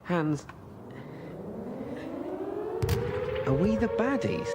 Hands, are we the baddies?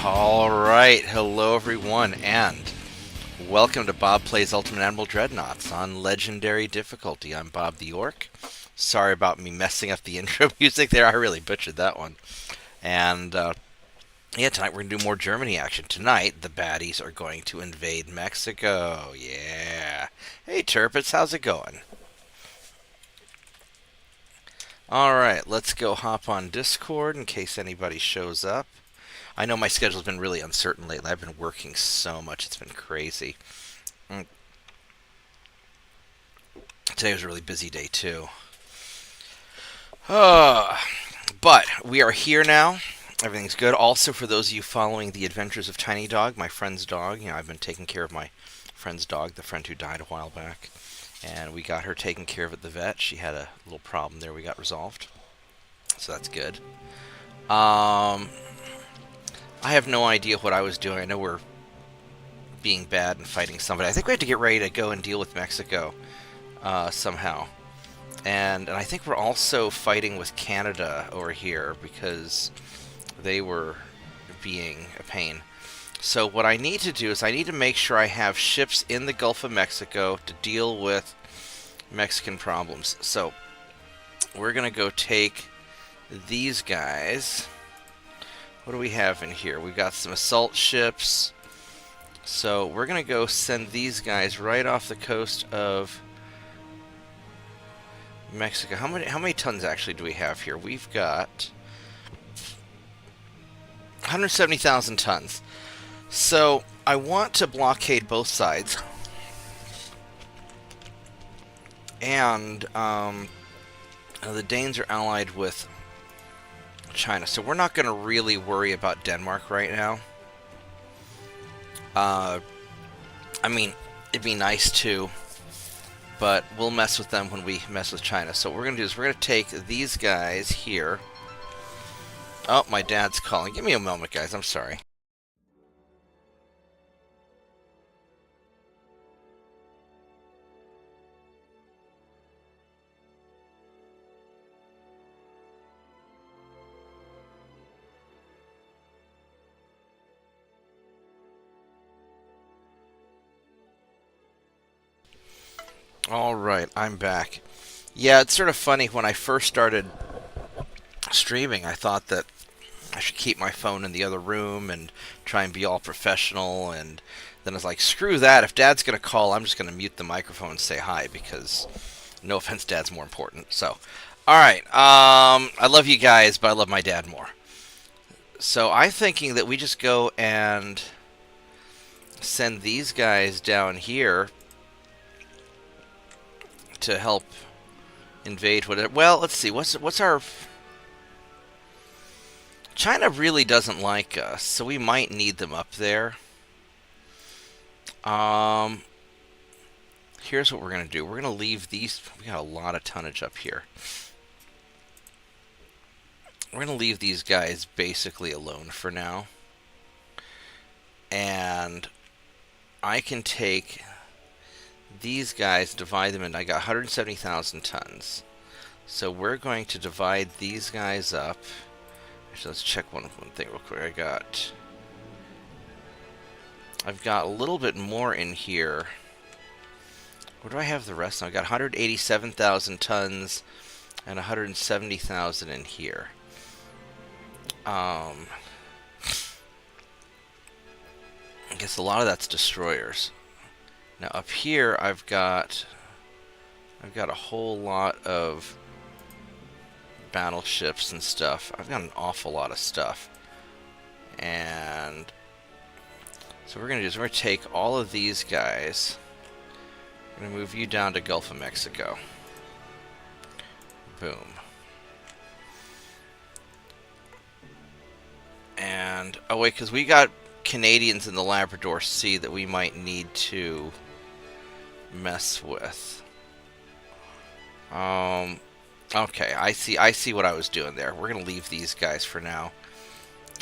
Alright, hello everyone, and welcome to Bob Plays Ultimate Admiral Dreadnoughts on Legendary Difficulty. I'm Bobtheorc. Sorry about me messing up the intro music there, I really butchered that one. And, yeah, tonight we're going to do more Germany action. Tonight, the baddies are going to invade Mexico. Yeah. Hey, Turpits, how's it going? Alright, let's go hop on Discord in case anybody shows up. I know my schedule's been really uncertain lately. I've been working so much. It's been crazy. Today was a really busy day, too. But we are here now. Everything's good. Also, for those of you following the adventures of Tiny Dog, my friend's dog, I've been taking care of my friend's dog, the friend who died a while back. And we got her taken care of at the vet. She had a little problem there we got resolved. So that's good. I have no idea what I was doing. I know we're being bad and fighting somebody. I think we have to get ready to go and deal with Mexico somehow. And I think we're also fighting with Canada over here because they were being a pain. So what I need to do is I need to make sure I have ships in the Gulf of Mexico to deal with Mexican problems. So we're going to go take these guys. What do we have in here? We've got some assault ships. So we're going to go send these guys right off the coast of Mexico. How many tons actually do we have here? We've got 170,000 tons. So I want to blockade both sides. And the Danes are allied with China, so we're not going to really worry about Denmark right now. I mean, it'd be nice too, but we'll mess with them when we mess with China. So what we're going to do is we're going to take these guys here. Oh, my dad's calling. Give me a moment, guys. I'm sorry. Alright, I'm back. Yeah, it's sort of funny. When I first started streaming, I thought that I should keep my phone in the other room and try and be all professional, and then I was like, screw that. If Dad's going to call, I'm just going to mute the microphone and say hi, because, no offense, Dad's more important. So, alright, I love you guys, but I love my dad more. So I'm thinking that we just go and send these guys down here to help invade whatever. Well, let's see. What's our... China really doesn't like us, so we might need them up there. Here's what we're going to do. We're going to leave these... We got a lot of tonnage up here. We're going to leave these guys basically alone for now. And I can take these guys, divide them in. I got 170,000 tons. So we're going to divide these guys up. Actually, let's check one thing real quick. I've got a little bit more in here. Where do I have the rest? I've got 187,000 tons and 170,000 in here. I guess a lot of that's destroyers. Now up here I've got a whole lot of battleships and stuff. I've got an awful lot of stuff. And so what we're going to do is we're going to take all of these guys. I'm going to move you down to Gulf of Mexico. Boom. And, oh wait, because we got Canadians in the Labrador Sea that we might need to mess with. Okay, I see what I was doing there. We're going to leave these guys for now.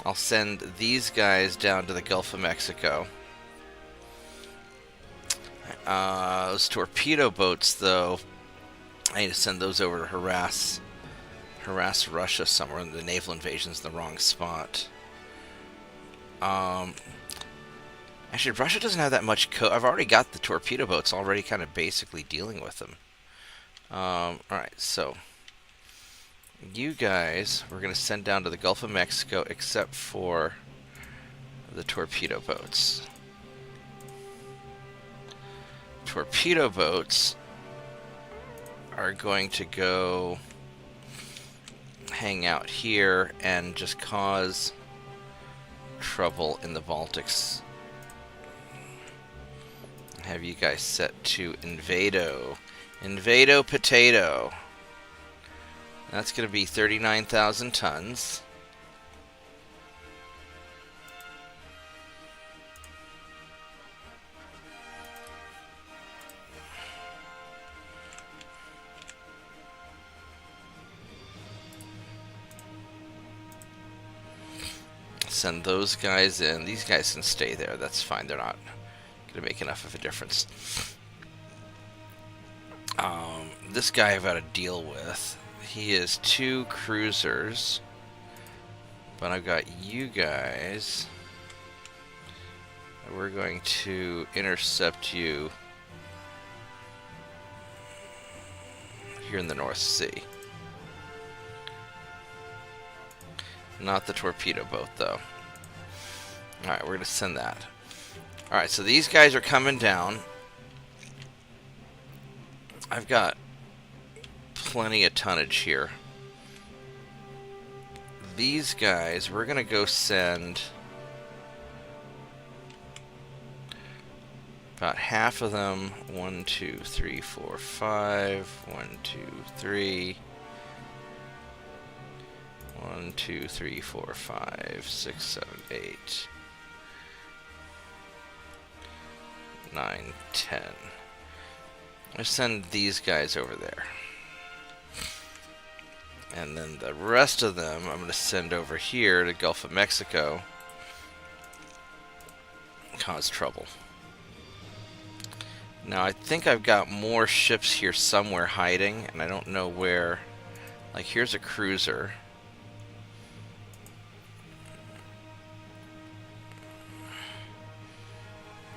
I'll send these guys down to the Gulf of Mexico. Those torpedo boats, though, I need to send those over to harass Russia somewhere. The naval invasion's in the wrong spot. Actually, Russia doesn't have that much I've already got the torpedo boats already kind of basically dealing with them. Alright, so you guys we're going to send down to the Gulf of Mexico except for the torpedo boats. Torpedo boats are going to go hang out here and just cause trouble in the Baltics. Have you guys set to Invado. Invado potato. That's going to be 39,000 tons. Send those guys in. These guys can stay there. That's fine. They're not going to make enough of a difference. This guy I've got to deal with. He is 2 cruisers. But I've got you guys. We're going to intercept you here in the North Sea. Not the torpedo boat, though. Alright, we're going to send that. Alright, so these guys are coming down. I've got plenty of tonnage here. These guys, we're going to go send about half of them. 1, 2, 3, 4, 5. 1, 2, 3. 1, 2, 3, 4, 5, 6, 7, 8, 9, 10. I'll send these guys over there. And then the rest of them I'm going to send over here to Gulf of Mexico. Cause trouble. Now I think I've got more ships here somewhere hiding, and I don't know where. Like here's a cruiser.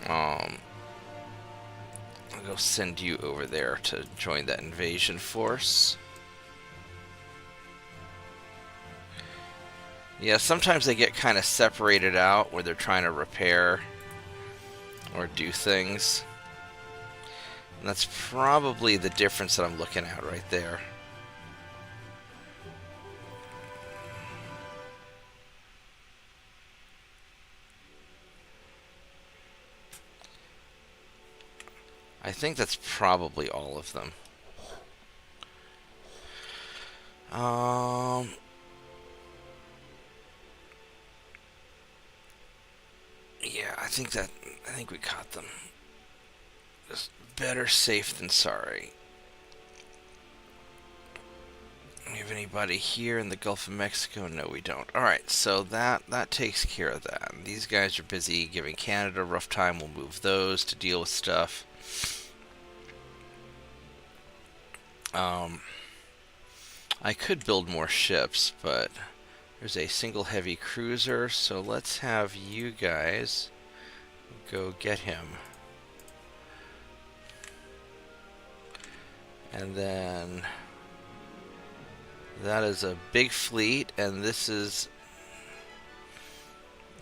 I'll go send you over there to join that invasion force. Yeah, sometimes they get kind of separated out where they're trying to repair or do things. And that's probably the difference that I'm looking at right there. I think that's probably all of them. Yeah, I think we caught them. Just better safe than sorry. Do we have anybody here in the Gulf of Mexico? No, we don't. Alright, so that takes care of that. And these guys are busy giving Canada a rough time. We'll move those to deal with stuff. I could build more ships, but there's a single heavy cruiser, so let's have you guys go get him. And then that is a big fleet, and this is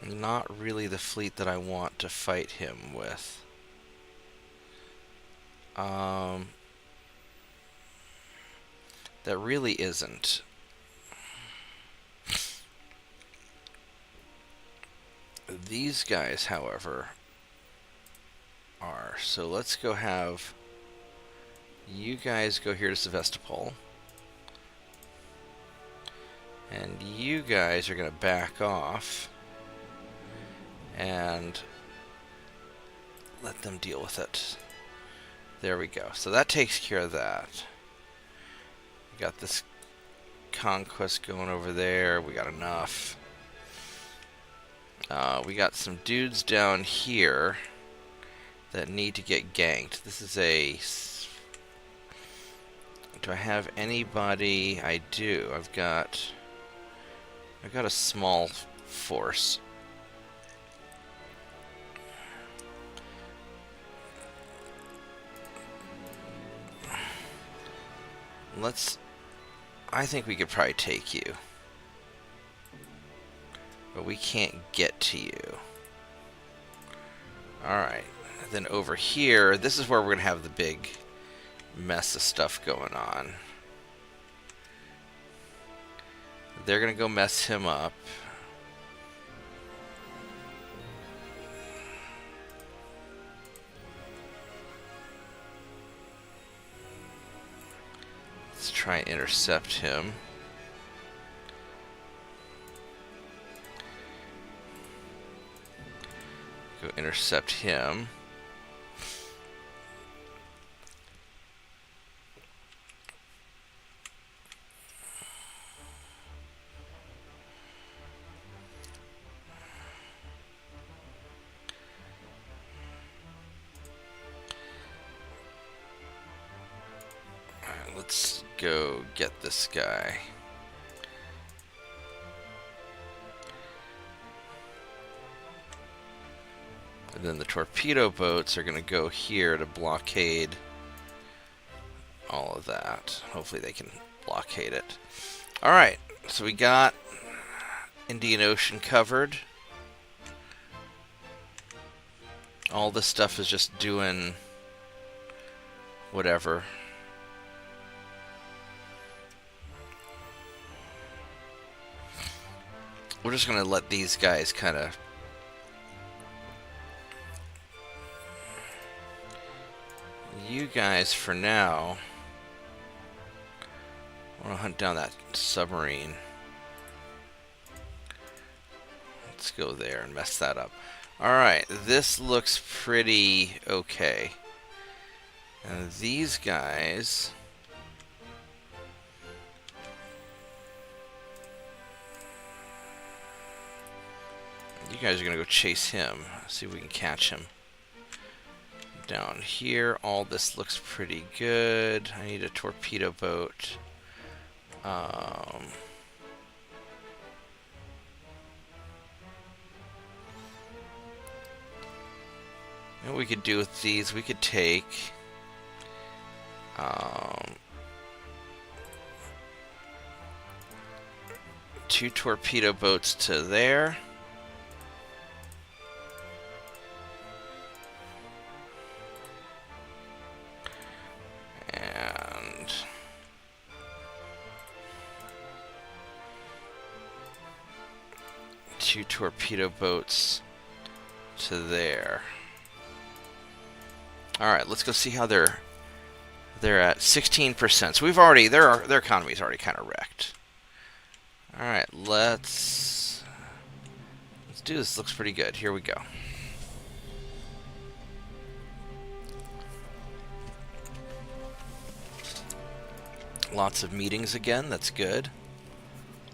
not really the fleet that I want to fight him with. That really isn't. These guys, however, are. So let's go have you guys go here to Sevastopol. And you guys are going to back off and let them deal with it. There we go. So that takes care of that. We got this conquest going over there. We got enough. We got some dudes down here that need to get ganked. This is a... Do I have anybody? I do. I've got a small force. I think we could probably take you. But we can't get to you. Alright. Then over here, this is where we're going to have the big mess of stuff going on. They're going to go mess him up. Let's try and intercept him. Go intercept him. Alright, let's go get this guy. And then the torpedo boats are going to go here to blockade all of that. Hopefully they can blockade it. Alright, so we got Indian Ocean covered. All this stuff is just doing whatever. We're just going to let these guys kind of... You guys, for now, want to hunt down that submarine. Let's go there and mess that up. Alright, this looks pretty okay. And these guys... You guys are going to go chase him. See if we can catch him. Down here, all this looks pretty good. I need a torpedo boat. And what we could do with these, we could take two torpedo boats to there. Two torpedo boats to there. All right, let's go see how they're at 16%. So we've already their economy's already kind of wrecked. All right, let's do this. Looks pretty good. Here we go. Lots of meetings again. That's good.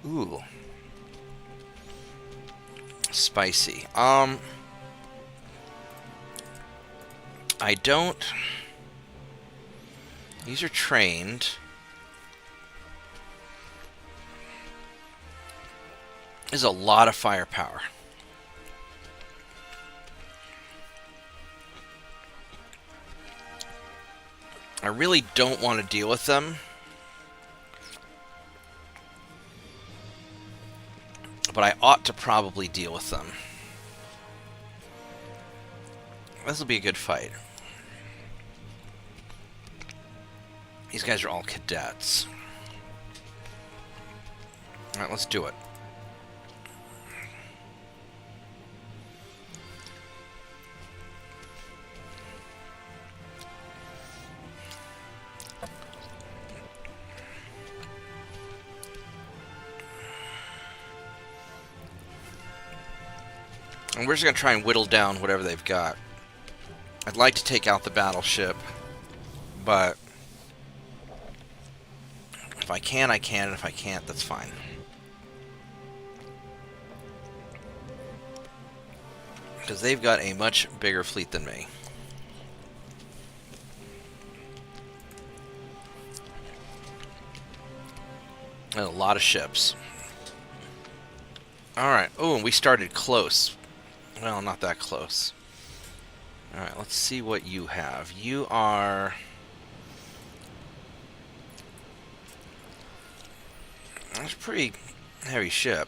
Ooh. Spicy. I don't... These are trained. There's a lot of firepower. I really don't want to deal with them. But I ought to probably deal with them. This will be a good fight. These guys are all cadets. Alright, let's do it. And we're just going to try and whittle down whatever they've got. I'd like to take out the battleship, but if I can, I can, and if I can't, that's fine. Because they've got a much bigger fleet than me. And a lot of ships. Alright. Oh, and we started close. Well, not that close. Alright, let's see what you have. You are... That's a pretty heavy ship.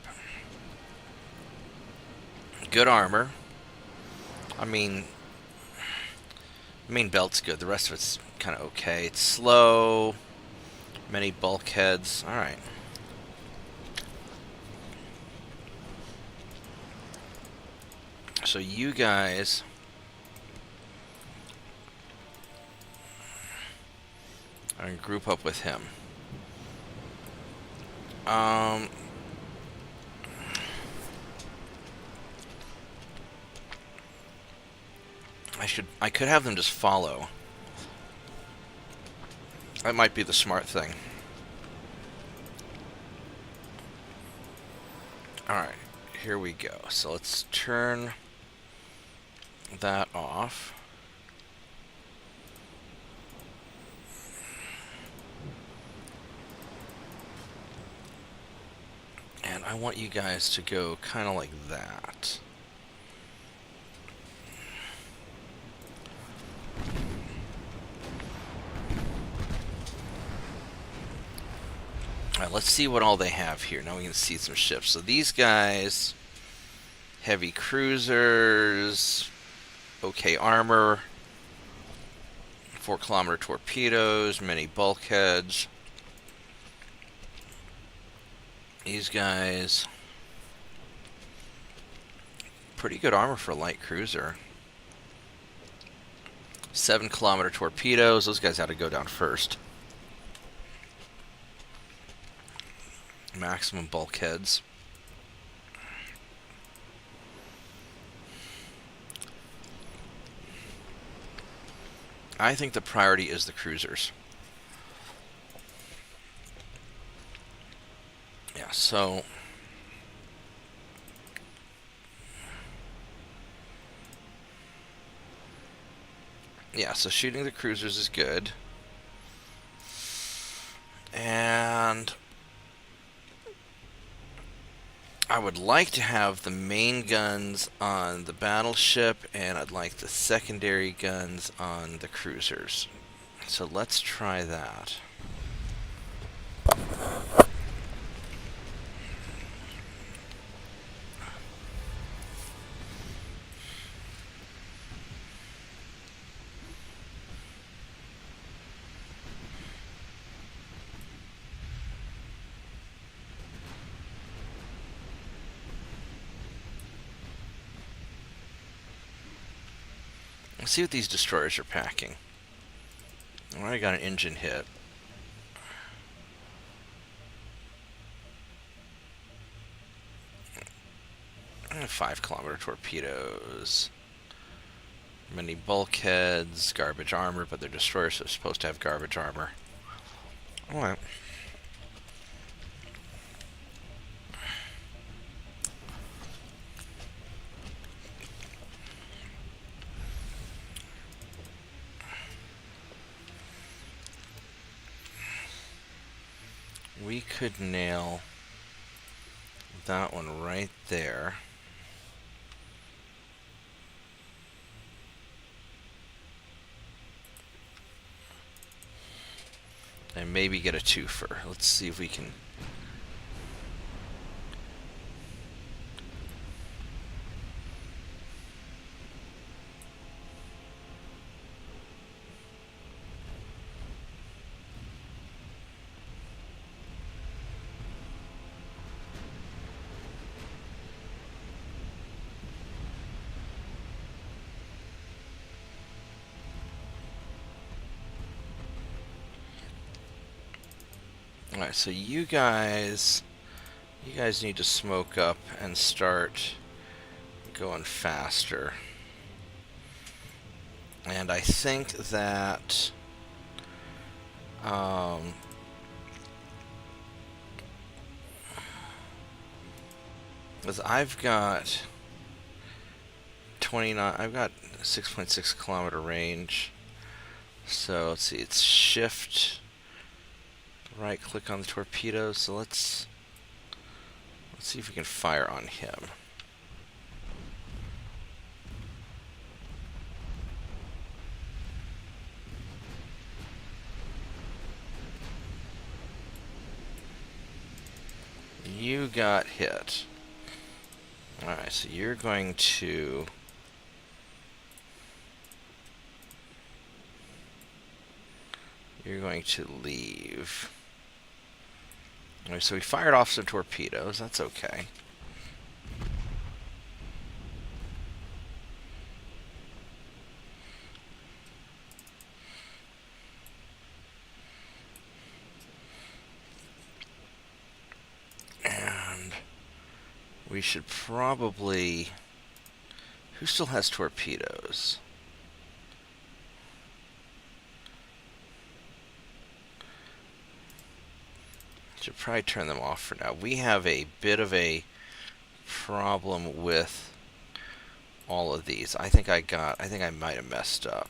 Good armor. I mean... main belt's good. The rest of it's kind of okay. It's slow. Many bulkheads. Alright. So you guys are going to group up with him. I could have them just follow. That might be the smart thing. Alright, here we go. So let's turn that off. And I want you guys to go kind of like that. Alright, let's see what all they have here. Now we can see some ships. So these guys, heavy cruisers, okay armor, 4-kilometer torpedoes, many bulkheads. These guys, pretty good armor for a light cruiser. 7-kilometer torpedoes. Those guys had to go down first. Maximum bulkheads. I think the priority is the cruisers. Yeah, so shooting the cruisers is good. And I would like to have the main guns on the battleship, and I'd like the secondary guns on the cruisers. So let's try that. Let's see what these destroyers are packing. I already got an engine hit. And 5-kilometer torpedoes. Many bulkheads, garbage armor, but their destroyers are supposed to have garbage armor. Alright. We could nail that one right there. And maybe get a twofer. Let's see if we can. Alright, so you guys need to smoke up and start going faster. And I think that because I've got 29, I've got 6.6 kilometer range. So let's see, it's shift right click on the torpedo. So let's see if we can fire on him. You got hit. Alright, so you're going to leave. Alright, so we fired off some torpedoes. That's okay. And we should probably... Who still has torpedoes? Should probably turn them off for now. We have a bit of a problem with all of these. I think I might have messed up.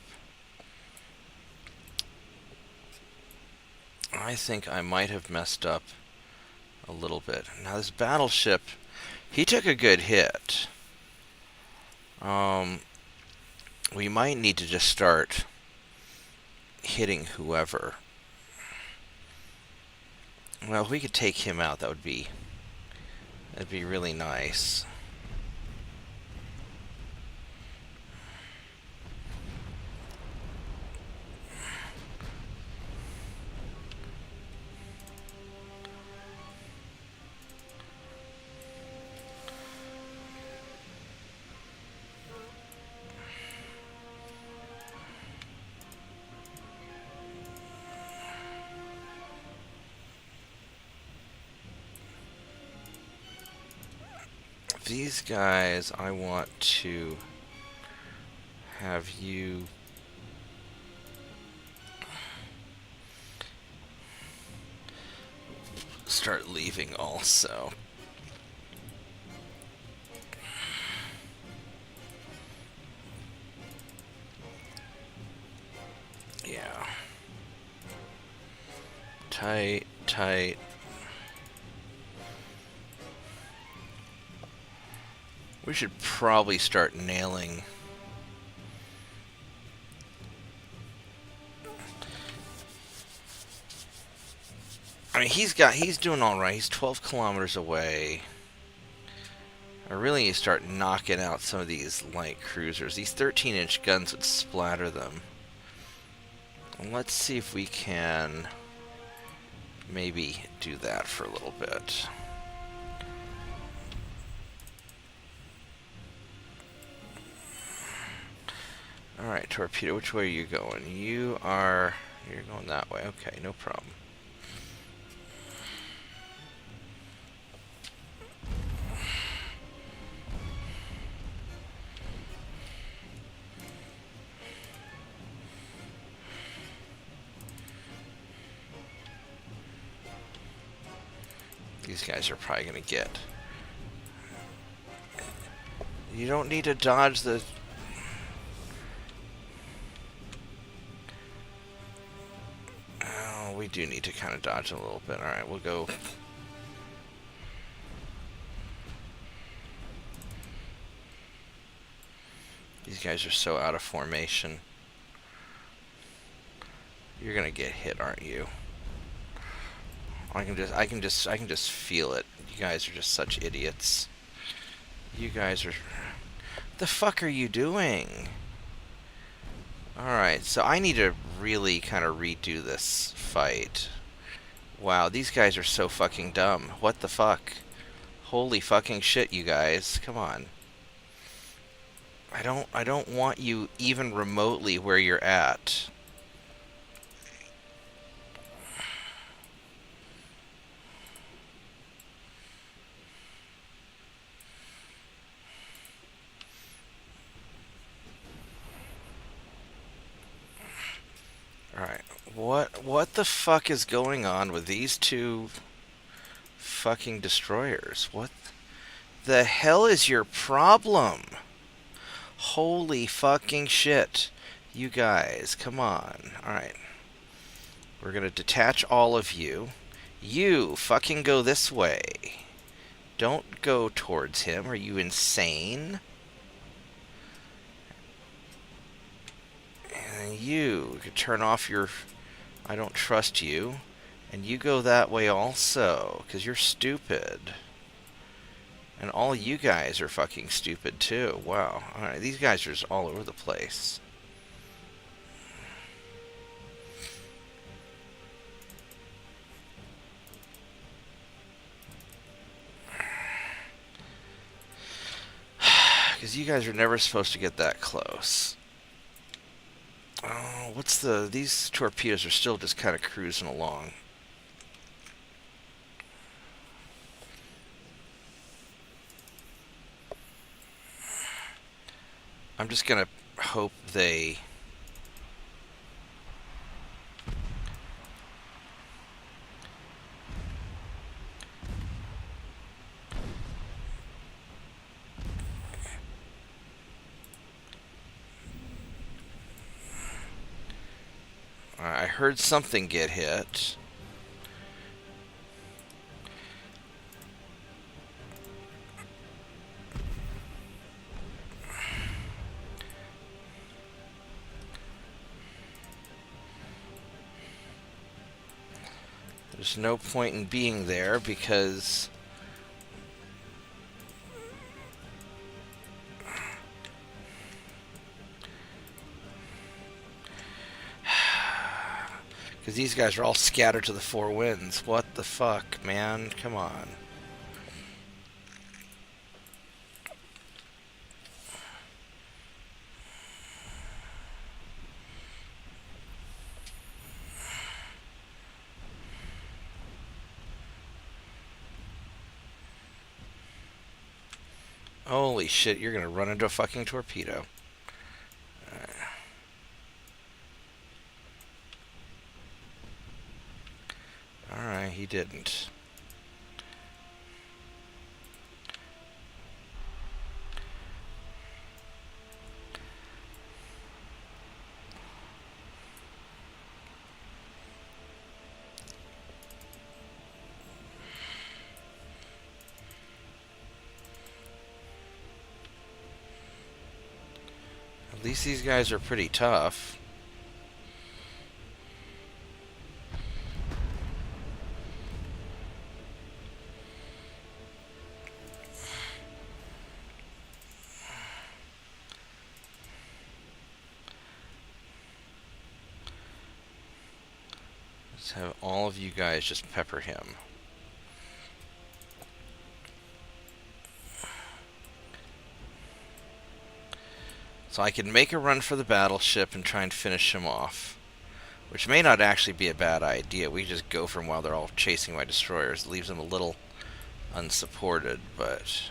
I think I might have messed up a little bit. Now this battleship, he took a good hit. We might need to just start hitting whoever. Well, if we could take him out, that'd be really nice. These guys, I want to have you start leaving also. Yeah. Tight, tight. We should probably start nailing. I mean, he's doing all right. He's 12 kilometers away. I really need to start knocking out some of these light cruisers. These 13-inch guns would splatter them. And let's see if we can maybe do that for a little bit. Alright, torpedo, which way are you going? You're going that way. Okay, no problem. These guys are probably going to get... You don't need to dodge the... Oh, we do need to kind of dodge a little bit. Alright, we'll go... These guys are so out of formation. You're going to get hit, aren't you? I can just feel it. You guys are just such idiots. You guys are... What the fuck are you doing? Alright, so I need to really kind of redo this fight. Wow, these guys are so fucking dumb. What the fuck? Holy fucking shit, you guys. Come on. I don't want you even remotely where you're at. Alright, what the fuck is going on with these two fucking destroyers? What the hell is your problem? Holy fucking shit. You guys, come on. Alright. We're gonna detach all of you. You fucking go this way. Don't go towards him. Are you insane? And you could turn off your... I don't trust you. And you go that way also, because you're stupid. And all you guys are fucking stupid too. Wow. Alright, these guys are just all over the place. Because you guys are never supposed to get that close. Oh, what's the... These torpedoes are still just kind of cruising along. I'm just gonna hope they... I heard something get hit. There's no point in being there because... Because these guys are all scattered to the four winds. What the fuck, man? Come on. Holy shit, you're gonna run into a fucking torpedo. Alright, he didn't. At least these guys are pretty tough. Let's have all of you guys just pepper him. So I can make a run for the battleship and try and finish him off. Which may not actually be a bad idea. We just go for him while they're all chasing my destroyers. It leaves them a little unsupported, but...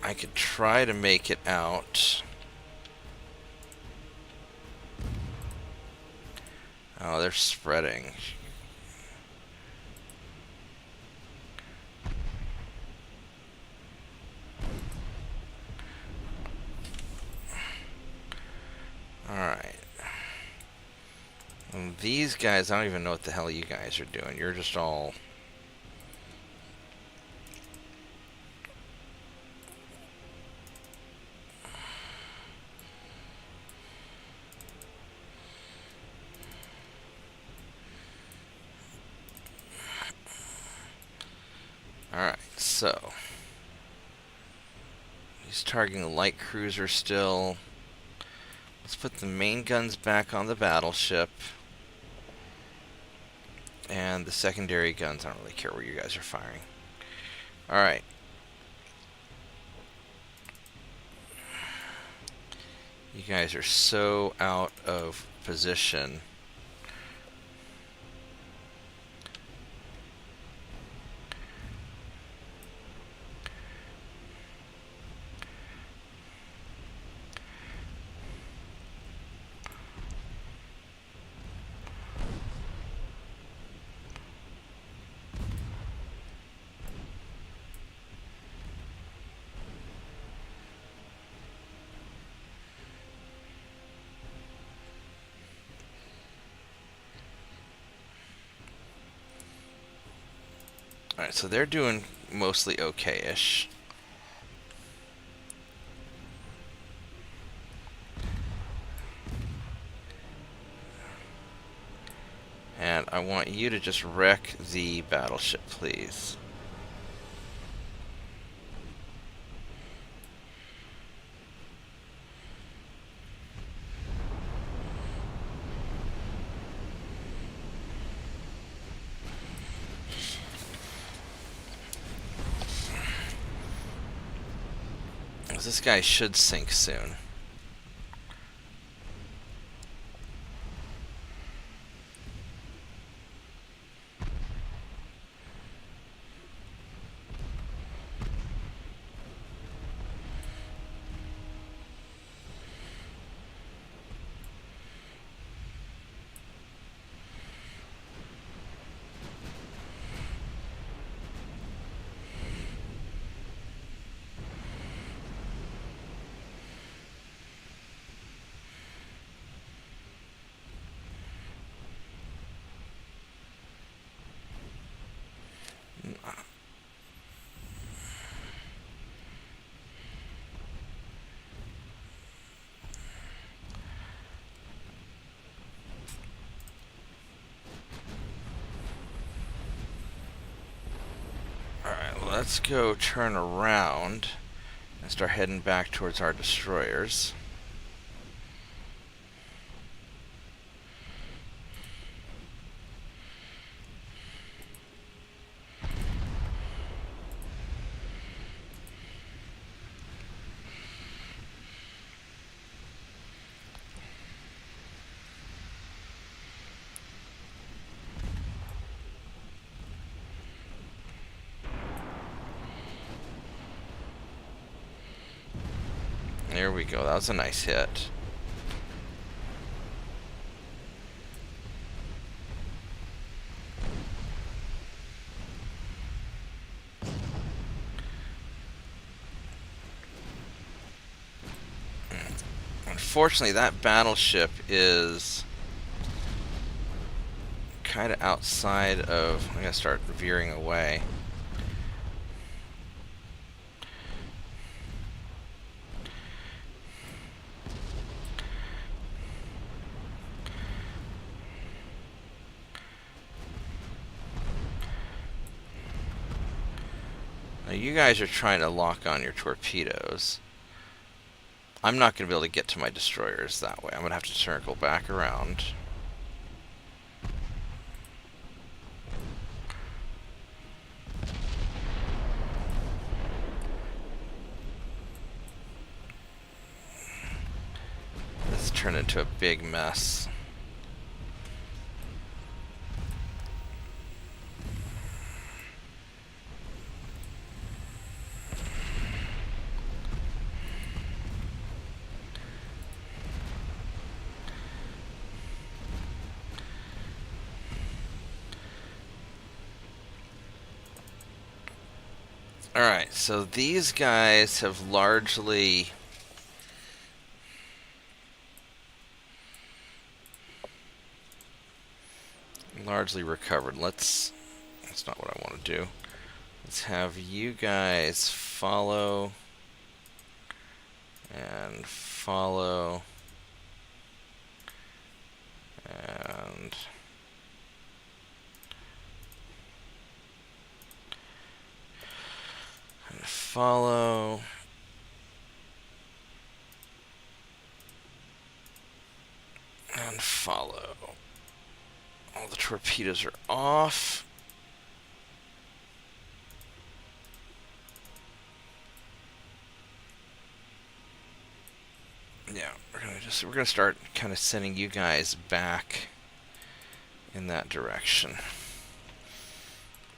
I could try to make it out. Oh, they're spreading. Alright. These guys, I don't even know what the hell you guys are doing. You're just all... Alright, so... He's targeting the light cruiser still. Let's put the main guns back on the battleship. And the secondary guns, I don't really care where you guys are firing. Alright. You guys are so out of position. Alright, so they're doing mostly okay-ish. And I want you to just wreck the battleship, please. This guy should sink soon. Alright, well, let's go turn around and start heading back towards our destroyers. There we go, that was a nice hit. Unfortunately, that battleship is kind of outside of... I'm going to start veering away. you guys are trying to lock on your torpedoes. I'm not going to be able to get to my destroyers that way. I'm going to have to circle back around. This turned into a big mess. Alright, so these guys have largely recovered. That's not what I want to do. Let's have you guys follow and follow and follow and follow. All the torpedoes are off. Yeah, we're gonna start kind of sending you guys back in that direction.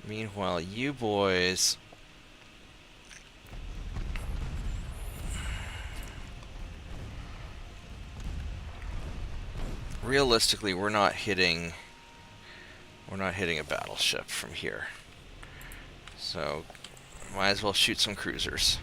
Meanwhile, you boys realistically, we're not hitting a battleship from here. So, might as well shoot some cruisers.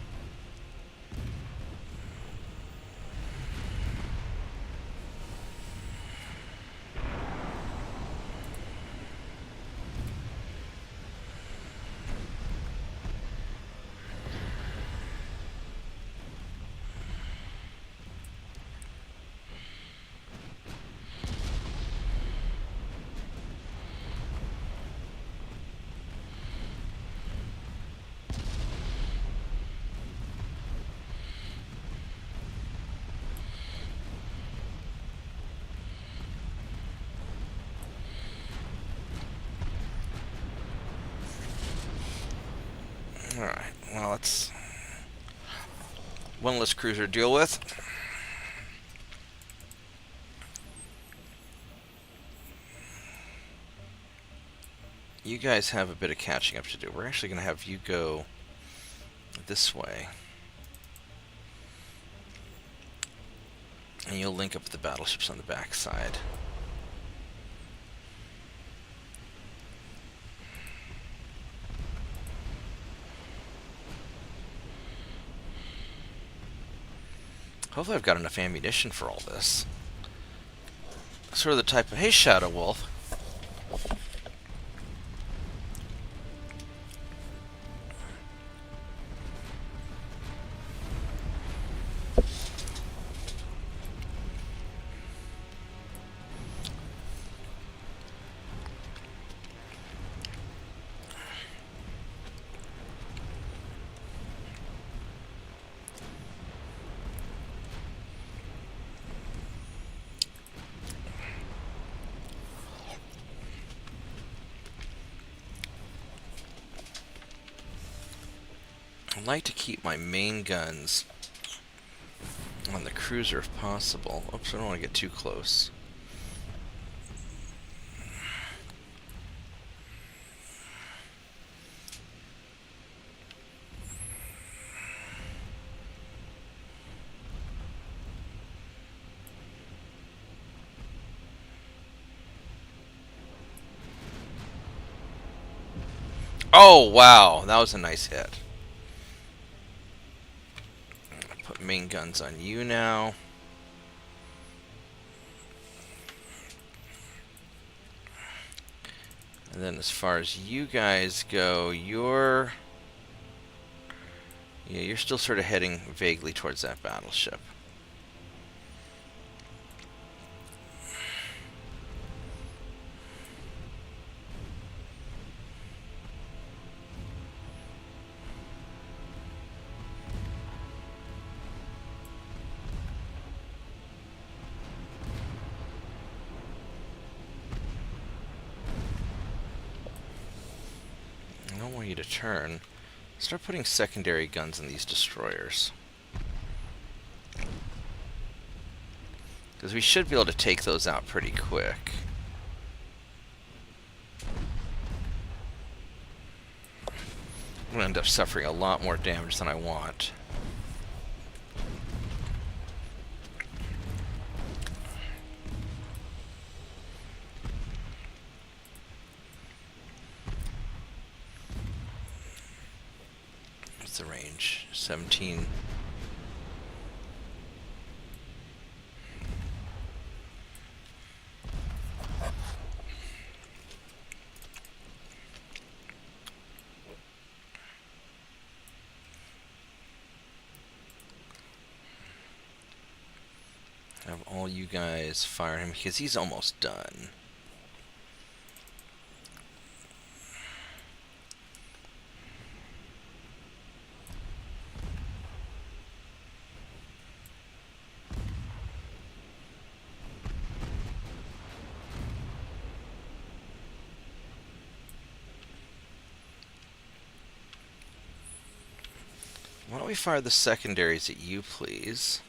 Alright, well, that's one less cruiser to deal with. You guys have a bit of catching up to do. We're actually going to have you go this way. And you'll link up with the battleships on the backside. Hopefully I've got enough ammunition for all this. Sort of the type of... Hey, Shadow Wolf. I'd like to keep my main guns on the cruiser if possible. Oops, I don't want to get too close. Oh, wow. That was a nice hit. Put main guns on you now. And then as far as you guys go, you're still sort of heading vaguely towards that battleship. need a turn. Start putting secondary guns in these destroyers. Because we should be able to take those out pretty quick. I'm going to end up suffering a lot more damage than I want. What's the range? 17. Have all you guys fire him because he's almost done. Why don't we fire the secondaries at you, please?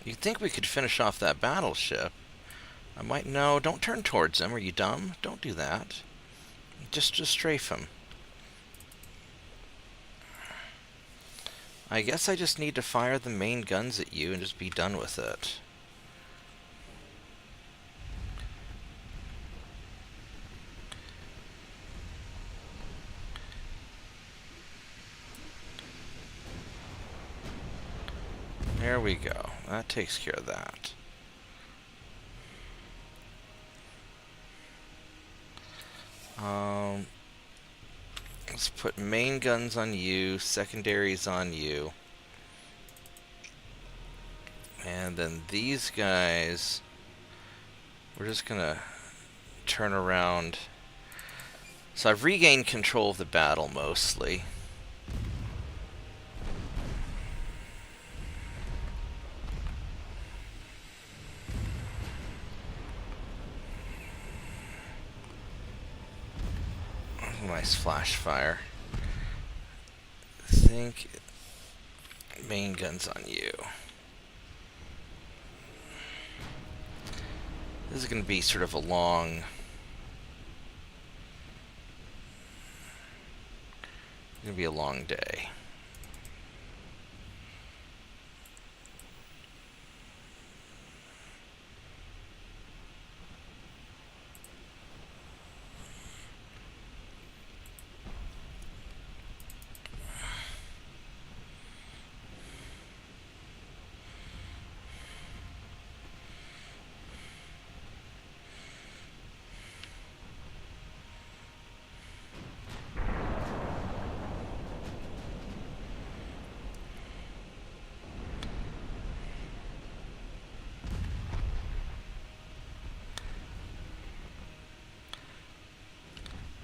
You'd think we could finish off that battleship. I might... No, don't turn towards him. Are you dumb? Don't do that. Just strafe him. I guess I just need to fire the main guns at you and just be done with it. There we go. That takes care of that. Let's put main guns on you, secondaries on you. And then these guys, we're just gonna turn around. So I've regained control of the battle mostly. Nice flash fire. Think main guns on you. This is going to be sort of a long... It's going to be a long day.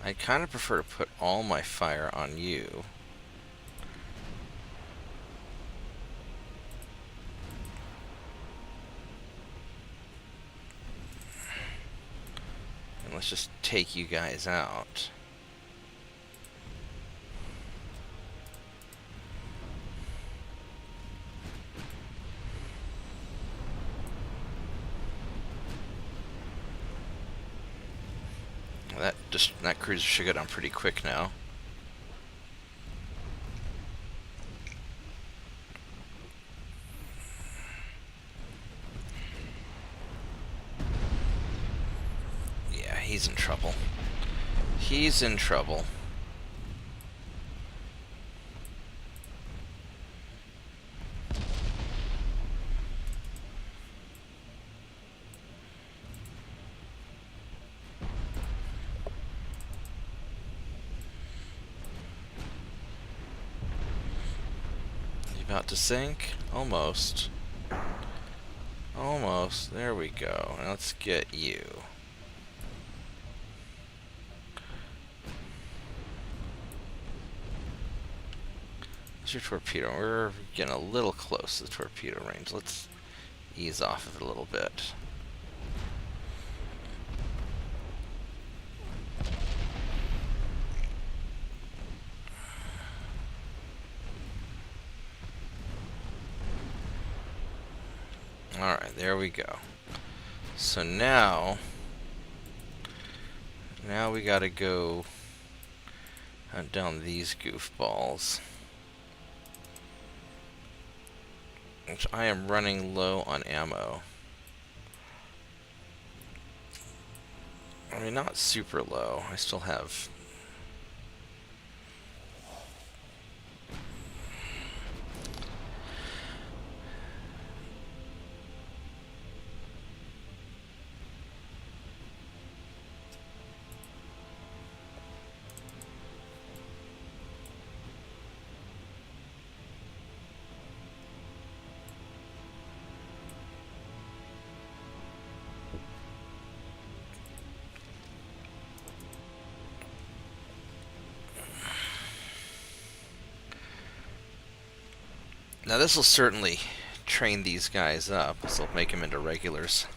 I kind of prefer to put all my fire on you. And let's just take you guys out. That cruiser should go down pretty quick now. Yeah, he's in trouble. He's in trouble. about to sink? Almost. Almost. There we go. Now let's get you. What's your torpedo? We're getting a little close to the torpedo range. Let's ease off of it a little bit. Alright, there we go. So now we gotta go hunt down these goofballs. Which I am running low on ammo. I mean, not super low. I still have... Now this will certainly train these guys up. This will make them into regulars.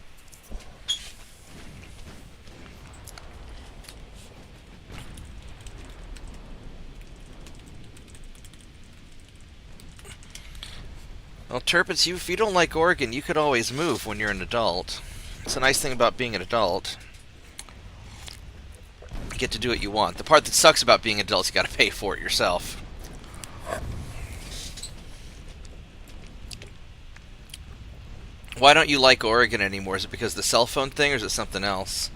Well, Turpits, if you don't like Oregon, you could always move when you're an adult. It's a nice thing about being an adult. You get to do what you want. The part that sucks about being an adult is you gotta pay for it yourself. Why don't you like Oregon anymore? Is it because of the cell phone thing, or is it something else?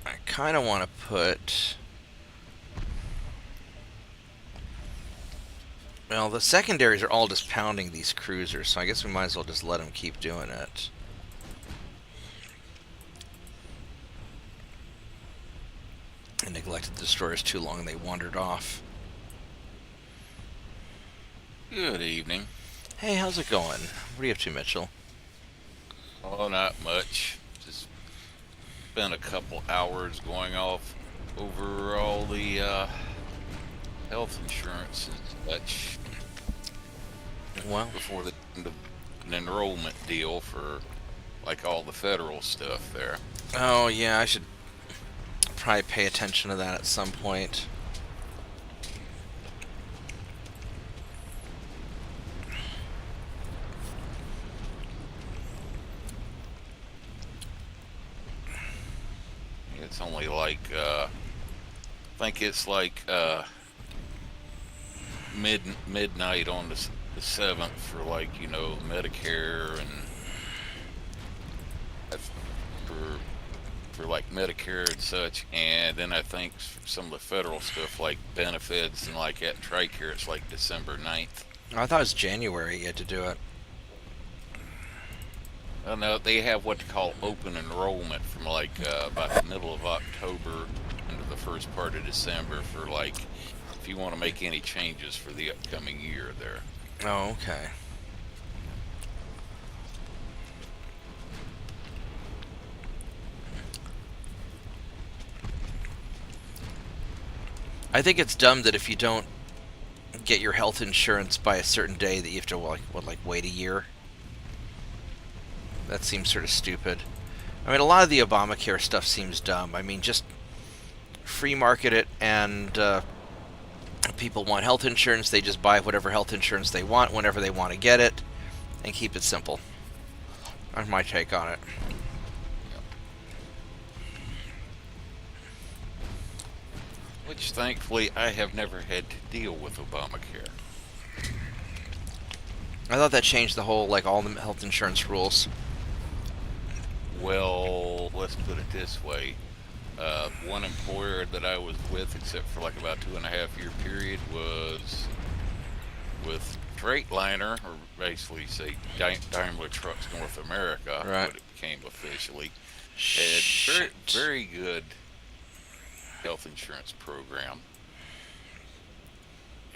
I kind of want to put... Well, the secondaries are all just pounding these cruisers, so I guess we might as well just let them keep doing it. I neglected the destroyers too long and they wandered off. Good evening. Hey, how's it going? What are you up to, Mitchell? Oh, not much. Just spent a couple hours going off over all the health insurance and such. Well, Before the end of an enrollment deal for like all the federal stuff there. oh yeah, I should probably pay attention to that at some point. It's only like I think it's like midnight on the 7th for, like, you know, Medicare and that's for like Medicare and such, and then I think some of the federal stuff like benefits and like at TRICARE it's like December 9th. I thought it was January you had to do it. Oh no, they have what they call open enrollment from like about the middle of October into the first part of December for like if you want to make any changes for the upcoming year there. Oh, okay. I think it's dumb that if you don't get your health insurance by a certain day that you have to, like, wait a year. That seems sort of stupid. I mean, a lot of the Obamacare stuff seems dumb. I mean, just free market it, and people want health insurance, they just buy whatever health insurance they want whenever they want to get it, and keep it simple. That's my take on it. Which thankfully I have never had to deal with Obamacare. I thought that changed the whole, like, all the health insurance rules. Well, let's put it this way. One employer that I was with, except for like about 2.5 year period, was with Freightliner, or basically say Daimler Trucks North America, Right. what it became officially, had Shit. very good health insurance program.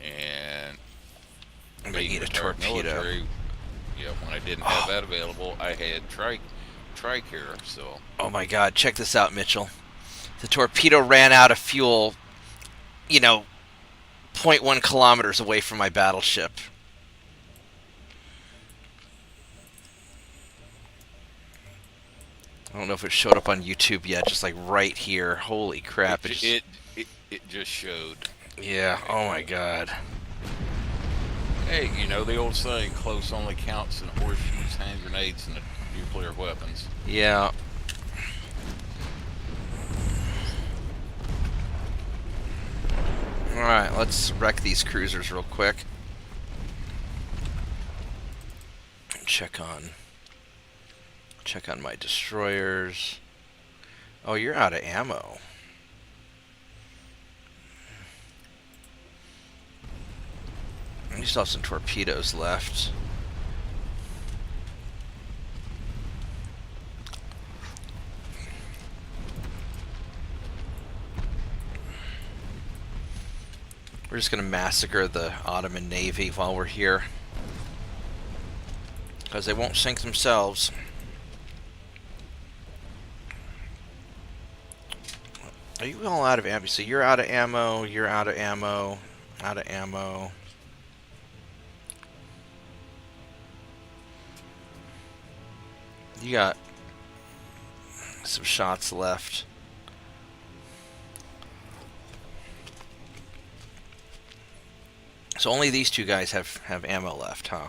And I'm gonna being eat a retired torpedo. military, yeah, when I didn't have that available, I had TRICARE, so. Oh my god, check this out, Mitchell. The torpedo ran out of fuel, you know, 0.1 kilometers away from my battleship. I don't know if it showed up on YouTube yet, just like right here. Holy crap. It just showed. Yeah, oh my god. Hey, you know the old saying, close only counts in horseshoes, hand grenades, and nuclear weapons. Yeah. Alright, let's wreck these cruisers real quick. Check on my destroyers. Oh, you're out of ammo. You still have some torpedoes left. We're just going to massacre the Ottoman Navy while we're here, because they won't sink themselves. Are you all out of ammo? So you're out of ammo, you're out of ammo, out of ammo. You got some shots left. So only these two guys have ammo left, huh?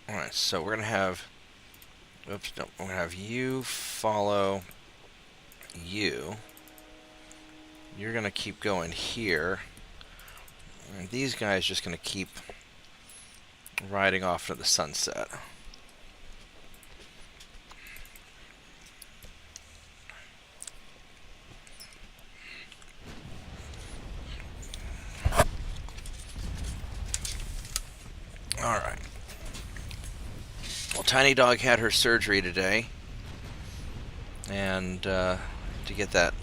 Alright, so we're gonna have... Oops, no, we're gonna have you follow you. You're gonna keep going here. And these guys just gonna keep riding off into the sunset. Alright. Well, Tiny Dog had her surgery today. And to get that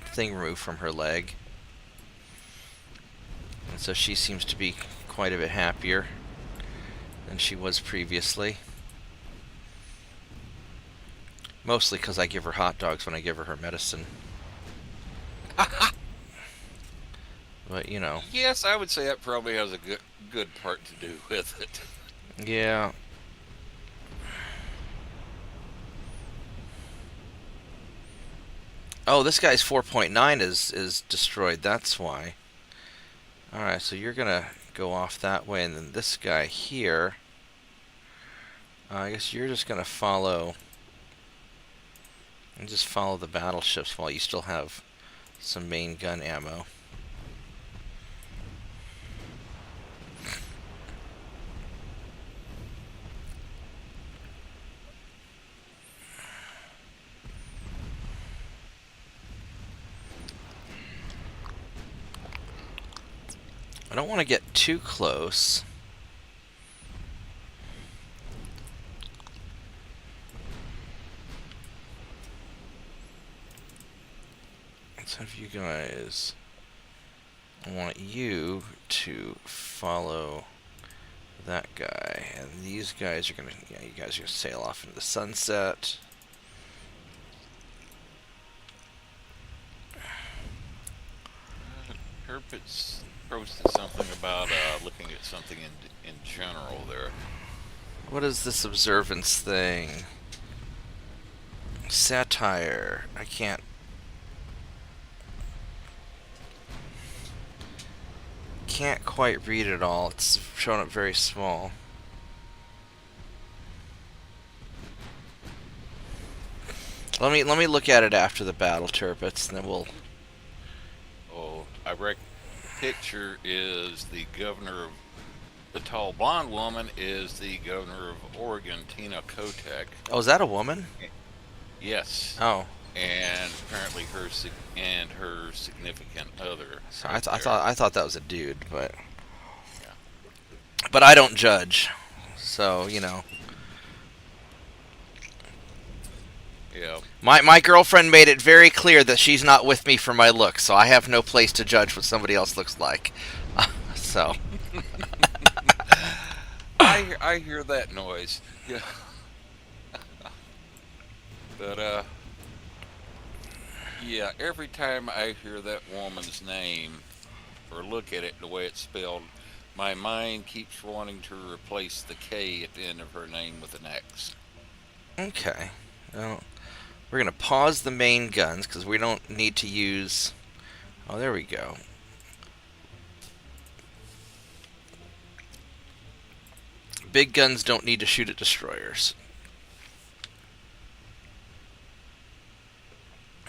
thing removed from her leg. And so she seems to be quite a bit happier than she was previously. Mostly because I give her hot dogs when I give her medicine. But, you know. Yes, I would say that probably has a good part to do with it. Yeah. Oh, this guy's 4.9 is destroyed. That's why. Alright, so you're gonna go off that way, and then this guy here, I guess you're just gonna follow, and just follow the battleships while you still have some main gun ammo. I don't want to get too close. Let's have you guys... I want you to follow that guy. And these guys are going to... Yeah, you guys are going to sail off into the sunset. Herpit's posted something about looking at something in general there. What is this observance thing? Satire. I can't quite read it all. It's showing up very small. Let me look at it after the battle, Turpits, and then we'll... Oh, I reckon the picture is the governor of The tall blonde woman is the governor of Oregon, Tina Kotek. Oh, is that a woman? Yes, Oh, and apparently her significant other. so Right there. I thought that was a dude, but Yeah. I don't judge. So, you know. Yeah. My girlfriend made it very clear that she's not with me for my looks, so I have no place to judge what somebody else looks like. So, I hear that noise. Yeah. But yeah, every time I hear that woman's name or look at it the way it's spelled, my mind keeps wanting to replace the K at the end of her name with an X. okay. Well, we're going to pause the main guns because we don't need to use... Oh, there we go. Big guns don't need to shoot at destroyers.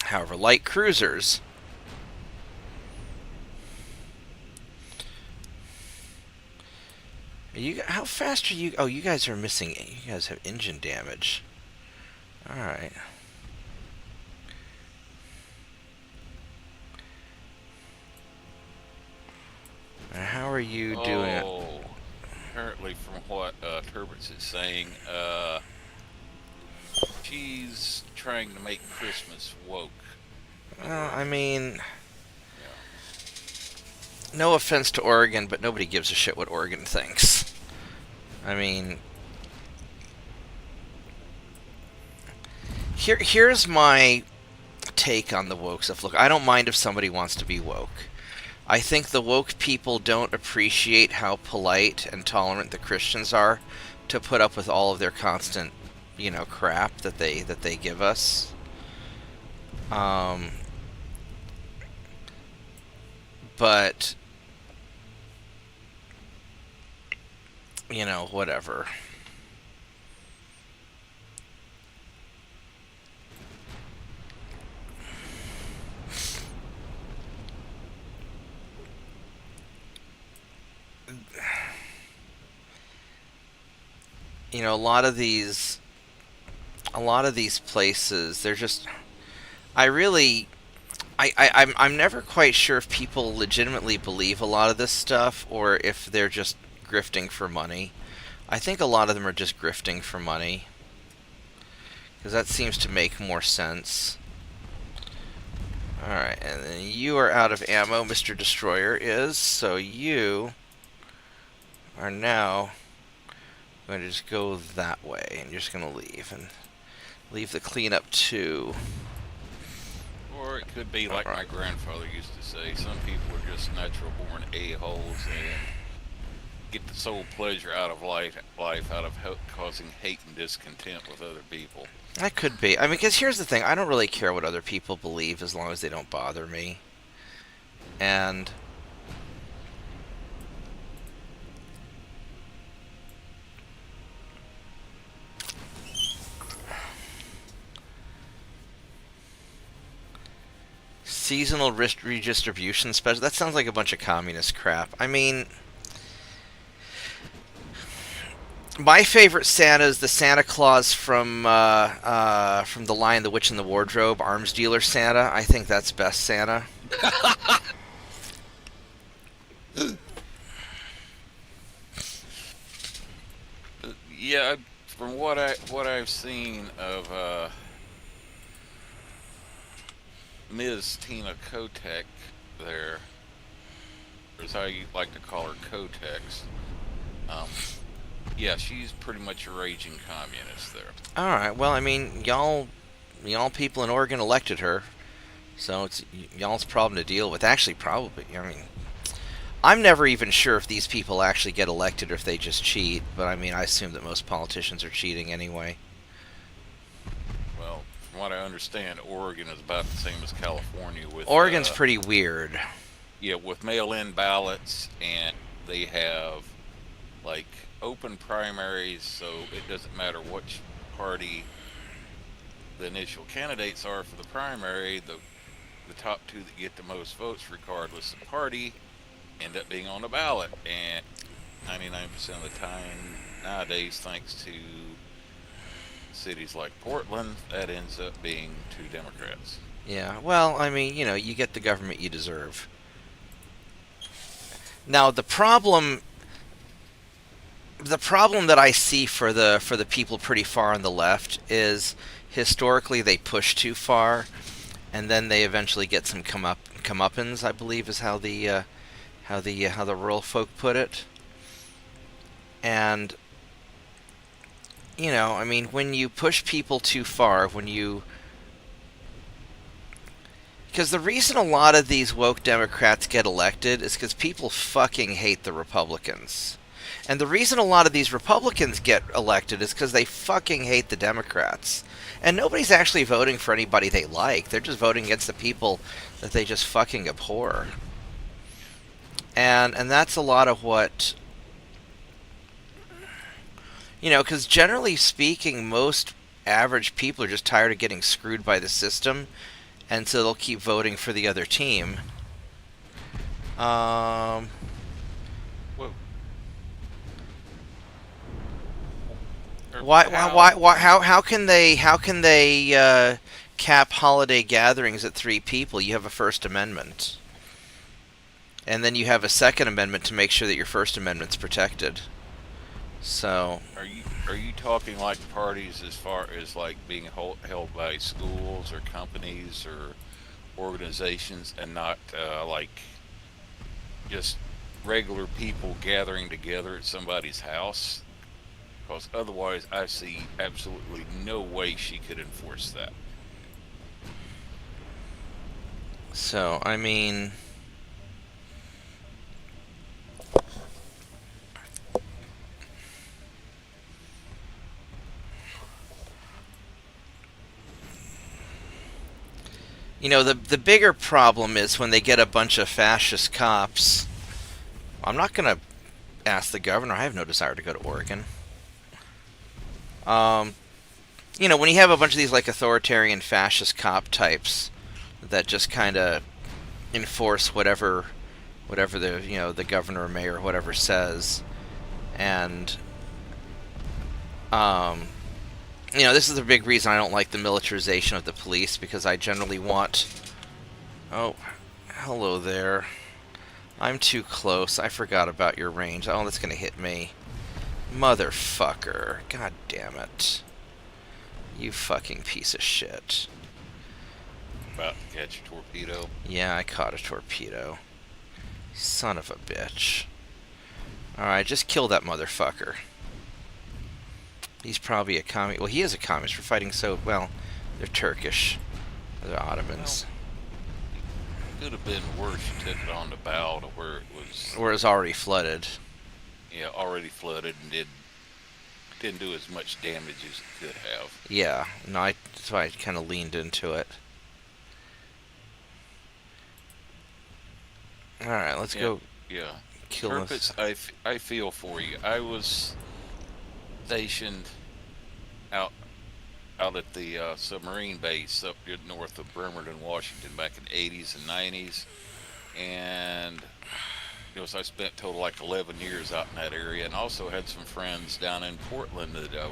However, light cruisers... how fast are you... Oh, you guys are missing... You guys have engine damage. Alright. How are you doing it? Oh, apparently from what Turbot's is saying, she's trying to make Christmas woke. I mean... Yeah. No offense to Oregon, but nobody gives a shit what Oregon thinks. I mean... Here's my take on the woke stuff. Look, I don't mind if somebody wants to be woke. I think the woke people don't appreciate how polite and tolerant the Christians are to put up with all of their constant, you know, crap that they give us. But you know, whatever. You know, a lot of these places, they're just... I'm never quite sure if people legitimately believe a lot of this stuff or if they're just grifting for money. I think a lot of them are just grifting for money, because that seems to make more sense. Alright, and then you are out of ammo, Mr. Destroyer is, so you are now going to just go that way, and you're just going to leave, and leave the cleanup too. Or it could be like my grandfather used to say, some people are just natural born a-holes and get the sole pleasure out of life out of causing hate and discontent with other people. That could be. I mean, because here's the thing. I don't really care what other people believe as long as they don't bother me. And... seasonal redistribution special. That sounds like a bunch of communist crap. I mean... my favorite Santa is the Santa Claus from The Lion, the Witch, and the Wardrobe, arms dealer Santa. I think that's best Santa. Yeah, from what I've seen of Ms. Tina Kotek there, or as I like to call her Kotex, yeah, she's pretty much a raging communist there. Alright, well, I mean, y'all people in Oregon elected her, so it's y'all's problem to deal with. Actually, probably, I mean, I'm never even sure if these people actually get elected or if they just cheat, but I mean, I assume that most politicians are cheating anyway. Well, from what I understand, Oregon is about the same as California with... Oregon's pretty weird. Yeah, with mail-in ballots, and they have, like, open primaries, so it doesn't matter which party the initial candidates are for the primary, the top two that get the most votes regardless of party end up being on the ballot. And 99% of the time nowadays, thanks to cities like Portland, that ends up being 2 Democrats. Yeah, well, I mean, you get the government you deserve. Now, the problem that I see for the people pretty far on the left is historically they push too far, and then they eventually get some comeuppance, I believe is how the rural folk put it. And I mean, when you push people too far, because the reason a lot of these woke Democrats get elected is because people fucking hate the Republicans. And the reason a lot of these Republicans get elected is because they fucking hate the Democrats. And nobody's actually voting for anybody they like. They're just voting against the people that they just fucking abhor. And that's a lot of what... because generally speaking, most average people are just tired of getting screwed by the system, and so they'll keep voting for the other team. Whoa. How can they cap holiday gatherings at 3 people? You have a First Amendment, and then you have a Second Amendment to make sure that your First Amendment's protected. So, Are you talking like parties as far as like being held by schools or companies or organizations, and not like just regular people gathering together at somebody's house? Because otherwise, I see absolutely no way she could enforce that. I mean, the bigger problem is when they get a bunch of fascist cops. I'm not going to ask the governor. I have no desire to go to Oregon. When you have a bunch of these like authoritarian fascist cop types that just kind of enforce whatever the governor or mayor or whatever says, and this is the big reason I don't like the militarization of the police, because I generally want... Oh, hello there. I'm too close. I forgot about your range. Oh, that's gonna hit me. Motherfucker. God damn it. You fucking piece of shit. About to catch a torpedo. Yeah, I caught a torpedo. Son of a bitch. Alright, just kill that motherfucker. He's probably a communist. Well, he is a communist. We're fighting so... Well, they're Turkish. They're Ottomans. Well, it could have been worse. You took it on the bow to where it was... Where it's already flooded. Yeah, already flooded, and didn't do as much damage as it could have. Yeah. No, that's why I kind of leaned into it. Alright, let's go... Yeah. Kill Purpose, this. I feel for you. I was stationed out at the submarine base up north of Bremerton, Washington, back in the 80s and 90s, and so I spent total like 11 years out in that area, and also had some friends down in Portland that I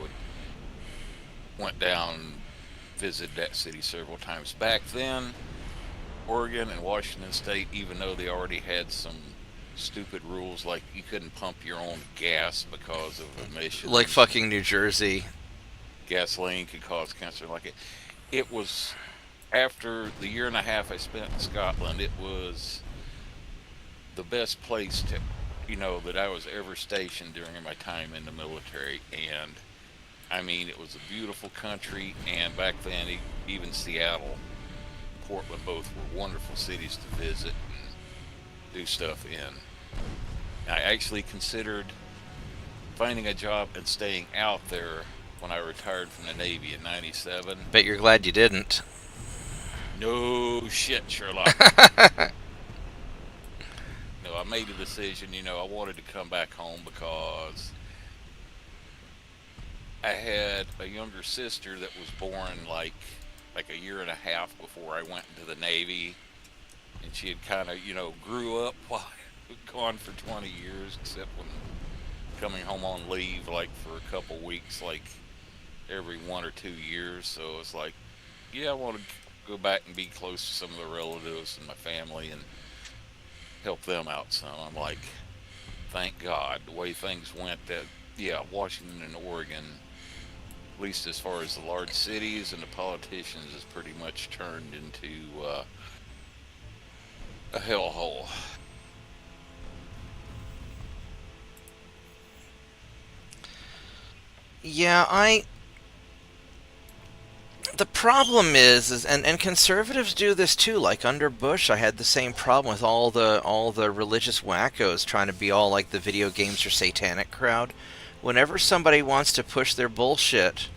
went down and visited that city several times. Back then, Oregon and Washington State, even though they already had some stupid rules like you couldn't pump your own gas because of emissions, like fucking New Jersey, gasoline could cause cancer. It was after the year and a half I spent in Scotland, it was the best place to that I was ever stationed during my time in the military. And I mean, it was a beautiful country, and back then even Seattle, Portland, both were wonderful cities to visit and do stuff in. I actually considered finding a job and staying out there when I retired from the Navy in '97. Bet you're glad you didn't. No shit, Sherlock. No, I made a decision. I wanted to come back home because I had a younger sister that was born like a year and a half before I went into the Navy, and she had kind of grew up while I was gone for 20 years, except when coming home on leave like for a couple weeks, like every 1 or 2 years. So it's like, yeah, I want to go back and be close to some of the relatives and my family and help them out some. I'm like, thank God the way things went. That yeah, Washington and Oregon, at least as far as the large cities and the politicians, is pretty much turned into a hellhole. Yeah, the problem is and conservatives do this too. Like under Bush, I had the same problem with all the religious wackos trying to be all like the video games or satanic crowd. Whenever somebody wants to push their bullshit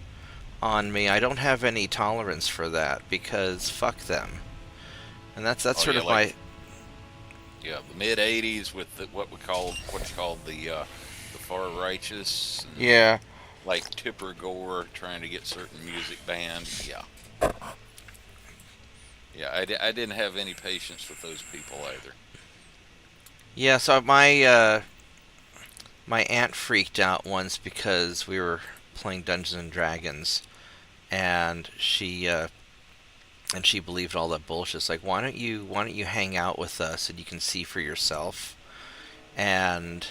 on me, I don't have any tolerance for that because fuck them. And that's Oh sort yeah, of my like yeah, the mid '80s with what's called the far righteous, and yeah. like Tipper Gore trying to get certain music banned. Yeah, yeah, I didn't have any patience with those people either. Yeah, so my aunt freaked out once because we were playing Dungeons and Dragons, and she believed all that bullshit. It's like, why don't you hang out with us and you can see for yourself? And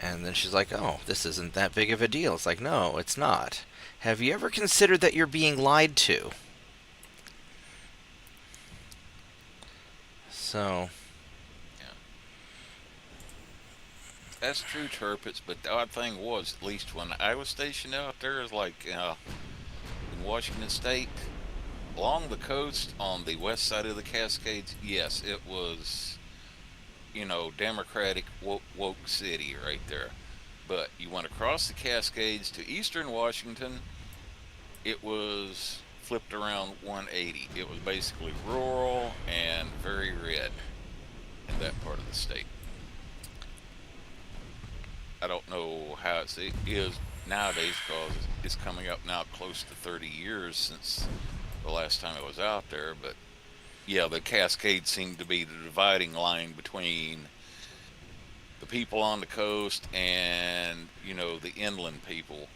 then she's like, oh, this isn't that big of a deal. It's like, no, it's not. Have you ever considered that you're being lied to? So, Yeah, that's true, Turpits. But the odd thing was, at least when I was stationed out there, is like in Washington State, along the coast on the west side of the Cascades. Yes, it was, Democratic woke city right there. But you went across the Cascades to eastern Washington, it was flipped around 180. It was basically rural and very red in that part of the state. I don't know how it is nowadays because it's coming up now close to 30 years since the last time I was out there. But yeah, the Cascades seemed to be the dividing line between the people on the coast and the inland people.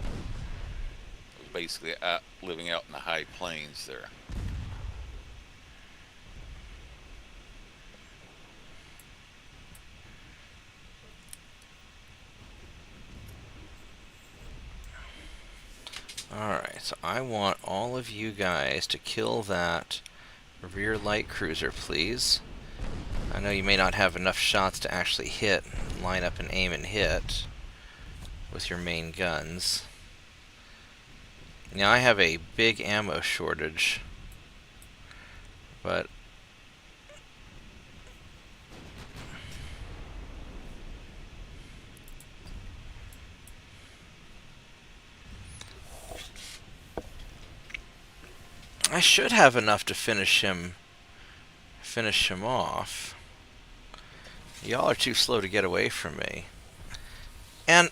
It was basically living out in the high plains there. alright, so I want all of you guys to kill that rear light cruiser, please. I know you may not have enough shots to actually line up and aim and hit with your main guns. Now I have a big ammo shortage, but I should have enough to finish him off. Y'all are too slow to get away from me. And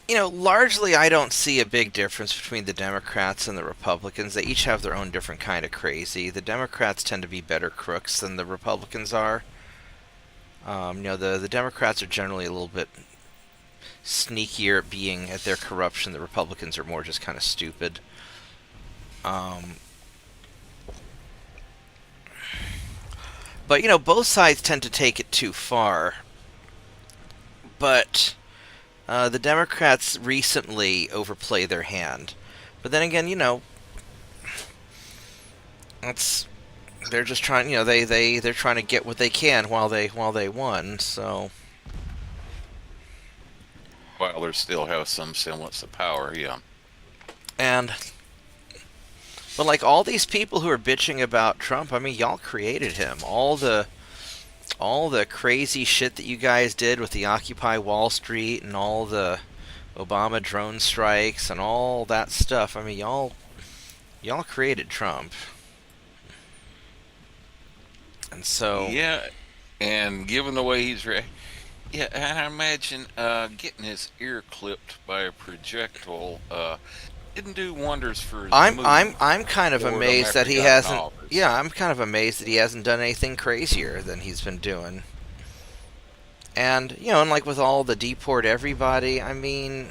largely I don't see a big difference between the Democrats and the Republicans. They each have their own different kind of crazy. The Democrats tend to be better crooks than the Republicans are. The Democrats are generally a little bit sneakier at being at their corruption. The Republicans are more just kind of stupid. But both sides tend to take it too far. But the Democrats recently overplay their hand. But then again, it's they're just trying. They're trying to get what they can while they won. So. While they still have some semblance of power, yeah. But like all these people who are bitching about Trump, I mean, y'all created him. All the crazy shit that you guys did with the Occupy Wall Street and all the Obama drone strikes and all that stuff. I mean, y'all created Trump. And so Yeah, and given the way yeah, and I imagine getting his ear clipped by a projectile didn't do wonders for his mood I'm kind of toward him amazed that after he he got in hasn't. office. Yeah, I'm kind of amazed that he hasn't done anything crazier than he's been doing. And, and like with all the deport everybody, I mean,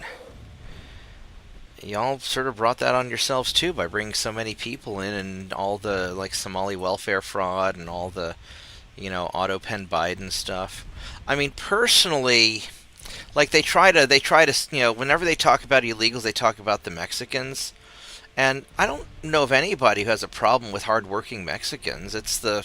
y'all sort of brought that on yourselves too by bringing so many people in and all the, like, Somali welfare fraud and all the, auto pen Biden stuff. I mean, personally, like, they try to, whenever they talk about illegals, they talk about the Mexicans. And I don't know of anybody who has a problem with hardworking Mexicans. It's the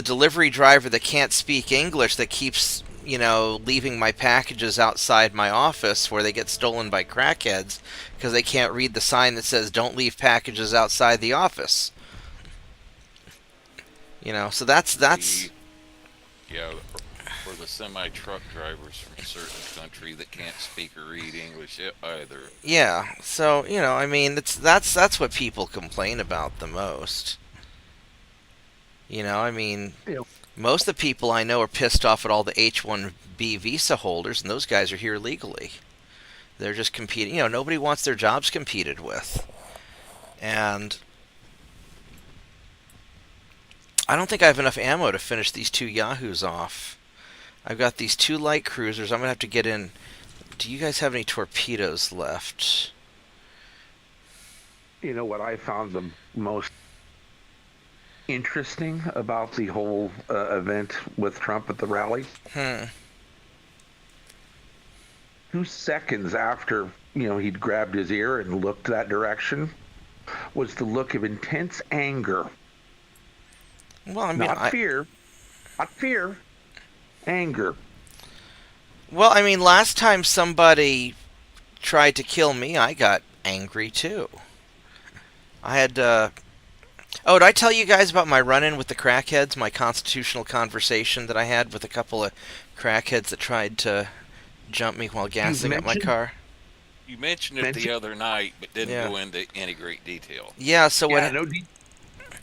delivery driver that can't speak English that keeps, leaving my packages outside my office where they get stolen by crackheads because they can't read the sign that says don't leave packages outside the office. So that's Yeah, or the semi-truck drivers from a certain country that can't speak or read English either. Yeah, so, I mean, that's what people complain about the most. I mean, Yeah. most of the people I know are pissed off at all the H-1B visa holders, and those guys are here legally. They're just competing. Nobody wants their jobs competed with. And I don't think I have enough ammo to finish these 2 Yahoos off. I've got these 2 light cruisers. I'm going to have to get in. Do you guys have any torpedoes left? You know what I found the most interesting about the whole event with Trump at the rally? 2 seconds after, he'd grabbed his ear and looked that direction was the look of intense anger. Well, I mean, not fear, anger. Well, I mean, last time somebody tried to kill me, I got angry too. I had, oh, did I tell you guys about my run-in with the crackheads, my constitutional conversation that I had with a couple of crackheads that tried to jump me while gassing up my car? You mentioned it the other night, but didn't go into any great detail. Yeah, so what... no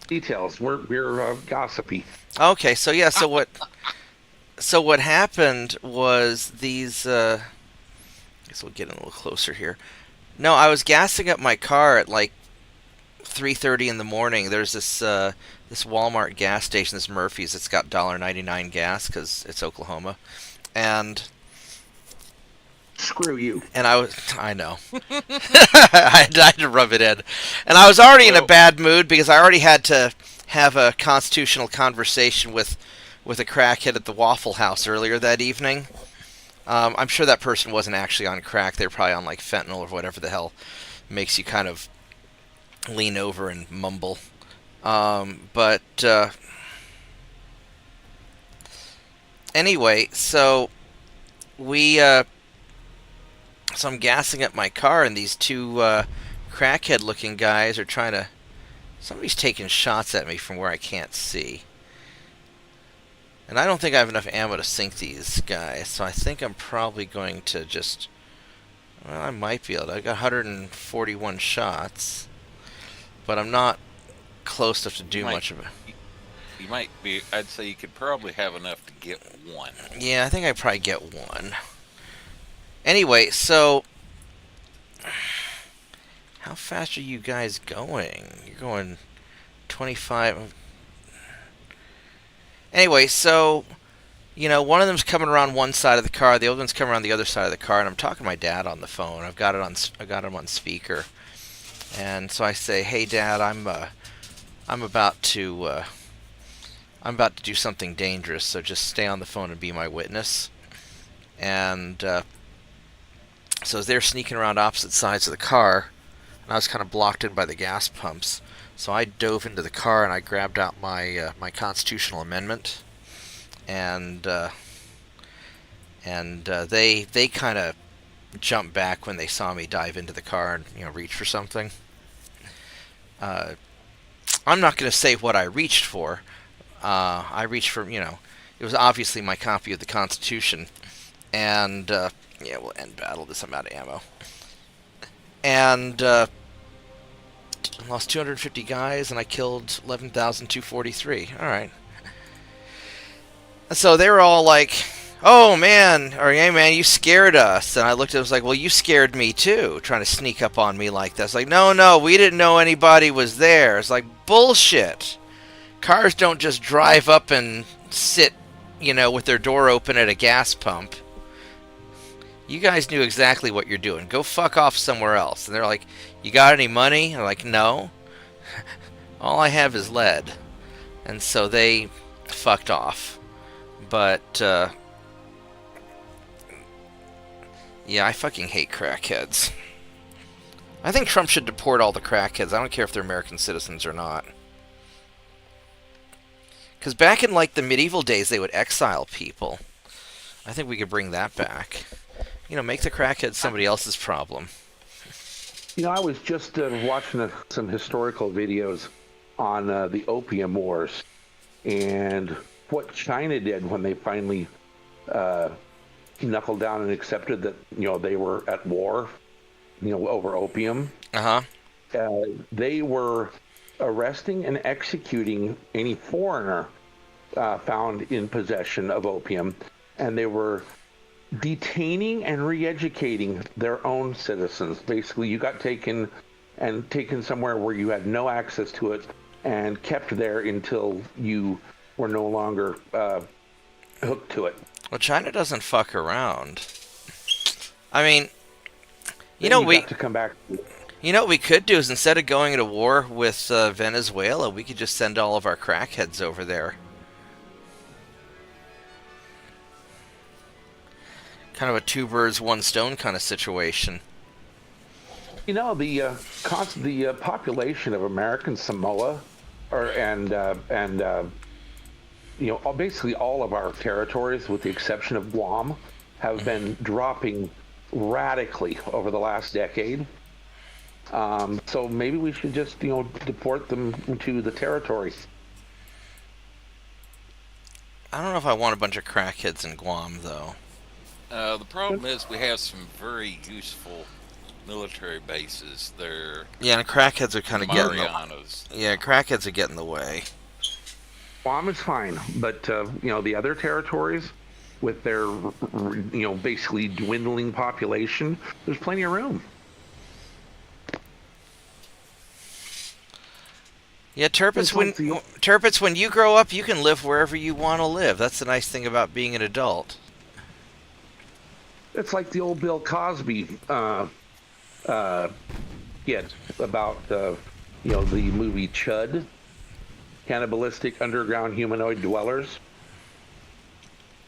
details. We're gossipy. Okay, so yeah, so what happened was these, I guess we'll get in a little closer here. No, I was gassing up my car at like 3:30 in the morning. There's this Walmart gas station, this Murphy's. It's got $1.99 gas because it's Oklahoma, and screw you. And I know, I had to rub it in, and I was already in a bad mood because I already had to have a constitutional conversation with a crackhead at the Waffle House earlier that evening. I'm sure that person wasn't actually on crack. They were probably on like fentanyl or whatever the hell makes you kind of lean over and mumble. But anyway, so so I'm gassing up my car, and these 2 crackhead-looking guys are trying to... Somebody's taking shots at me from where I can't see. And I don't think I have enough ammo to sink these guys, so I think I'm probably going to just... Well, I might be able to. I got 141 shots, but I'm not close enough to do much of it. You might be... I'd say you could probably have enough to get 1. Yeah, I think I'd probably get 1. Anyway, so... How fast are you guys going? You're going 25... Anyway, so... one of them's coming around one side of the car, the other one's coming around the other side of the car, and I'm talking to my dad on the phone. I got him on speaker. And so I say, "Hey Dad, I'm about to do something dangerous, so just stay on the phone and be my witness." And so as they're sneaking around opposite sides of the car, and I was kind of blocked in by the gas pumps. So I dove into the car and I grabbed out my my constitutional amendment, and they kind of jumped back when they saw me dive into the car and reach for something. I'm not going to say what I reached for. I reached for it was obviously my copy of the Constitution, and yeah, we'll end battle this. I'm out of ammo. And lost 250 guys, and I killed 11,243. All right. So they were all like, "Oh man," or "Hey man, you scared us." And I looked at them, was like, "Well, you scared me too," trying to sneak up on me like that. It's like, no, we didn't know anybody was there. It's like, bullshit. Cars don't just drive up and sit, you know, with their door open at a gas pump. You guys knew exactly what you're doing. Go fuck off somewhere else. And they're like, you got any money? I'm like, no. All I have is lead. And so they fucked off. But, yeah, I fucking hate crackheads. I think Trump should deport all the crackheads. I don't care if they're American citizens or not. Because back in, like, the medieval days, they would exile people. I think we could bring that back. You know, make the crackheads somebody else's problem. You know, I was just watching some historical videos on the Opium Wars and what China did when they finally knuckled down and accepted that, you know, they were at war, you know, over opium. They were arresting and executing any foreigner found in possession of opium, and they were detaining and re-educating their own citizens. Basically, you got taken somewhere where you had no access to it and kept there until you were no longer hooked to it. Well, China doesn't fuck around. I mean, you Then know, we got to come back. You know what we could do is instead of going to war with Venezuela, we could just send all of our crackheads over there. Kind of a two birds, one stone kind of situation. You know, the population of American Samoa, and you know, basically all of our territories, with the exception of Guam, have been dropping radically over the last decade. So maybe we should just, you know, deport them to the territory. I don't know if I want a bunch of crackheads in Guam, though. The problem is we have some very useful military bases. They're Yeah, and crackheads are kind of getting Marianas. Yeah, crackheads are getting in the way. Guam is fine, but you know, the other territories with their, you know, basically dwindling population, there's plenty of room. Yeah, Turpitz, when you grow up, you can live wherever you want to live. That's the nice thing about being an adult. It's like the old Bill Cosby skit about you know, the movie Chud, Cannibalistic Underground Humanoid Dwellers.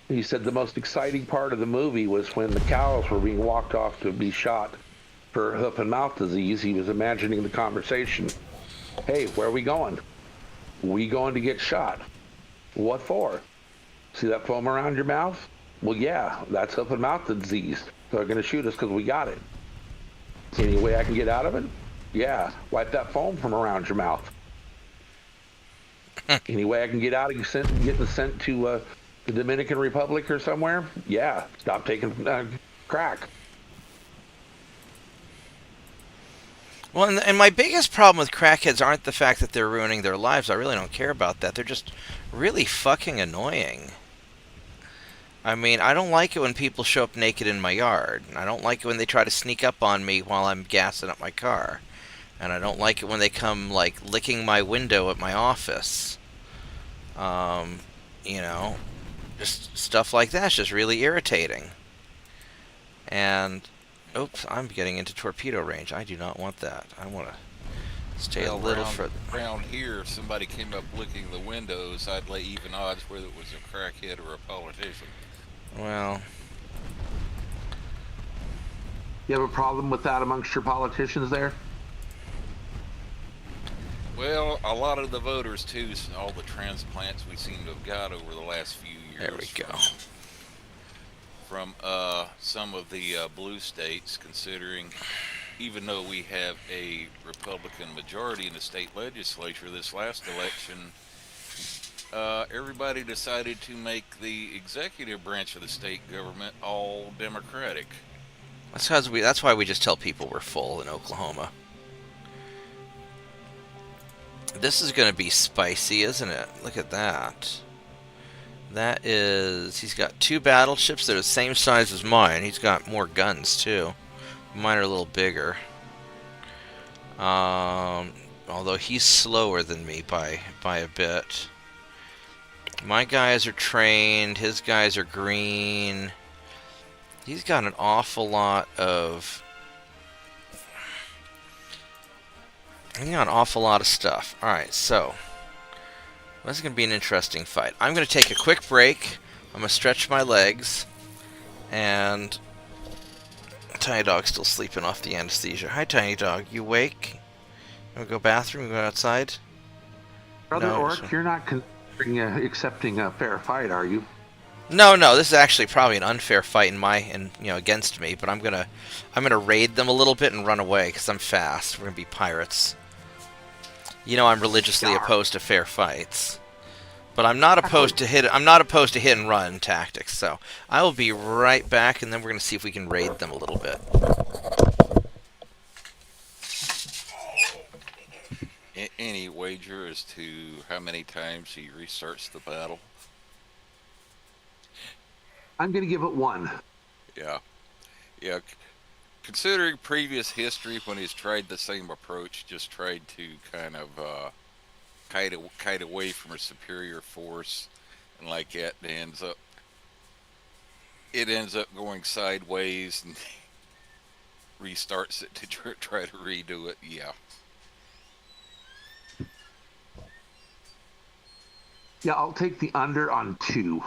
He said the most exciting part of the movie was when the cows were being walked off to be shot for hoof and mouth disease. He was imagining the conversation. Hey, where are we going? We going to get shot. What for? See that foam around your mouth? Well, yeah, that's hoof and mouth disease. They're going to shoot us because we got it. Any way I can get out of it? Yeah, wipe that foam from around your mouth. Any way I can get out of getting sent to the Dominican Republic or somewhere? Yeah, stop taking crack. Well, and my biggest problem with crackheads aren't the fact that they're ruining their lives. I really don't care about that. They're just really fucking annoying. I mean, I don't like it when people show up naked in my yard. I don't like it when they try to sneak up on me while I'm gassing up my car. And I don't like it when they come, like, licking my window at my office. You know, just stuff like that's just really irritating. And, oops, I'm getting into torpedo range. I do not want that. I want to stay a little further. Around here, if somebody came up licking the windows, I'd lay even odds whether it was a crackhead or a politician. Well, You have a problem with that amongst your politicians there? Well, a lot of the voters too, all the transplants we seem to have got over the last few years. there we go. From some of the blue states, considering even though we have a Republican majority in the state legislature this last election, everybody decided to make the executive branch of the state government all Democratic. That's why we just tell people we're full in Oklahoma. This is going to be spicy, isn't it? Look at that. That is... He's got 2 battleships that are the same size as mine. He's got more guns, too. Mine are a little bigger. Although he's slower than me by a bit. My guys are trained. His guys are green. He's got an awful lot of... He's got an awful lot of stuff. Alright, so... This is going to be an interesting fight. I'm going to take a quick break. I'm going to stretch my legs. And... Tiny Dog's still sleeping off the anesthesia. Hi, Tiny Dog. You awake? You want to go bathroom? You go outside? Brother No, Orc, you're not considering accepting a fair fight, are you? No, this is actually probably an unfair fight against me. But I'm gonna raid them a little bit and run away because I'm fast. We're gonna be pirates. You know I'm religiously opposed to fair fights, but I'm not opposed to hit and run tactics. So I will be right back, and then we're gonna see if we can raid them a little bit. Any wager as to how many times he restarts the battle? I'm going to give it 1. Yeah. Considering previous history, when he's tried the same approach, just tried to kind of kite away from a superior force, and like that, it ends up going sideways, and restarts it to try to redo it. Yeah. Yeah, I'll take the under on 2.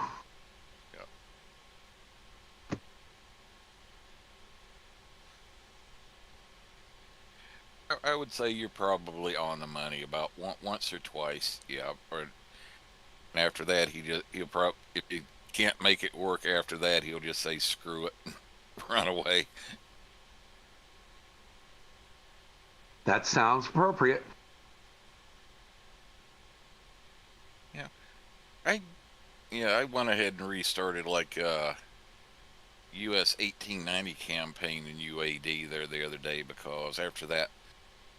I would say you're probably on the money about once or twice, yeah. And after that, he'll probably, if he can't make it work after that, he'll just say screw it, and run away. That sounds appropriate. Yeah, I went ahead and restarted like U.S. 1890 campaign in UAD there the other day, because after that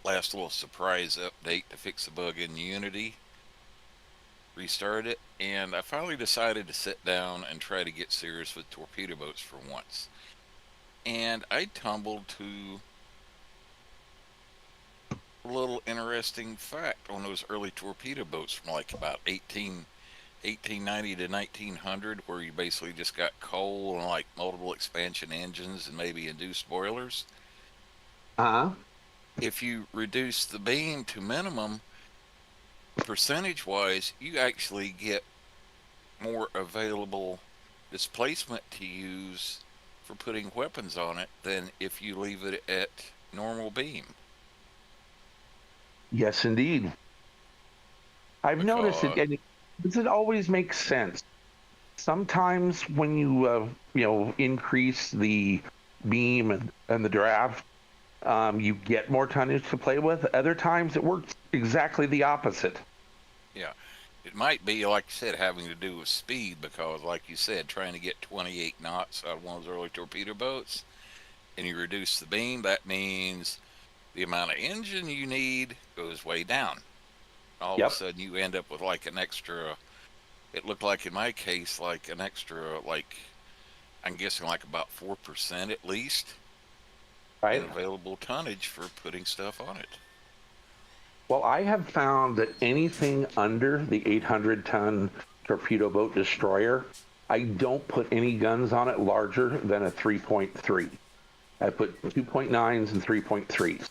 last little surprise update to fix a bug in Unity, restarted it, and I finally decided to sit down and try to get serious with torpedo boats for once. And I tumbled to a little interesting fact on those early torpedo boats from like about 1890 to 1900, where you basically just got coal and like multiple expansion engines and maybe induced boilers. If you reduce the beam to minimum, percentage-wise, you actually get more available displacement to use for putting weapons on it than if you leave it at normal beam. Yes, indeed. I've noticed it, and it always makes sense. Sometimes when you increase the beam and the draft, you get more tonnage to play with. Other times it works exactly the opposite. Yeah, it might be, like you said, having to do with speed, because like you said, trying to get 28 knots out of one of those early torpedo boats, and you reduce the beam, that means the amount of engine you need goes way down. All of a sudden you end up with like an extra, it looked like in my case like an extra, like I'm guessing like about 4% at least, right, in available tonnage for putting stuff on it. Well, I have found that anything under the 800-ton torpedo boat destroyer, I don't put any guns on it larger than a 3.3. I put 2.9s and 3.3s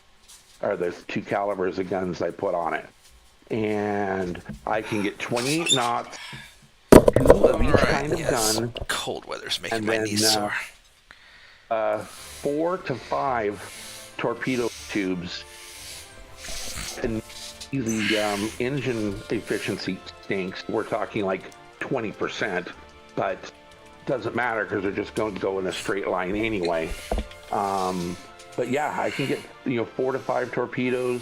are the two calibers of guns I put on it. And I can get 28 knots, 2 of each kind of gun. Cold weather's making my knees sore. 4 to 5 torpedo tubes. And the engine efficiency stinks. We're talking like 20%, but doesn't matter because they're just going to go in a straight line anyway. But yeah, I can get 4 to 5 torpedoes,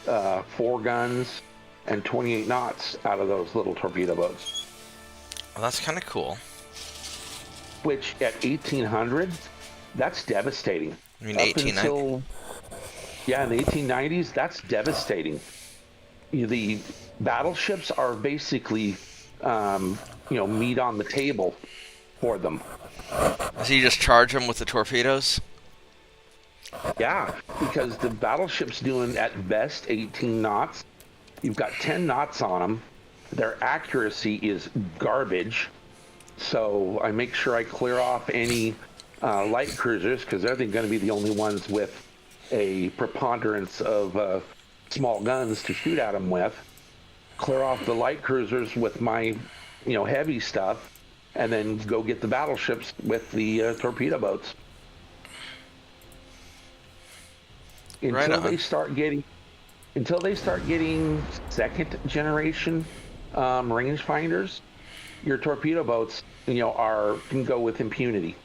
4 guns, and 28 knots out of those little torpedo boats. Well, that's kind of cool. Which at 1800, that's devastating. I mean, 1890. Yeah, in the 1890s, that's devastating. The battleships are basically, meat on the table for them. So you just charge them with the torpedoes? Yeah, because the battleship's doing at best 18 knots. You've got 10 knots on them, Their accuracy is garbage. So I make sure I clear off any light cruisers, because they're going to be the only ones with a preponderance of small guns to shoot at them with. Clear off the light cruisers with my, heavy stuff, and then go get the battleships with the torpedo boats. Until they start getting second generation rangefinders, your torpedo boats, can go with impunity.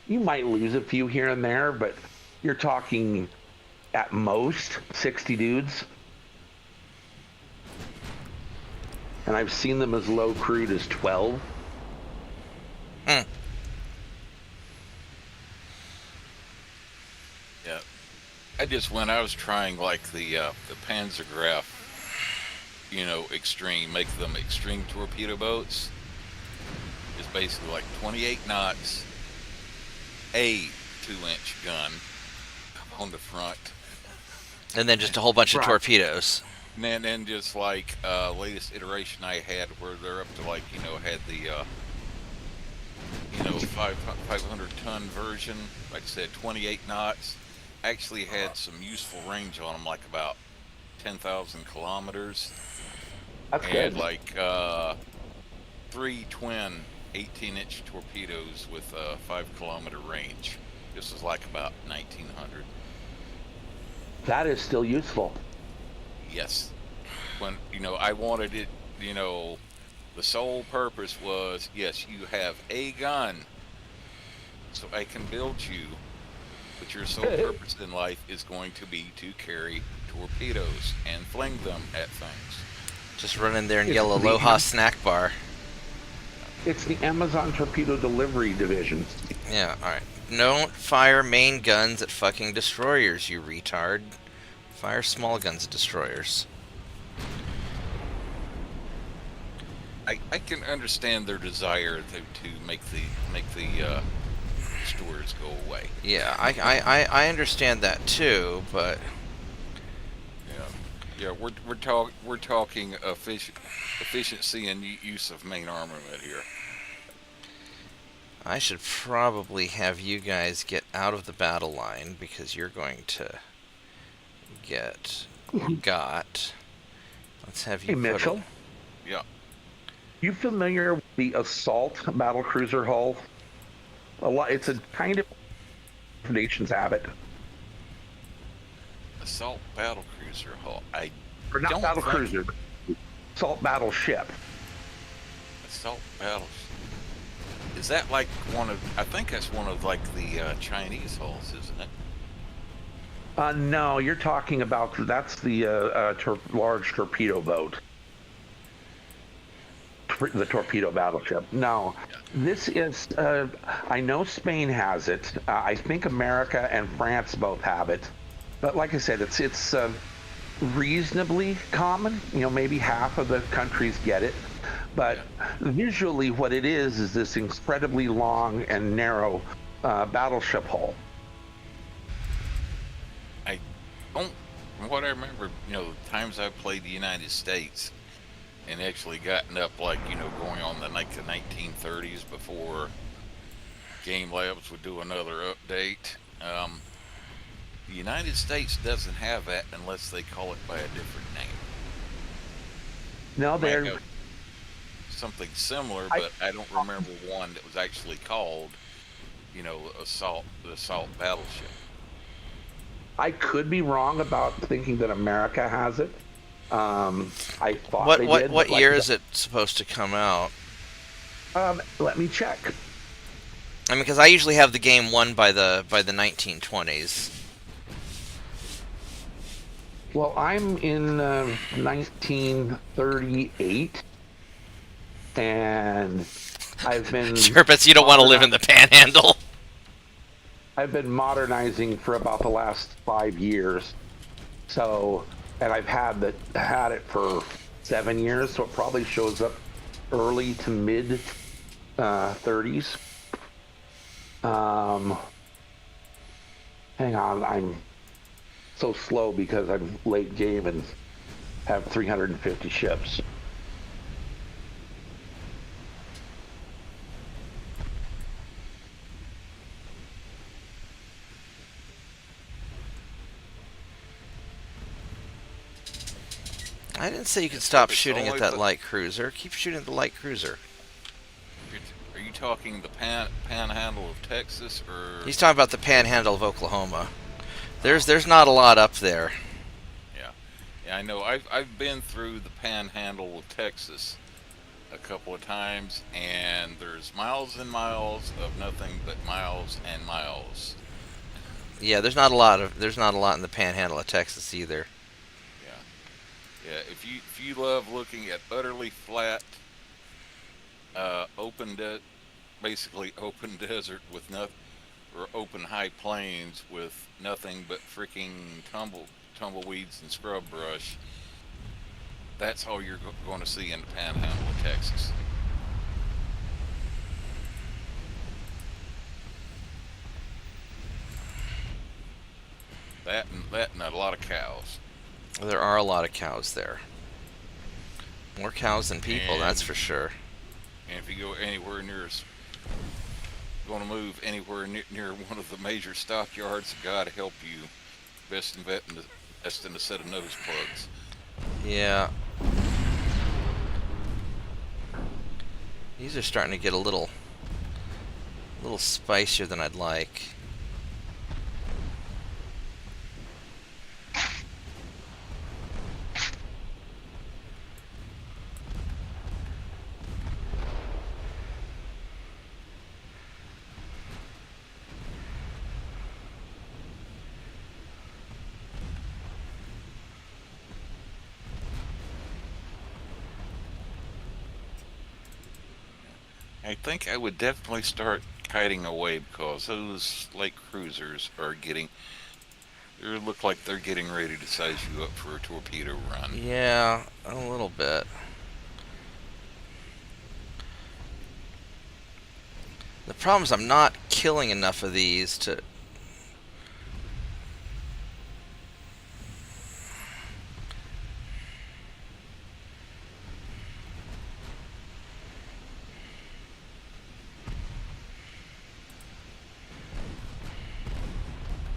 You might lose a few here and there, but you're talking at most 60 dudes. And I've seen them as low crewed as 12. Yeah. I was trying like the Panzergraph, extreme, make them extreme torpedo boats. It's basically like 28 knots, a 2-inch gun on the front. And then just a whole bunch of torpedoes. And then just like latest iteration I had where they're up to like, had the 500 ton version, like I said, 28 knots. Actually had some useful range on them, like about 10,000 kilometers. That's and good. Like 3 twin 18-inch torpedoes with a 5-kilometer range. This was like about 1900. That is still useful. Yes. When, I wanted it, the sole purpose was, yes, you have a gun, so I can build you, but your sole purpose in life is going to be to carry torpedoes and fling them at things. Just run in there and yell Aloha snack bar. It's the Amazon Torpedo Delivery Division. Yeah, alright. Don't fire main guns at fucking destroyers, you retard. Fire small guns at destroyers. I can understand their desire to make the destroyers go away. Yeah, I understand that too, but yeah, we're talking efficiency and use of main armament here. I should probably have you guys get out of the battle line because you're going to get got. Let's have you. Hey, Mitchell. Yeah. You familiar with the assault battlecruiser hull? It's a kind of nations have it. Assault battlecruiser hull. Or not battlecruiser, assault battleship. Assault battleship. Is that like I think that's one of like the Chinese hulls, isn't it? No, you're talking about, that's the large torpedo boat. The torpedo battleship. No, this is, I know Spain has it. I think America and France both have it. But like I said, it's reasonably common. Maybe half of the countries get it. But visually what it is this incredibly long and narrow battleship hull. From what I remember, the times I've played the United States and actually gotten up like, going on the 1930s before Game Labs would do another update. The United States doesn't have that unless they call it by a different name. No, they're something similar, but I don't remember one that was actually called, the assault battleship. I could be wrong about thinking that America has it. I thought what year is it supposed to come out? Let me check. I mean, because I usually have the game won by the 1920s. Well, I'm in 1938, and I've been. Sure, but you don't want to live in the Panhandle. I've been modernizing for about the last 5 years, so, and I've had it for 7 years, so it probably shows up early to mid 30s. Hang on, I'm so slow because I'm late game and have 350 ships. I didn't say you could stop It's shooting at only that the- light cruiser. Keep shooting at the light cruiser. Are you talking the panhandle of Texas, or? He's talking about the panhandle of Oklahoma. There's not a lot up there. Yeah, I know. I've been through the panhandle of Texas a couple of times, and there's miles and miles of nothing but miles and miles. Yeah, there's not a lot in the panhandle of Texas either. Yeah. If you love looking at utterly flat, basically open desert with nothing, or open high plains with nothing but freaking tumbleweeds and scrub brush, that's all you're going to see in the panhandle of Texas. That and a lot of cows. There are a lot of cows there. More cows than people, that's And- for sure. And if you go anywhere near, going to move anywhere near one of the major stockyards, God help you, best in a set of nose plugs. Yeah. These are starting to get a little spicier than I'd like. I think I would definitely start kiting away, because those lake cruisers they look like they're getting ready to size you up for a torpedo run. Yeah, a little bit. The problem is I'm not killing enough of these to...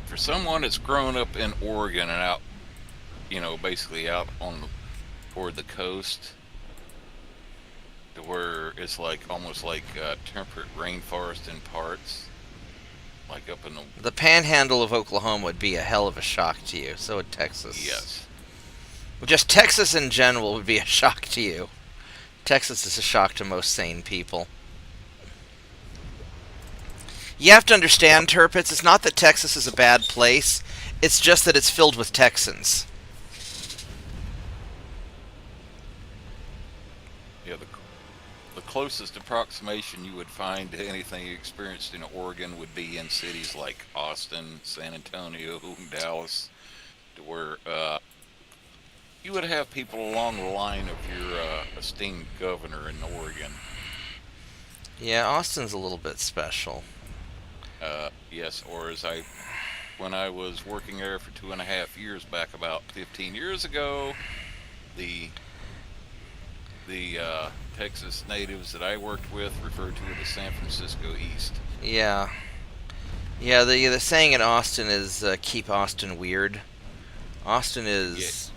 For someone that's grown up in Oregon and out, basically out toward the coast, to where it's almost like temperate rainforest in parts, like up in the... The panhandle of Oklahoma would be a hell of a shock to you. So would Texas. Yes. Well, just Texas in general would be a shock to you. Texas is a shock to most sane people. You have to understand, Turpitz, it's not that Texas is a bad place. It's just that it's filled with Texans. Yeah, the closest approximation you would find to anything you experienced in Oregon would be in cities like Austin, San Antonio, Dallas, to where you would have people along the line of your esteemed governor in Oregon. Yeah, Austin's a little bit special. Yes, or when I was working there for 2.5 years, back about 15 years ago, the Texas natives that I worked with referred to it as San Francisco East. Yeah. Yeah, the saying in Austin is keep Austin weird. Austin is...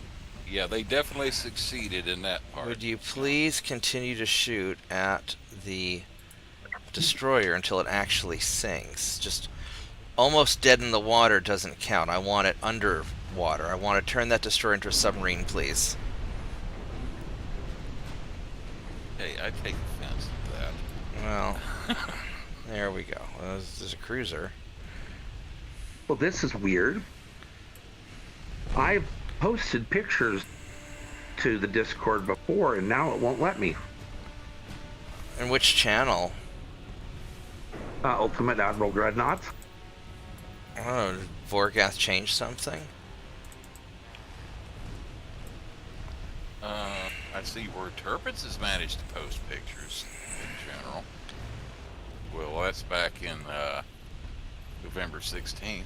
Yeah, they definitely succeeded in that part. Would you please continue to shoot at the destroyer until it actually sinks? Just almost dead in the water doesn't count. I want it underwater. I want to turn that destroyer into a submarine, please. Hey, I take offense to that. Well, there we go. There's a cruiser. Well, this is weird. I've posted pictures to the Discord before, and now it won't let me. And which channel? Ultimate Admiral Dreadnoughts. Oh, did Vorgath change something? I see where Turpitz has managed to post pictures in general. Well, that's back in November 16th.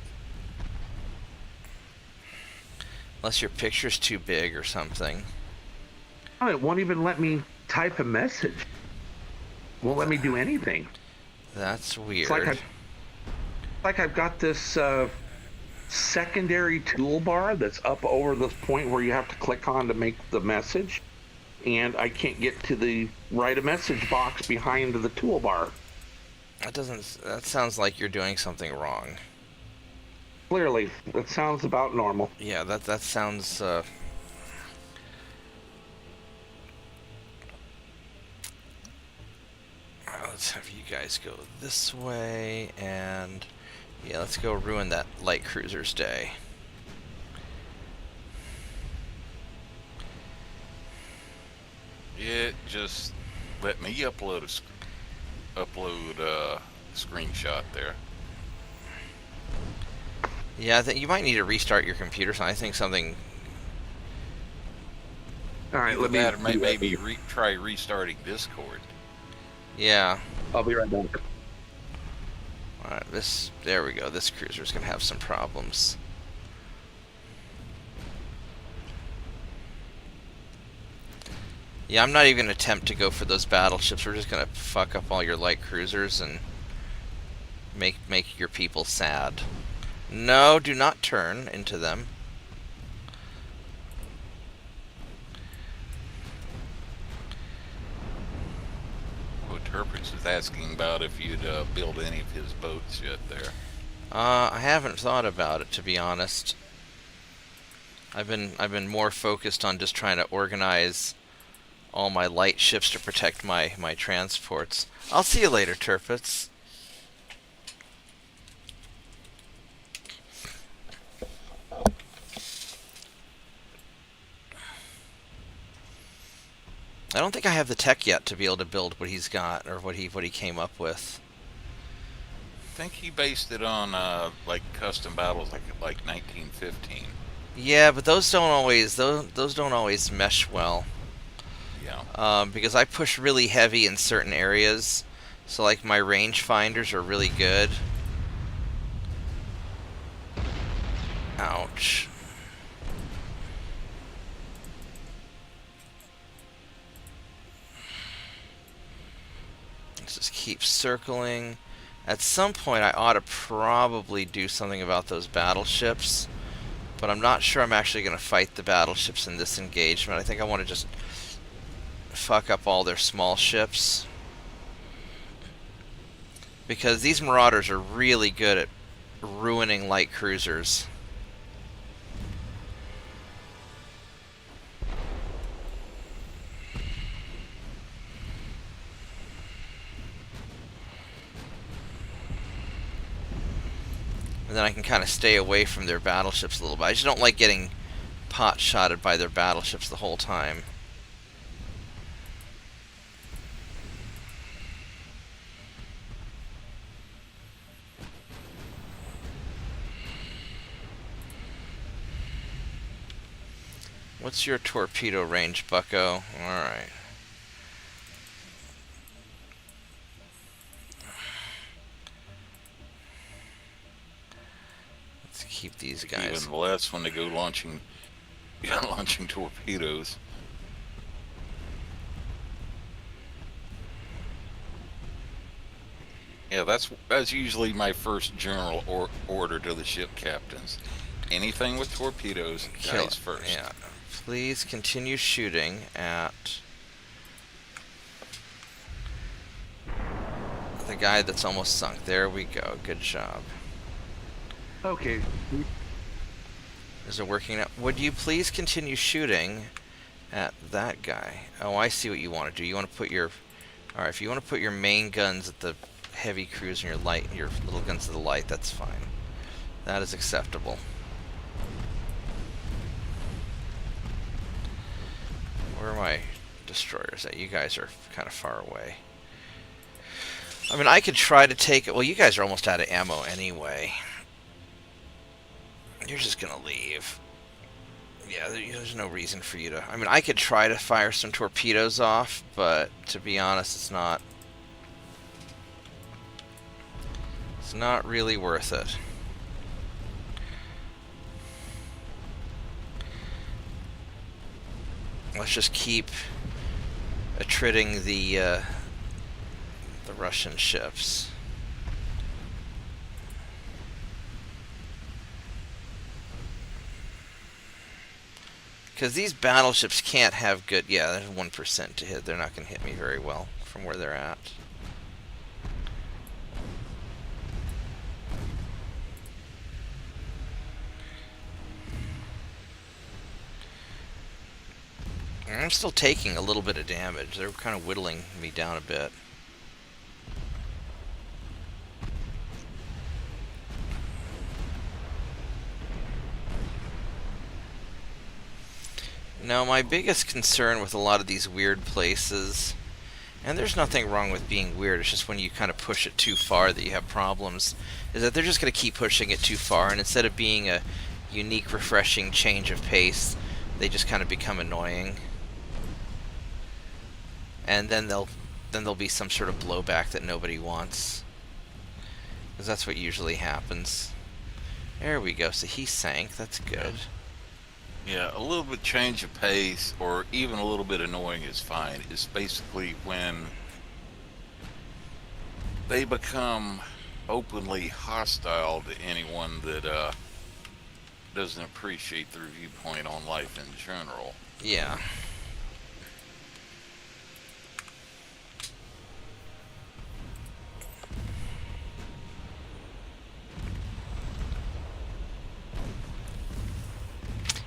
Unless your picture's too big or something. Oh, it won't even let me type a message. Won't let me do anything. That's weird. It's like I've got this secondary toolbar that's up over this point where you have to click on to make the message, and I can't get to the write a message box behind the toolbar. That sounds like you're doing something wrong. Clearly, that sounds about normal. Yeah, that sounds. Let's have you guys go this way, and yeah, let's go ruin that light cruiser's day. It just let me upload a screenshot there. Yeah, I think you might need to restart your computer. So I think something. All right, let me That or maybe try restarting Discord. Yeah. I'll be right back. All right. There we go. This cruiser's gonna have some problems. Yeah, I'm not even gonna attempt to go for those battleships. We're just gonna fuck up all your light cruisers and make your people sad. No, do not turn into them. What Turpitz was asking about if you'd build any of his boats yet there. I haven't thought about it, to be honest. I've been more focused on just trying to organize all my light ships to protect my transports. I'll see you later, Turpitz. I don't think I have the tech yet to be able to build what he's got or what he came up with. I think he based it on like custom battles like 1915. Yeah, but those don't always mesh well. Yeah. Because I push really heavy in certain areas, so like my range finders are really good. Ouch. Let's just keep circling. At some point I ought to probably do something about those battleships, but I'm not sure I'm actually going to fight the battleships in this engagement. I think I want to just fuck up all their small ships, because these marauders are really good at ruining light cruisers. And then I can kind of stay away from their battleships a little bit. I just don't like getting pot-shotted by their battleships the whole time. What's your torpedo range, bucko? Alright. Let's keep these guys. Even less when they go launching torpedoes. Yeah, that's usually my first general order to the ship captains. Anything with torpedoes, Kill guys it. first. Yeah. Please continue shooting at the guy that's almost sunk. There we go. Good job. Okay. Is it working now? Would you please continue shooting at that guy? Oh, I see what you want to do. You want to put your... Alright, if you want to put your main guns at the heavy cruise and your little guns at the light, that's fine. That is acceptable. Where are my destroyers at? You guys are kind of far away. I mean, I could try to take it. Well, you guys are almost out of ammo anyway. You're just gonna leave. Yeah, there's no reason for you to... I mean, I could try to fire some torpedoes off, but to be honest, it's not really worth it. Let's just keep attriting the Russian ships. Because these battleships can't have good... Yeah, there's 1% to hit. They're not going to hit me very well from where they're at. I'm still taking a little bit of damage. They're kind of whittling me down a bit. Now, my biggest concern with a lot of these weird places, and there's nothing wrong with being weird, it's just when you kind of push it too far that you have problems, is that they're just going to keep pushing it too far, and instead of being a unique, refreshing change of pace, they just kind of become annoying. And then there'll be some sort of blowback that nobody wants. Because that's what usually happens. There we go, so he sank, that's good. Yeah, a little bit change of pace, or even a little bit annoying is fine. It's basically when they become openly hostile to anyone that doesn't appreciate their viewpoint on life in general. Yeah.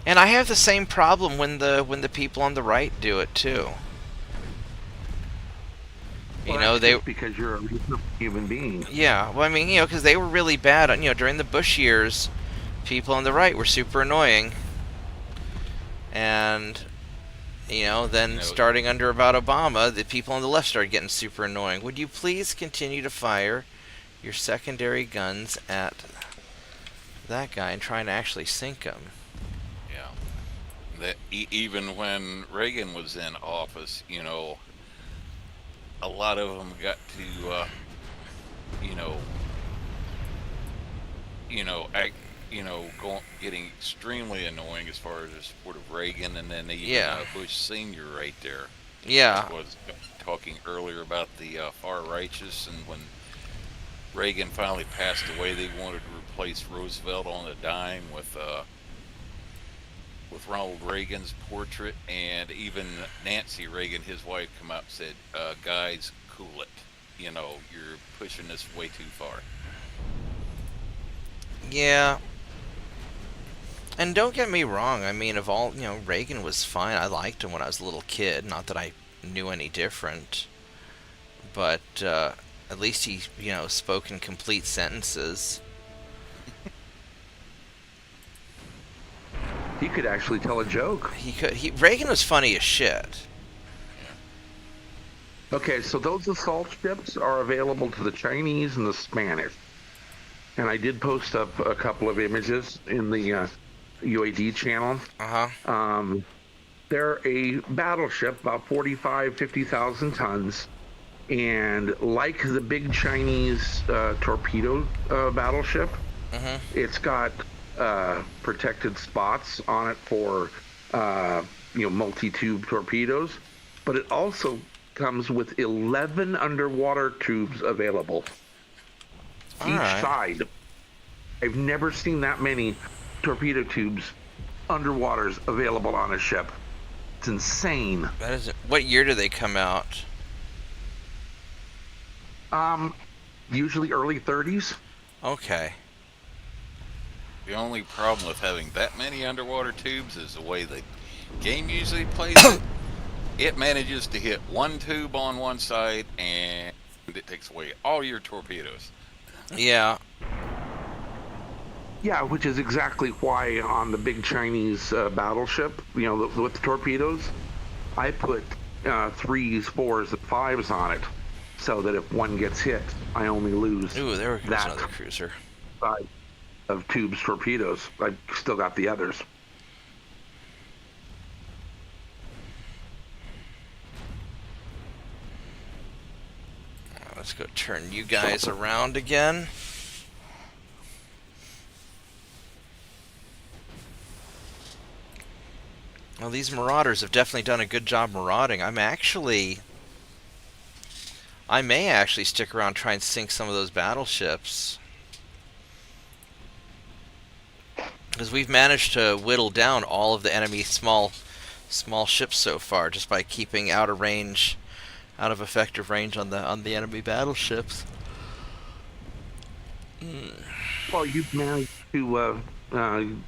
And I have the same problem when the people on the right do it too. Well, You know, they because you're a reasonable human being. yeah, well I mean, you know, cuz they were really bad on, you know, during the Bush years, people on the right were super annoying. And you know, then starting under about Obama, the people on the left started getting super annoying. Would you please continue to fire your secondary guns at that guy and try and actually sink him? That even when Reagan was in office, you know, a lot of them got to, getting extremely annoying as far as the support of Reagan, and then even Bush Senior right there. Yeah. Was talking earlier about the far righteous, and when Reagan finally passed away, they wanted to replace Roosevelt on a dime with Ronald Reagan's portrait, and even Nancy Reagan, his wife, come out and said, guys, cool it. You know, you're pushing this way too far. Yeah. And don't get me wrong, I mean, of all, you know, Reagan was fine. I liked him when I was a little kid. Not that I knew any different. But at least he, you know, spoke in complete sentences. He could actually tell a joke. He could. Reagan was funny as shit. Okay, so those assault ships are available to the Chinese and the Spanish. And I did post up a couple of images in the UAD channel. Uh-huh. They're a battleship, about 50,000 tons. And like the big Chinese torpedo battleship, it's got protected spots on it for multi-tube torpedoes, but it also comes with 11 underwater tubes available each side. I've never seen that many torpedo tubes underwaters available on a ship. It's insane. That is. What year do they come out? Usually early 30s. Okay. The only problem with having that many underwater tubes is the way the game usually plays it. It manages to hit one tube on one side, and it takes away all your torpedoes. Yeah. Yeah, which is exactly why on the big Chinese battleship, you know, with the torpedoes, I put 3s, 4s, and 5s on it, so that if one gets hit, I only lose. Ooh, there goes another cruiser. Side of tubes torpedoes. I've still got the others. Let's go turn you guys around again. Well, these marauders have definitely done a good job marauding. I may actually stick around and try and sink some of those battleships. Because we've managed to whittle down all of the enemy small ships so far just by keeping out of effective range on the enemy battleships. Well, you've managed to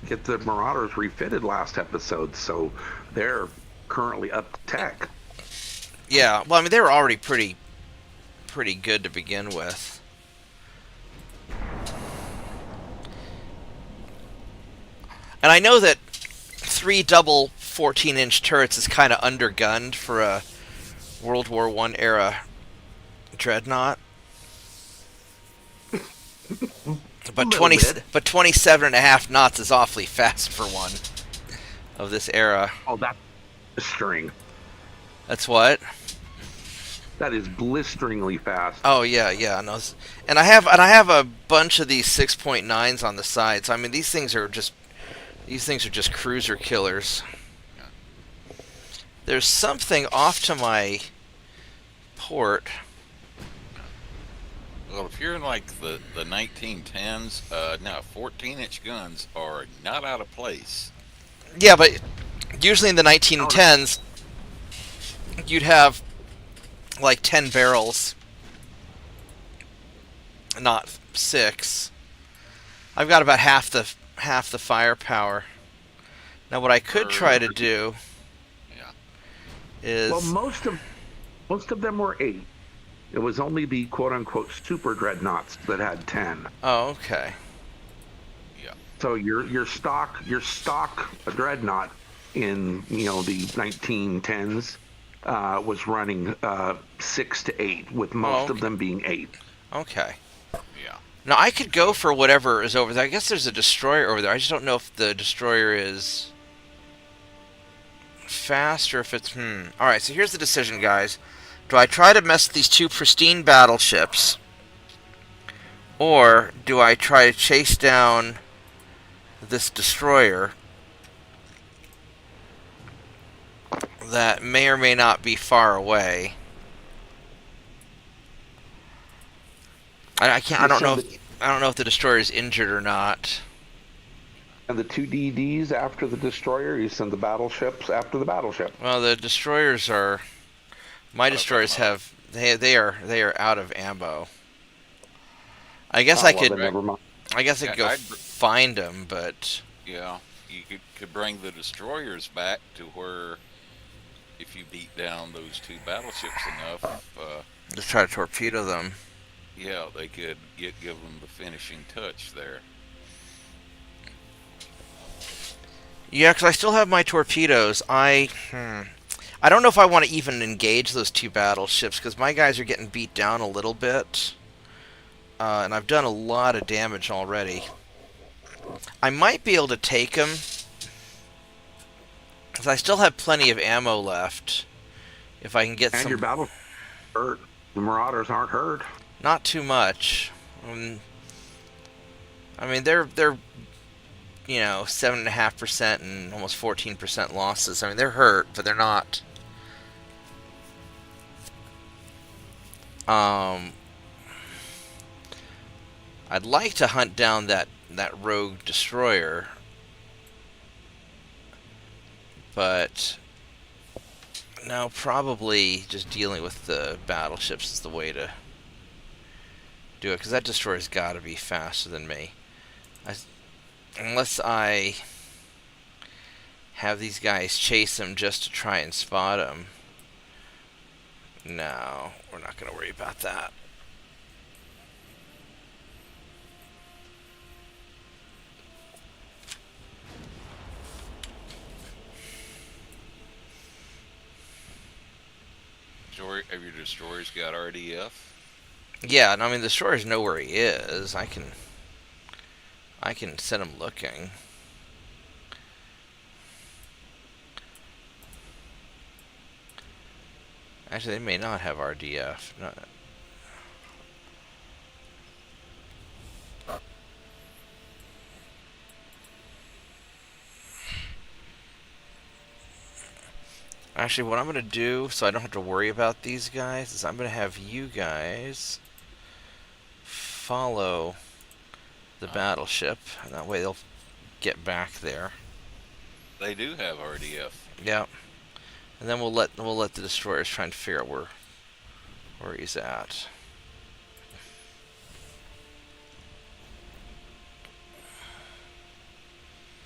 get the Marauders refitted last episode, so they're currently up to tech. Yeah, well, I mean, they were already pretty good to begin with. And I know that 3 double 14-inch turrets is kind of undergunned for a World War I era dreadnought. But 27.5 knots is awfully fast for one of this era. Oh, that's a string. That's what? That is blisteringly fast. Oh yeah, no. And I have a bunch of these 6.9s on the sides. I mean, these things are just cruiser killers. There's something off to my port. Well, if you're in like the 1910s, now 14-inch guns are not out of place. Yeah, but usually in the 1910s, you'd have like 10 barrels, not 6. I've got about half the firepower. Now, what I could try to do is... Well, most of them were 8. It was only the quote-unquote super dreadnoughts that had 10. Oh, okay. Yeah. So your stock dreadnought in the 1910s was running 6 to 8, with most of them being 8. Okay. Yeah. Now I could go for whatever is over there. I guess there's a destroyer over there. I just don't know if the destroyer is fast or if it's All right. So here's the decision, guys. Do I try to mess with these 2 pristine battleships, or do I try to chase down this destroyer that may or may not be far away? I don't know if the destroyer is injured or not. And the 2 DDs after the destroyer, you send the battleships after the battleship. Well, the destroyers are... My destroyers have... They are out of ammo. I guess I could go find them, but... Yeah, you could bring the destroyers back to where, if you beat down those 2 battleships enough... just try to torpedo them. Yeah, they could give them the finishing touch there. Yeah, because I still have my torpedoes. I don't know if I want to even engage those 2 battleships, because my guys are getting beat down a little bit. And I've done a lot of damage already. I might be able to take them, because I still have plenty of ammo left. If I can get some... And your battle hurt. The Marauders aren't hurt. Not too much. I mean, they're 7.5% and almost 14% losses. I mean, they're hurt, but they're not. I'd like to hunt down that rogue destroyer, but no, probably just dealing with the battleships is the way to do it, because that destroyer's got to be faster than me. Unless I have these guys chase him just to try and spot him. No, we're not going to worry about that. Have your destroyers got RDF? Yeah, and I mean, the destroyers know where he is. I can send him looking. Actually, they may not have RDF. No. Actually, what I'm going to do, so I don't have to worry about these guys, is I'm going to have you guys follow the battleship, and that way they'll get back there. They do have RDF. Yeah. And then we'll let the destroyers try and figure out where he's at.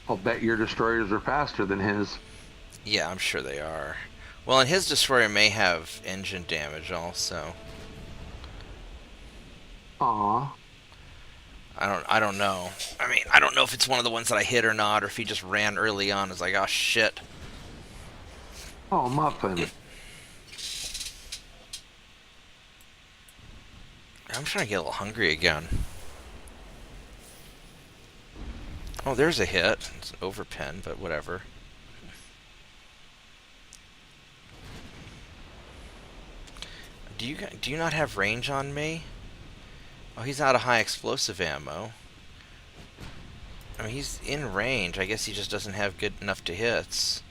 I'll bet your destroyers are faster than his. Yeah, I'm sure they are. Well, and his destroyer may have engine damage also. Aw. I don't know. I mean, I don't know if it's one of the ones that I hit or not, or if he just ran early on. It's like, oh shit. Oh, Muffin. I'm trying to get a little hungry again. Oh, there's a hit. It's an overpin, but whatever. Do you not have range on me? Oh, he's out of high explosive ammo. I mean, he's in range. I guess he just doesn't have good enough to hits.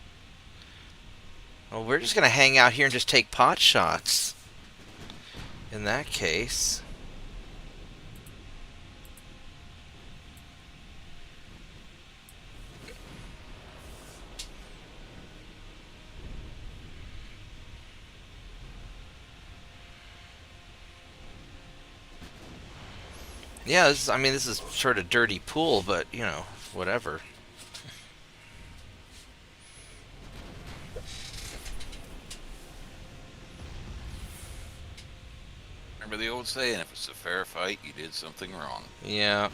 Well, we're just gonna hang out here and just take pot shots. In that case. Yeah, I mean, this is sort of dirty pool, but, you know, whatever. Remember the old saying, if it's a fair fight, you did something wrong. Yeah.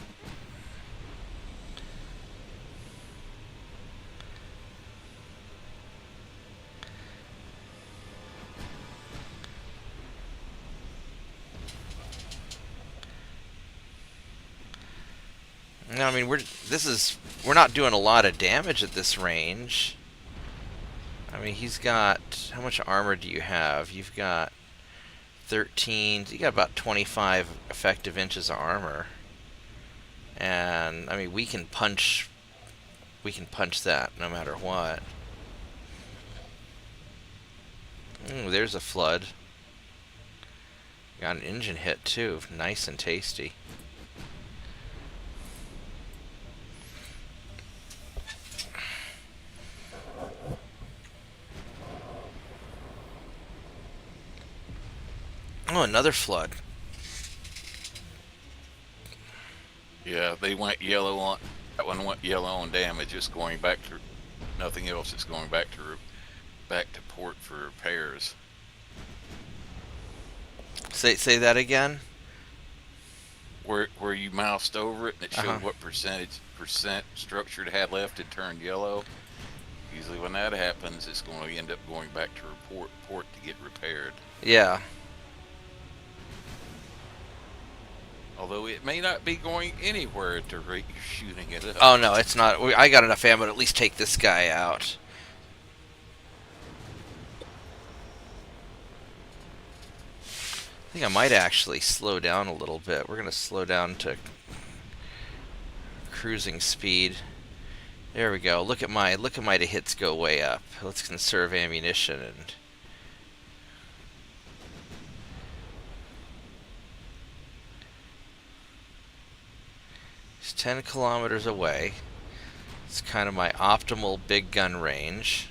No, I mean, we're not doing a lot of damage at this range. I mean, he's got, how much armor do you have? You've got 13, you got about 25 effective inches of armor. And I mean, we can punch that no matter what. Ooh, there's a flood. Got an engine hit too, nice and tasty. Oh, another flood. Yeah, they went yellow on. That one went yellow on damage. It's going back to nothing else. It's going back to port for repairs. Say that again. Where you moused over it and it showed what percent structure it had left, it turned yellow. Usually when that happens, it's going to end up going back to port to get repaired. Yeah. Although it may not be going anywhere at the rate you're shooting it up. Oh no, it's not. I got enough ammo to at least take this guy out. I think I might actually slow down a little bit. We're gonna slow down to cruising speed. There we go. Look at my hits go way up. Let's conserve ammunition and. It's 10 kilometers away. It's kind of my optimal big gun range.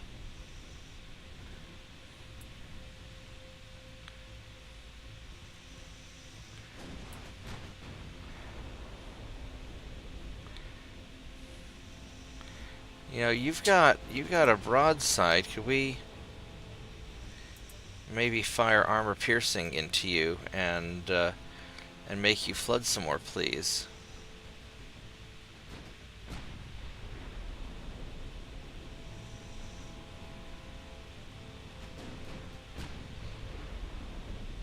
You know, you've got a broadside. Could we maybe fire armor piercing into you and make you flood some more, please?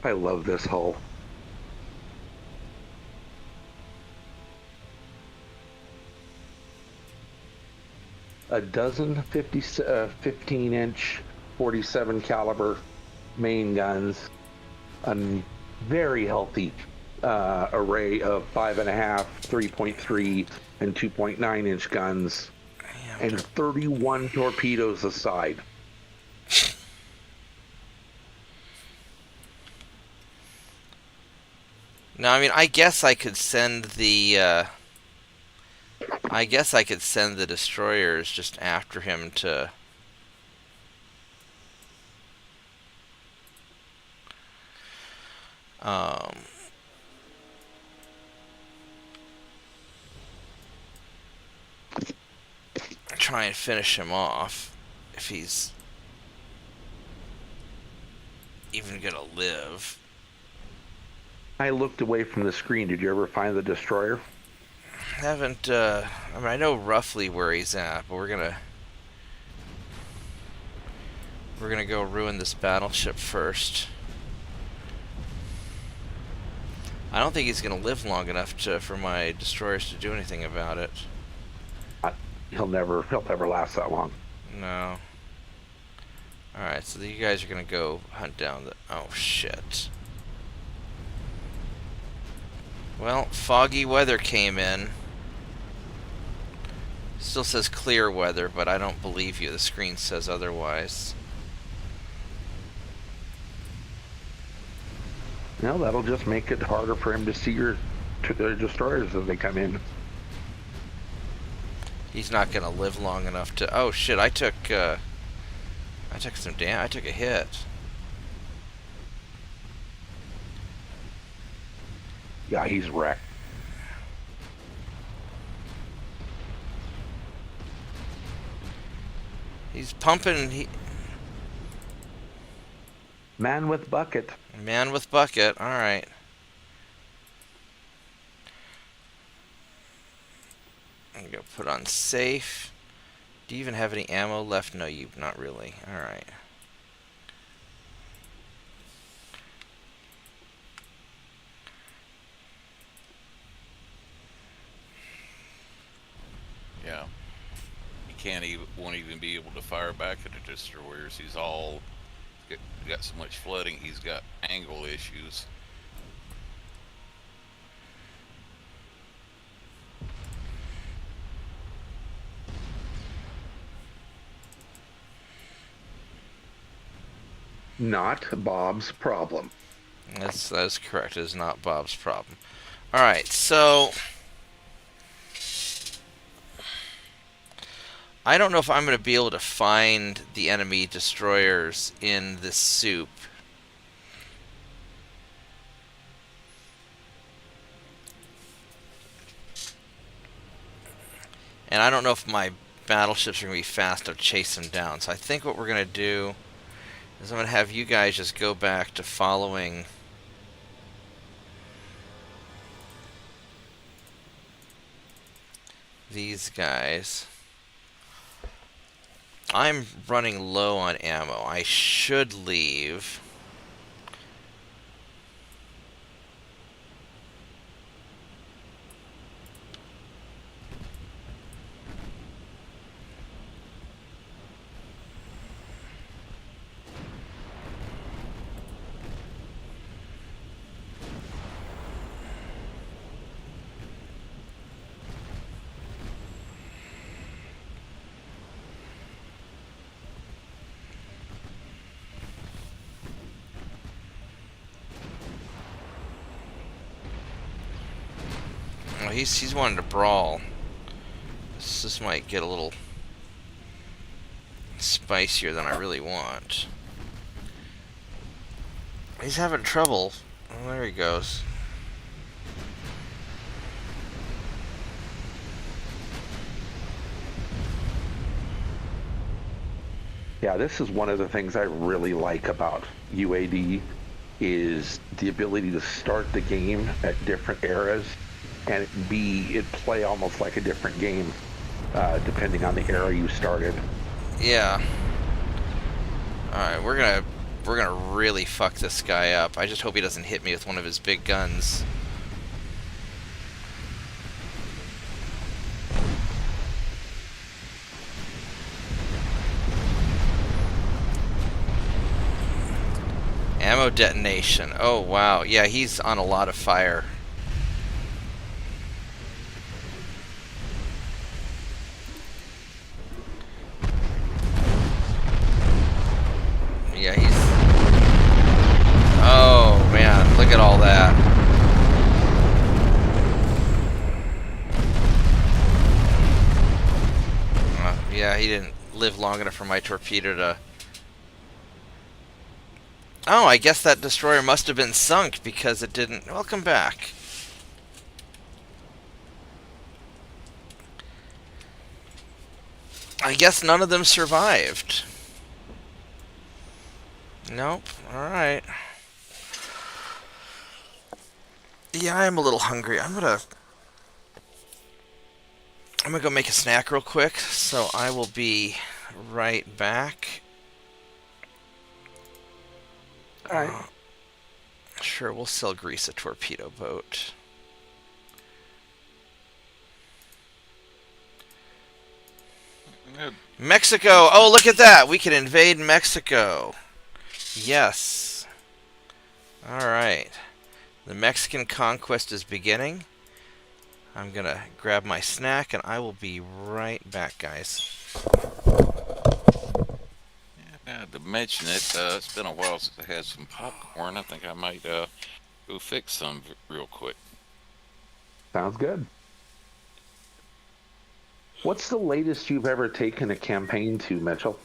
I love this hull. A dozen 15-inch 47 caliber main guns, a very healthy array of 5.5, 3.3, and 2.9 inch guns, and 31 torpedoes aside. Now, I mean, I guess I could send the I guess I could send the destroyers just after him to... try and finish him off if he's even gonna live. I looked away from the screen. Did you ever find the destroyer? Haven't, I mean, I know roughly where he's at, but we're gonna go ruin this battleship first. I don't think he's gonna live long enough for my destroyers to do anything about it. He'll never last that long. No. Alright, so you guys are gonna go hunt down the... Oh, shit. Well, foggy weather came in. Still says clear weather, but I don't believe you. The screen says otherwise. No, that'll just make it harder for him to see your destroyers as they come in. He's not gonna live long enough to... Oh shit! I took some damn. I took a hit. Yeah, he's wrecked. He's pumping. Man with bucket. Man with bucket. All right. I'm gonna put on safe. Do you even have any ammo left? No, you not really. All right. Yeah. Won't even be able to fire back at the destroyers. He's got so much flooding. He's got angle issues. Not Bob's problem. That's correct. It is not Bob's problem. All right, so I don't know if I'm going to be able to find the enemy destroyers in this soup. And I don't know if my battleships are going to be fast to chase them down. So I think what we're going to do is I'm going to have you guys just go back to following these guys. I'm running low on ammo. I should leave. He's wanting to brawl. This might get a little spicier than I really want. He's having trouble. Oh, there he goes. Yeah, this is one of the things I really like about UAD is the ability to start the game at different eras and it play almost like a different game depending on the era you started. Yeah. Alright, we're gonna really fuck this guy up. I just hope he doesn't hit me with one of his big guns. Ammo detonation. Oh wow. Yeah, he's on a lot of fire. Yeah, he's... Oh, man, look at all that. Yeah, he didn't live long enough for my torpedo to... Oh, I guess that destroyer must have been sunk because it didn't... Welcome back. I guess none of them survived. Nope. Alright. Yeah, I am a little hungry. I'm gonna go make a snack real quick, so I will be right back. Alright. Sure, we'll still grease a torpedo boat. Good. Mexico! Oh, look at that! We can invade Mexico. Yes. Alright. The Mexican conquest is beginning. I'm gonna grab my snack and I will be right back, guys. Yeah, to mention it, it's been a while since I had some popcorn. I think I might go fix some real quick. Sounds good. What's the latest you've ever taken a campaign to, Mitchell?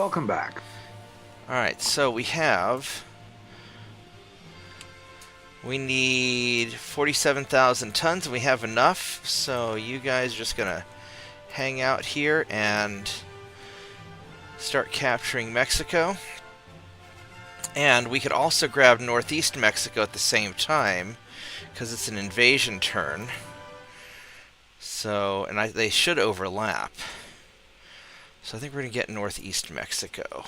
Welcome back. Alright, so we need 47,000 tons, and we have enough, so you guys are just gonna hang out here and start capturing Mexico. And we could also grab northeast Mexico at the same time, because it's an invasion turn. So, and they should overlap. So I think we're going to get northeast Mexico.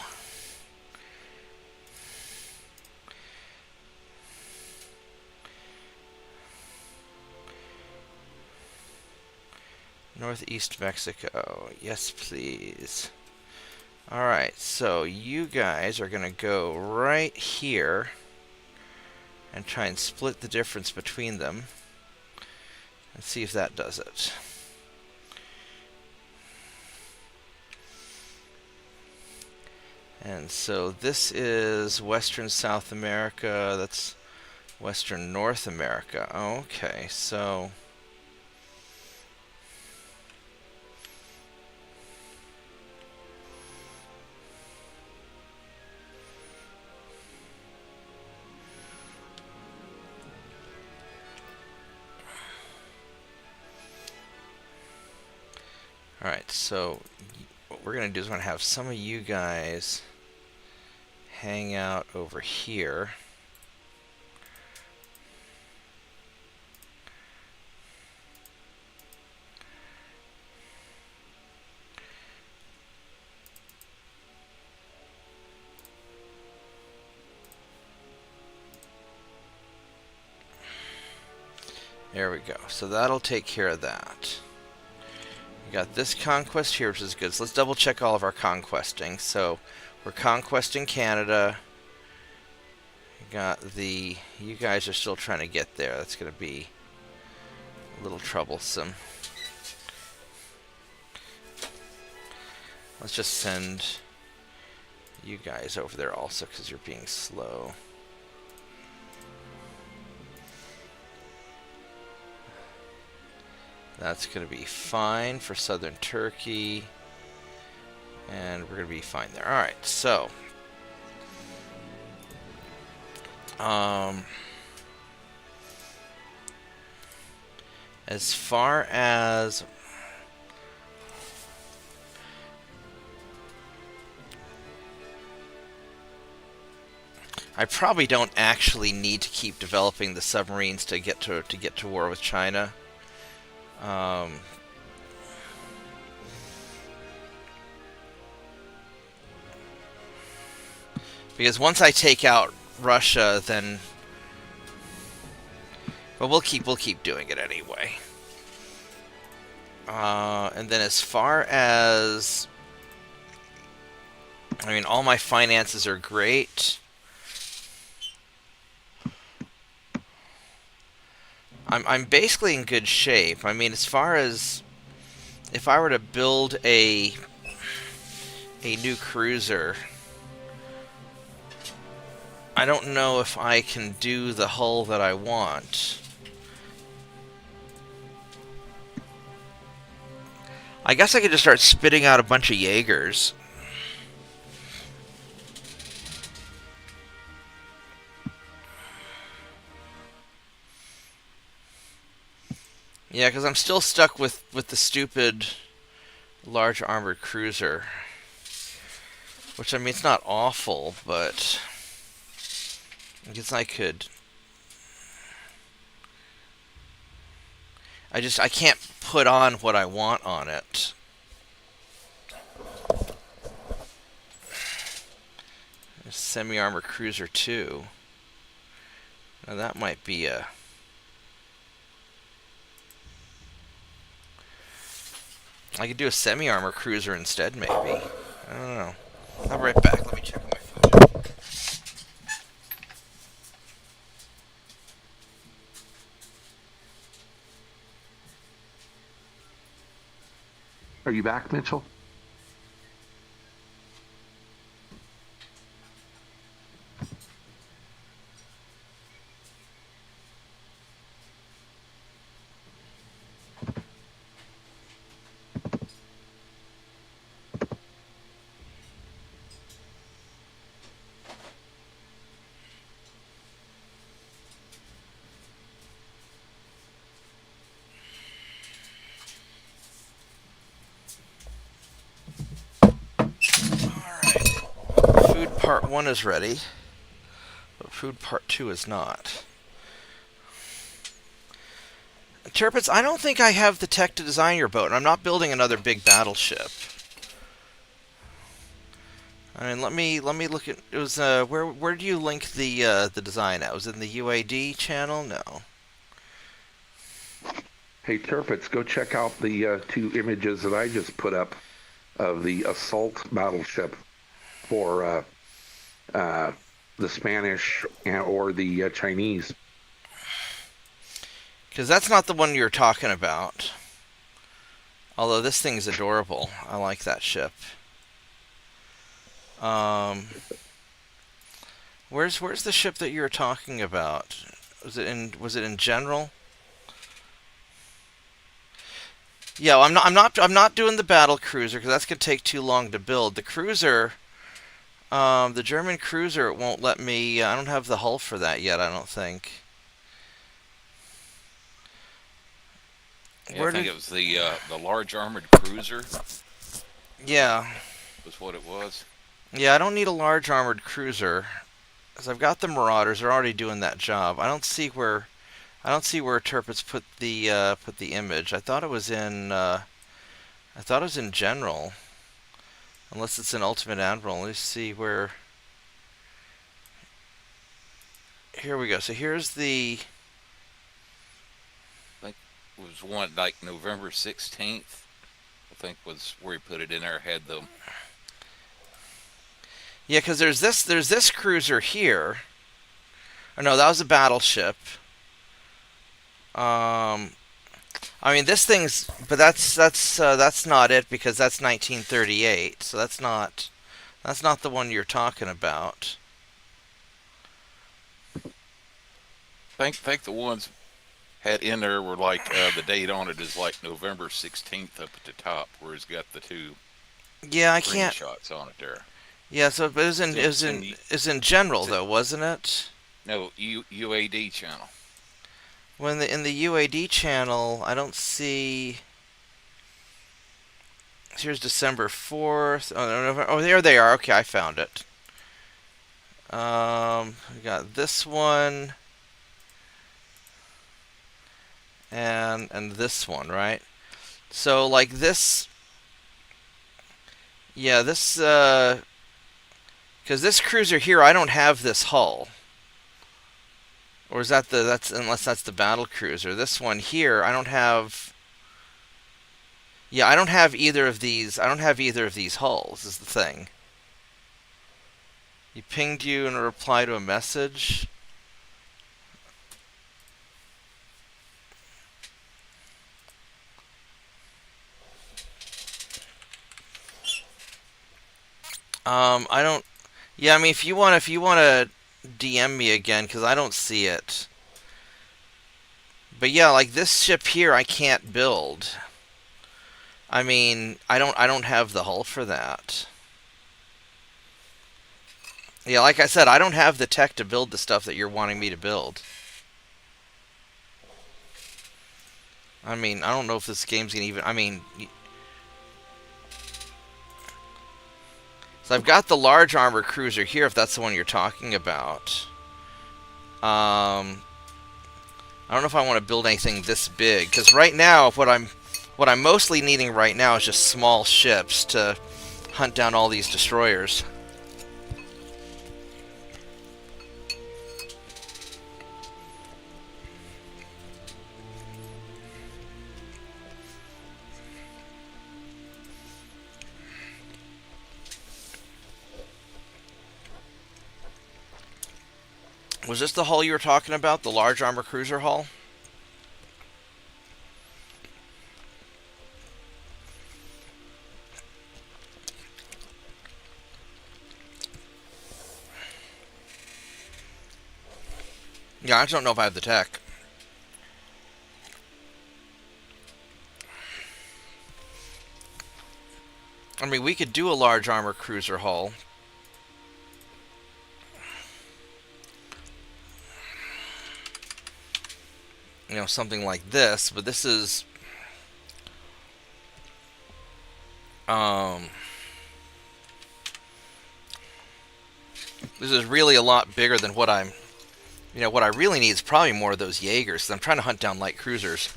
Northeast Mexico. Yes, please. Alright, so you guys are going to go right here and try and split the difference between them. Let's see if that does it. And so this is Western South America, that's Western North America. Okay, so alright, so what we're going to do is we're going to have some of you guys hang out over here. There we go. So that'll take care of that. We got this conquest here, which is good. So let's double check all of our conquesting. So we're conquesting Canada. We got the... You guys are still trying to get there. That's going to be a little troublesome. Let's just send you guys over there also because you're being slow. That's going to be fine for southern Turkey. And we're going to be fine there. Alright, so. As far as... I probably don't actually need to keep developing the submarines to get to war with China. Because once I take out Russia, then, but we'll keep doing it anyway. And then as far as, I mean, all my finances are great. I'm basically in good shape. I mean, as far as if I were to build a new cruiser, I don't know if I can do the hull that I want. I guess I could just start spitting out a bunch of Jaegers. Yeah, because I'm still stuck with the stupid large armored cruiser. Which, I mean, it's not awful, but I guess I could... I can't put on what I want on it. Semi-armored cruiser 2. Now that might be a... I could do a semi-armor cruiser instead, maybe. I don't know. I'll be right back. Let me check my food. Are you back, Mitchell? part 1 is ready, but food part 2 is not. Turpits, I don't think I have the tech to design your boat, and I'm not building another big battleship. I mean, let me look at it. Was where do you link the design at? Was it in the UAD channel? No. Hey, Turpits, go check out the 2 images that I just put up of the assault battleship for the Spanish or the Chinese. Because that's not the one you're talking about. Although this thing's adorable. I like that ship. Where's the ship that you were talking about? Was it in general? Yeah, well, I'm not doing the battle cruiser because that's gonna take too long to build. The cruiser, the German cruiser, it won't let me. I don't have the hull for that yet. I don't think. Yeah, I think it was the large armored cruiser. Yeah. Was what it was. Yeah, I don't need a large armored cruiser, because I've got the Marauders. They're already doing that job. I don't see where Turpits put the image. I thought it was in general, unless it's in Ultimate Admiral. Let's see where. Here we go. So here's the. I think it was one like November 16th. I think was where he put it in there. Had the. Yeah, because there's this cruiser here. Or no, that was a battleship. I mean, this thing's, but that's not it because that's 1938. So that's not the one you're talking about. I think the ones had in there were like the date on it is like November 16th up at the top, where it's got the 2. Yeah, I can't. Shots on it there. Yeah, so but it was in general though, wasn't it? No, UAD channel. When in the UAD channel, I don't see. Here's December 4th. Oh, there they are. Okay, I found it. We got this one and this one, right? So like this. Yeah, this. Because this cruiser here, I don't have this hull. Or is that unless that's the battle cruiser. This one here, I don't have. Yeah, I don't have either of these. I don't have either of these hulls, is the thing. He pinged you in a reply to a message. I don't. Yeah, I mean, if you want to DM me again, because I don't see it. But yeah, like this ship here, I can't build. I mean, I don't have the hull for that. Yeah, like I said, I don't have the tech to build the stuff that you're wanting me to build. I mean, I don't know if this game's gonna even. I mean. So I've got the large armored cruiser here, if that's the one you're talking about. I don't know if I want to build anything this big, because right now, what I'm mostly needing right now is just small ships to hunt down all these destroyers. Was this the hull you were talking about? The large armor cruiser hull? Yeah, I just don't know if I have the tech. I mean, we could do a large armor cruiser hull. You know, something like this, but this is This is really a lot bigger than what I'm... what I really need is probably more of those Jaegers. 'Cause I'm trying to hunt down light cruisers.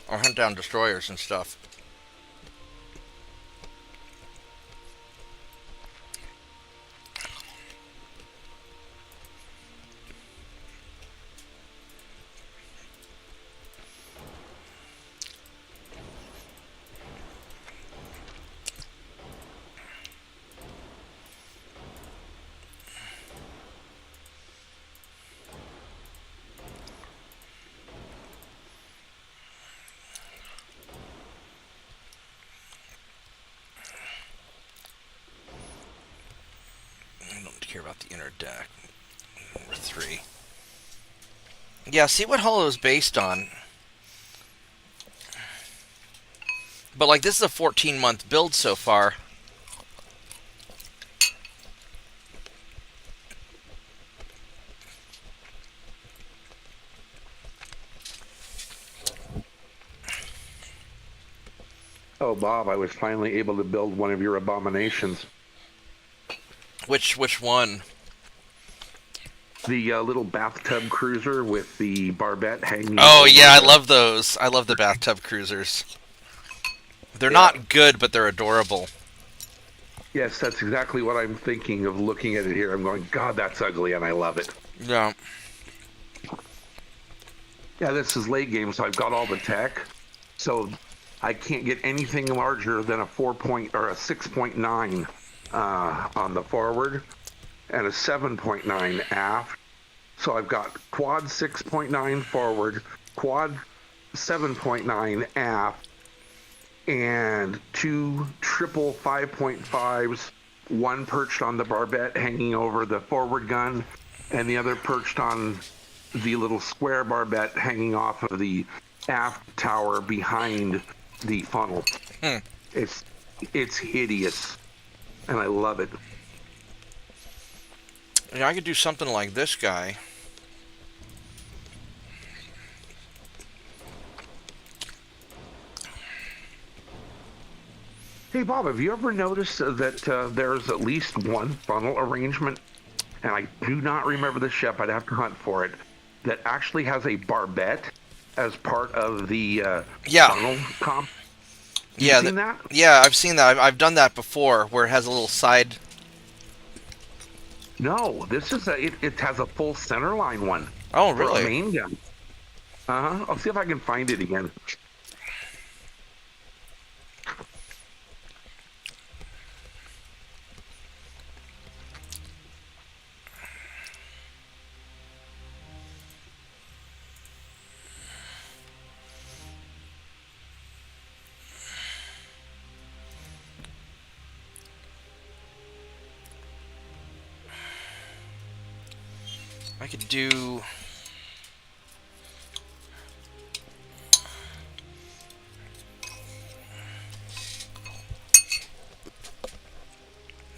Or hunt down destroyers and stuff. About the inner deck. Number 3. Yeah, see what Hollow is based on. But like this is a 14-month build so far. Oh, Bob, I was finally able to build one of your abominations. Which one? The little bathtub cruiser with the barbette hanging. Oh yeah, I love those. I love the bathtub cruisers. They're not good, but they're adorable. Yes, that's exactly what I'm thinking of looking at it here. I'm going, God, that's ugly, and I love it. Yeah. Yeah, this is late game, so I've got all the tech. So I can't get anything larger than a 6.9 on the forward and a 7.9 aft. So I've got quad 6.9 forward, quad 7.9 aft, and 2 triple 5.5s, one perched on the barbette hanging over the forward gun, and the other perched on the little square barbette hanging off of the aft tower behind the funnel. It's hideous, and I love it. Yeah, I could do something like this guy. Hey, Bob, have you ever noticed that there's at least one funnel arrangement, and I do not remember the ship, I'd have to hunt for it, that actually has a barbette as part of the funnel comp? Yeah, seen that? Yeah, I've seen that. I've done that before, where it has a little side. No, this is it has a full center line one. Oh, For really? a main gun. I'll see if I can find it again. I could do...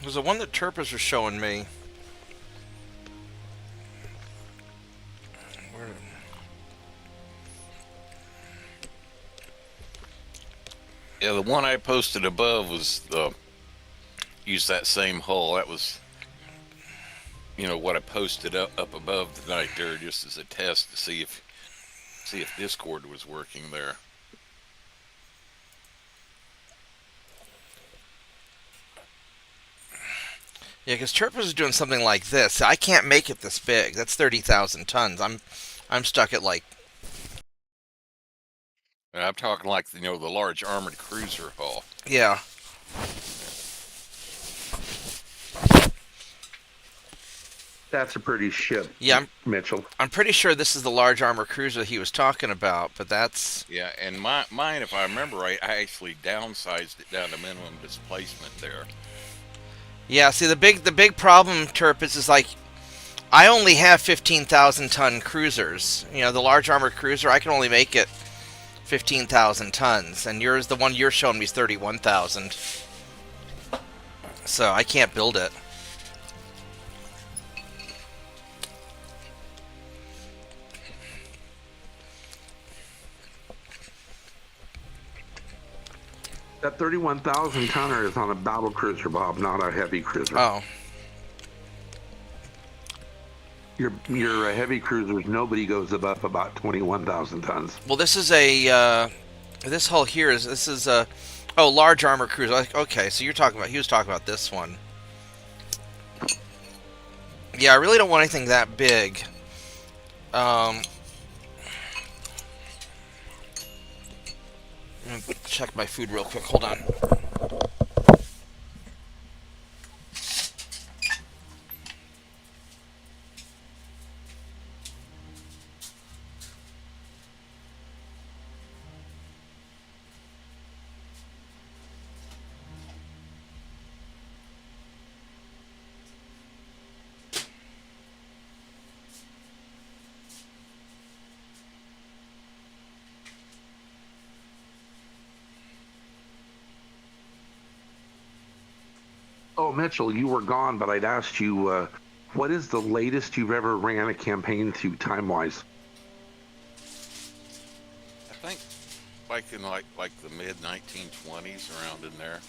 There's the one that Turpus was showing me. Where... Yeah, the one I posted above was use that same hull. That was, what I posted up above tonight there, just as a test to see if Discord was working there. Yeah, because Turpus is doing something like this. I can't make it this big. That's 30,000 tons. I'm stuck at like... I'm talking like the large armored cruiser hull. Yeah. That's a pretty ship. Yeah, Mitchell. I'm pretty sure this is the large armor cruiser he was talking about, but that's... Yeah, and mine, if I remember right, I actually downsized it down to minimum displacement there. Yeah, see, the big problem, Turpus, is like, I only have 15,000 ton cruisers. The large armored cruiser, I can only make it 15,000 tons, and the one you're showing me is 31,000. So I can't build it. That 31,000 tonner is on a battle cruiser, Bob, not a heavy cruiser. Oh. Your heavy cruisers, nobody goes above about 21,000 tons. Well, this is a this hull here is a large armor cruiser. Okay, so he was talking about this one. Yeah, I really don't want anything that big. Let me check my food real quick. Hold on. Oh, Mitchell, you were gone, but I'd asked you, what is the latest you've ever ran a campaign to time-wise? I think like in like the mid 1920s, around in there.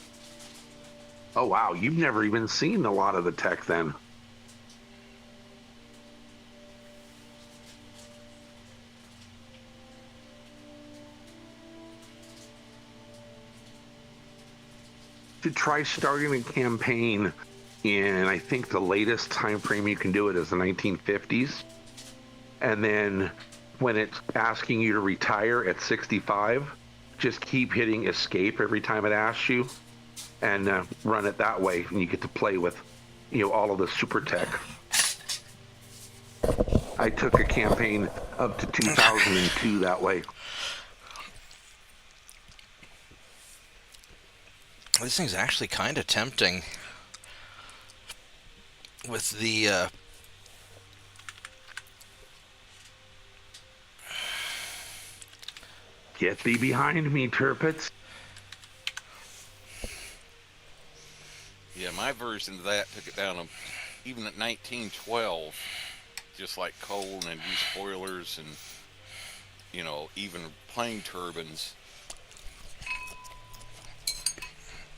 Oh, wow, you've never even seen a lot of the tech then. To try starting a campaign in, I think the latest time frame you can do it is the 1950s, and then when it's asking you to retire at 65, just keep hitting escape every time it asks you, and run it that way, and you get to play with, all of the super tech. I took a campaign up to 2002 that way. This thing's actually kind of tempting with the Get thee behind me, Turpits. Yeah, my version of that took it down to, even at 1912, just like coal and use spoilers and, even plane turbines.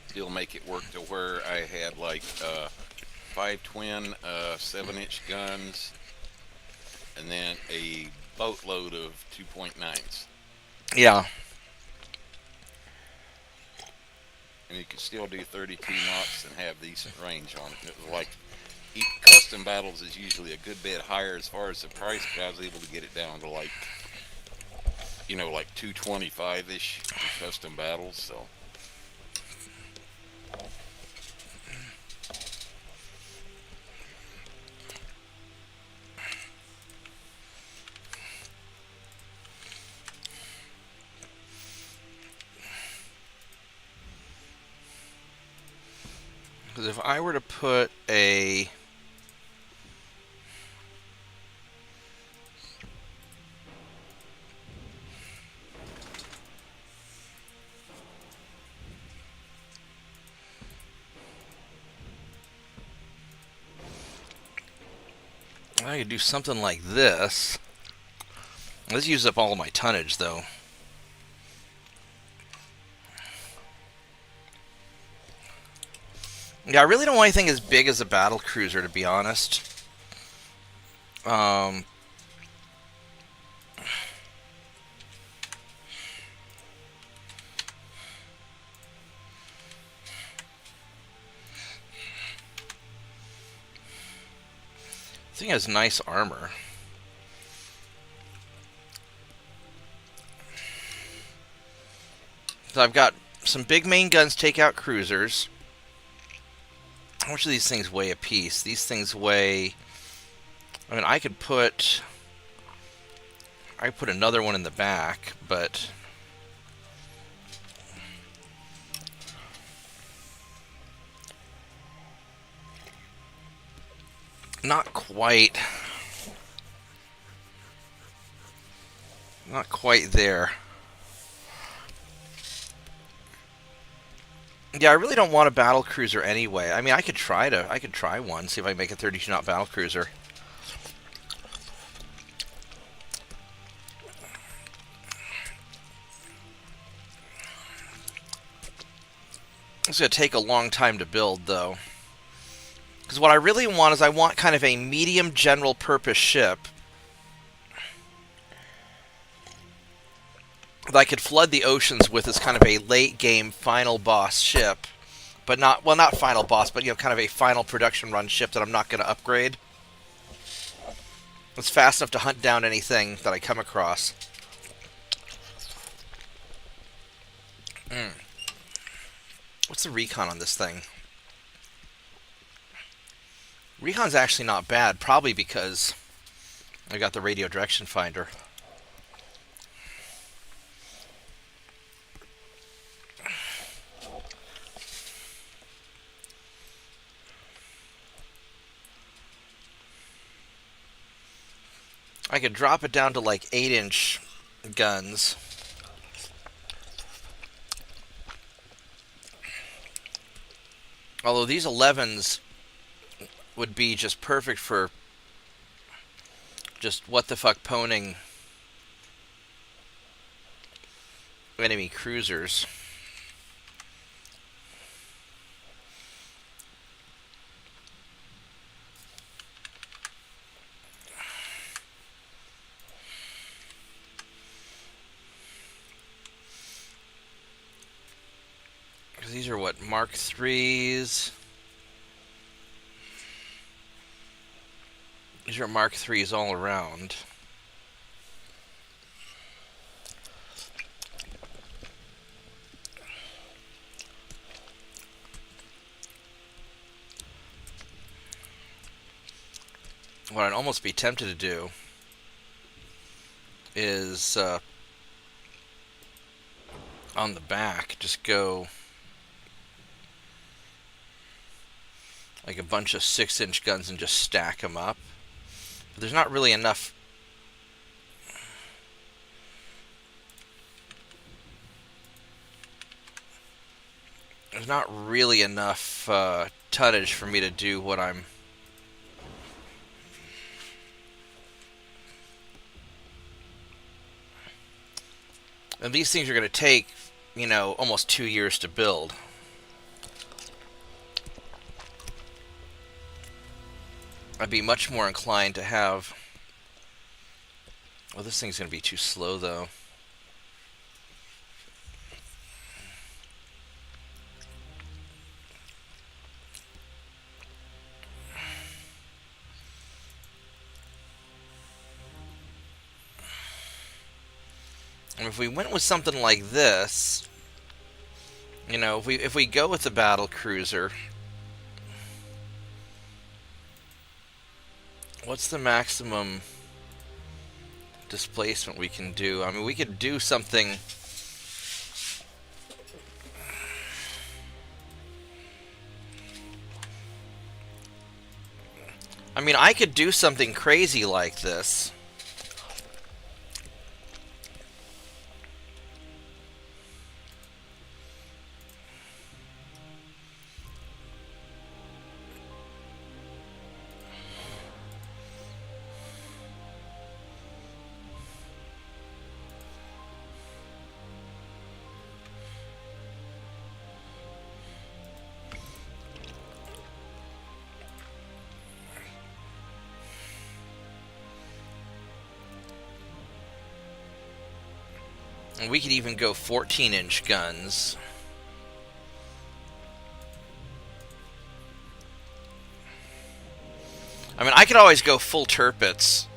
Still make it work to where I had like 5 twin 7-inch guns, and then a boatload of 2.9s. yeah. And you could still do 32 knots and have decent range on it. And it was like, custom battles is usually a good bit higher as far as the price, but I was able to get it down to like 225-ish in custom battles. So. Because if I were to put a I could do something like this. This uses up all of my tonnage, though. Yeah, I really don't want anything as big as a battle cruiser, to be honest. This thing has nice armor. So I've got some big main guns take out cruisers. How much do these things weigh a piece? These things weigh... I mean, I could put another one in the back, but... Not quite. Not quite there. Yeah, I really don't want a battle cruiser anyway. I mean, I could try one, see if I can make a 32-knot battle cruiser. It's going to take a long time to build, though. Because what I really want is I want kind of a medium general purpose ship that I could flood the oceans with as kind of a late game final boss ship. But not, well, not final boss, but, you know, kind of a final production run ship that I'm not going to upgrade. It's fast enough to hunt down anything that I come across. What's the recon on this thing? Recon's actually not bad, probably because I got the radio direction finder. I could drop it down to like 8-inch guns. Although these 11s would be just perfect for just what the fuck poning enemy cruisers. These are what, Mark 3s? These are Mark 3s all around. What I'd almost be tempted to do is on the back just go like a bunch of 6-inch guns and just stack them up. But there's not really enough. There's not really enough tonnage for me to do what I'm. And these things are going to take, you know, almost 2 years to build. I'd be much more inclined to have... Well, this thing's going to be too slow, though. And if we went with something like this, you know, if we go with the battle cruiser, what's the maximum displacement we can do? I mean, we could do something. I mean, I could do something crazy like this. And we could even go 14-inch guns. I mean, I could always go full turpets.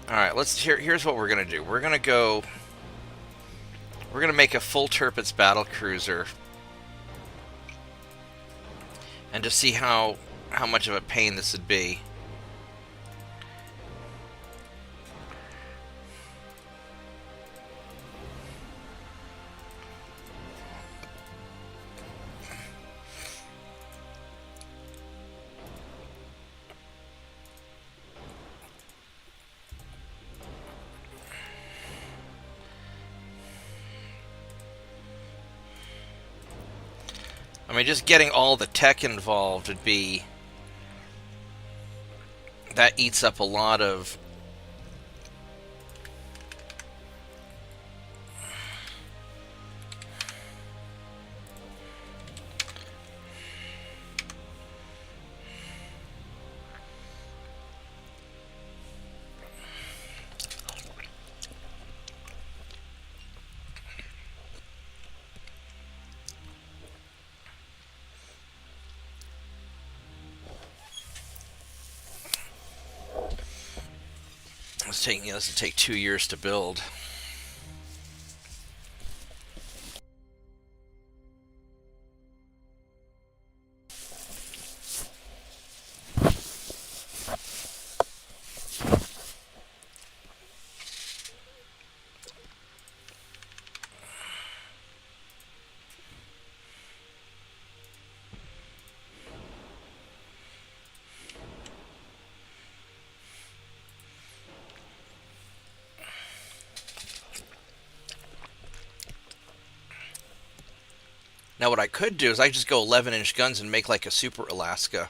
Alright, here's what we're gonna do. We're gonna make a full turpets battle cruiser. And just see how much of a pain this would be. I mean, just getting all the tech involved would be... That eats up a lot of... This will take 2 years to build. Now what I could do is I just go 11-inch guns and make like a Super Alaska.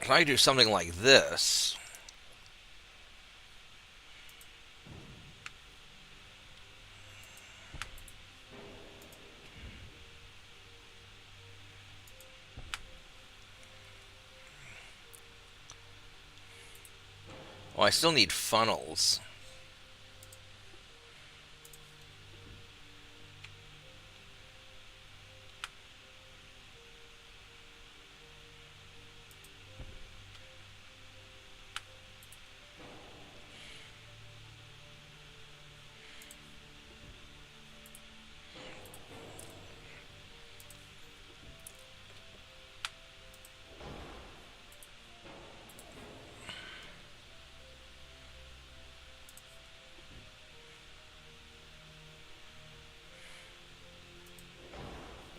If I do something like this, well, I still need funnels.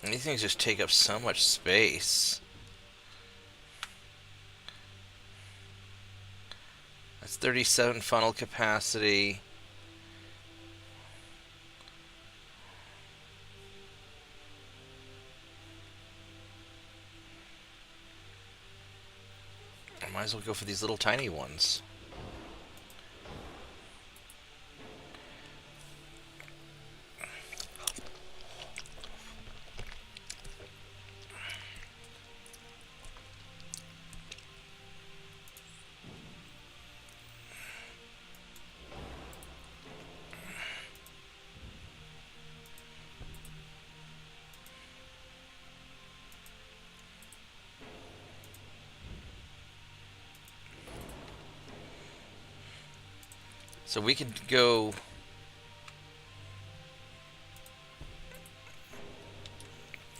And these things just take up so much space. That's 37 funnel capacity. I might as well go for these little tiny ones. So we could go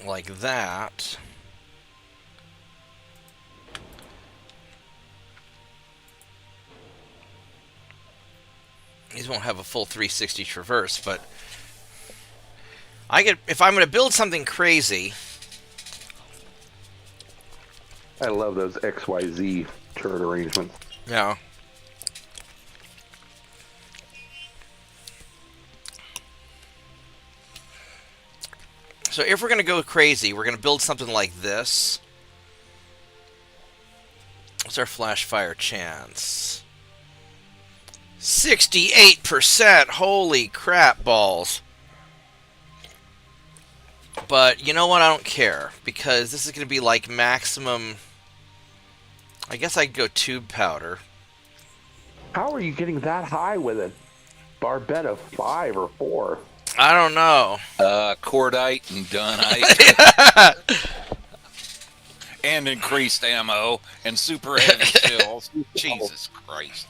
like that. These won't have a full 360 traverse, but if I'm going to build something crazy. I love those XYZ turret arrangements. Yeah. So if we're going to go crazy, we're going to build something like this. What's our flash fire chance? 68%! Holy crap balls. But you know what? I don't care. Because this is going to be like maximum... I guess I could go tube powder. How are you getting that high with a barbette of 5 or 4? I don't know. Cordite and Dunite. And increased ammo and super heavy shells. Jesus Christ.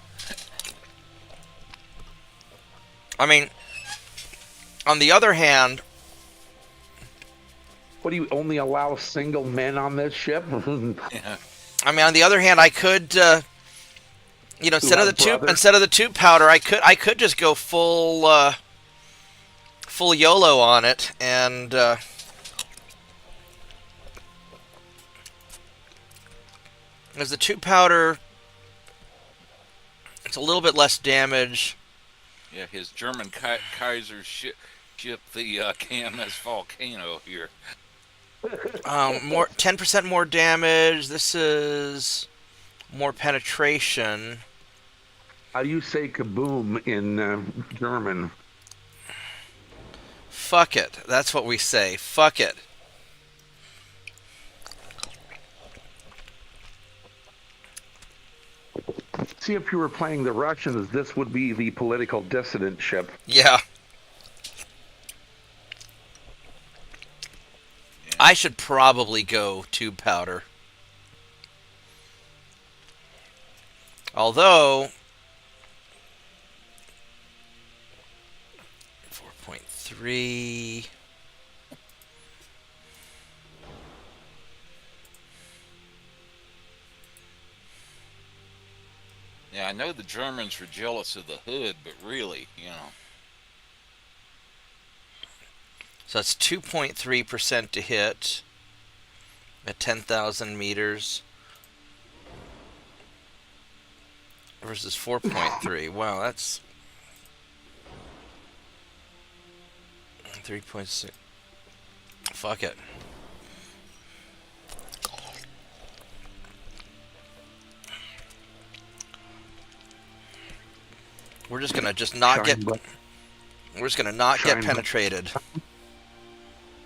I mean, on the other hand... What, do you only allow single men on this ship? Yeah. I mean, on the other hand, I could, you know, instead of the tube powder, I could just go full YOLO on it, and as the tube powder, it's a little bit less damage. Yeah, his German Kaiser shipped the KMS Volcano here. 10% more damage. This is more penetration. How do you say kaboom in German? Fuck it. That's what we say. Fuck it. See, if you were playing the Russians, this would be the political dissident ship. Yeah. I should probably go tube powder. Although 4.3. Yeah, I know the Germans were jealous of the hood, but really, you know. So that's 2.3% to hit at 10,000 meters versus 4.3. Wow, that's 3.6. Fuck it. We're just gonna not get. We're just gonna not get penetrated.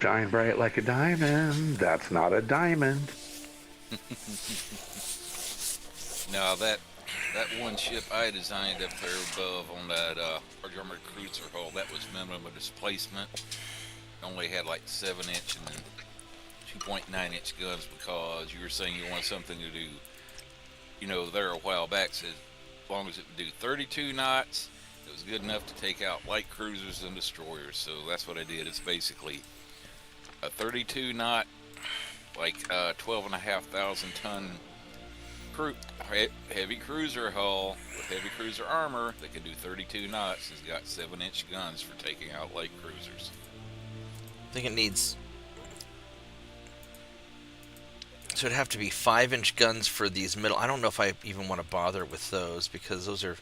Shine bright like a diamond. That's not a diamond. No, that one ship I designed up there above on that armored cruiser hull, that was minimum displacement. Only had like 7-inch and 2.9-inch guns because you were saying you want something to do. You know, there a while back said as long as it would do 32 knots, it was good enough to take out light cruisers and destroyers. So that's what I did. It's basically a 32 knot, like 12,500 ton heavy cruiser hull with heavy cruiser armor that can do 32 knots. It's got 7-inch guns for taking out light cruisers. I think it needs. So it'd have to be 5-inch guns for these middle. I don't know if I even want to bother with those because those are.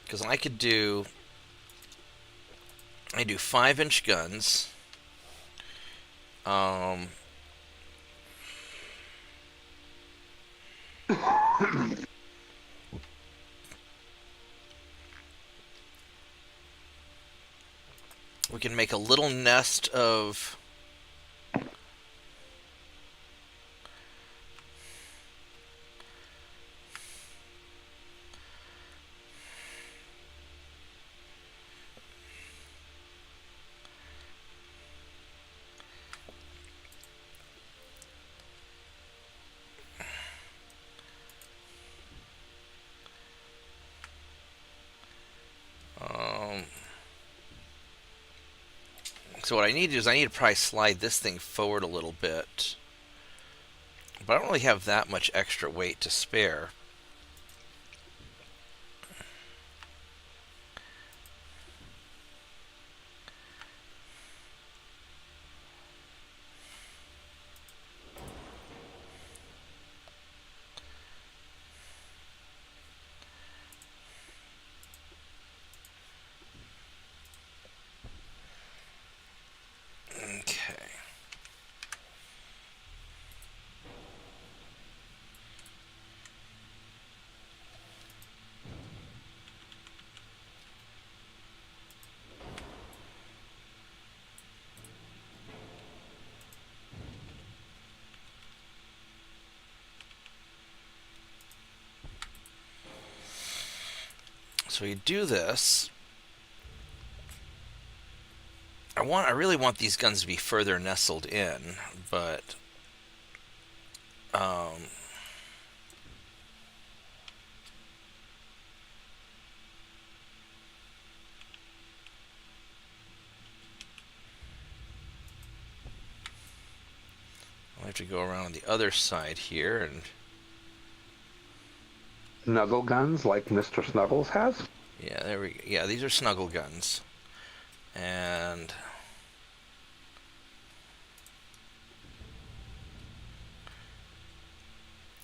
Because I could do. I do 5-inch guns. We can make a little nest of. So what I need to do is I need to probably slide this thing forward a little bit. But I don't really have that much extra weight to spare. Okay. So we do this. I really want these guns to be further nestled in, but I have to go around on the other side here and Snuggle guns like Mr. Snuggles has? yeah, there we go. Yeah, these are snuggle guns. And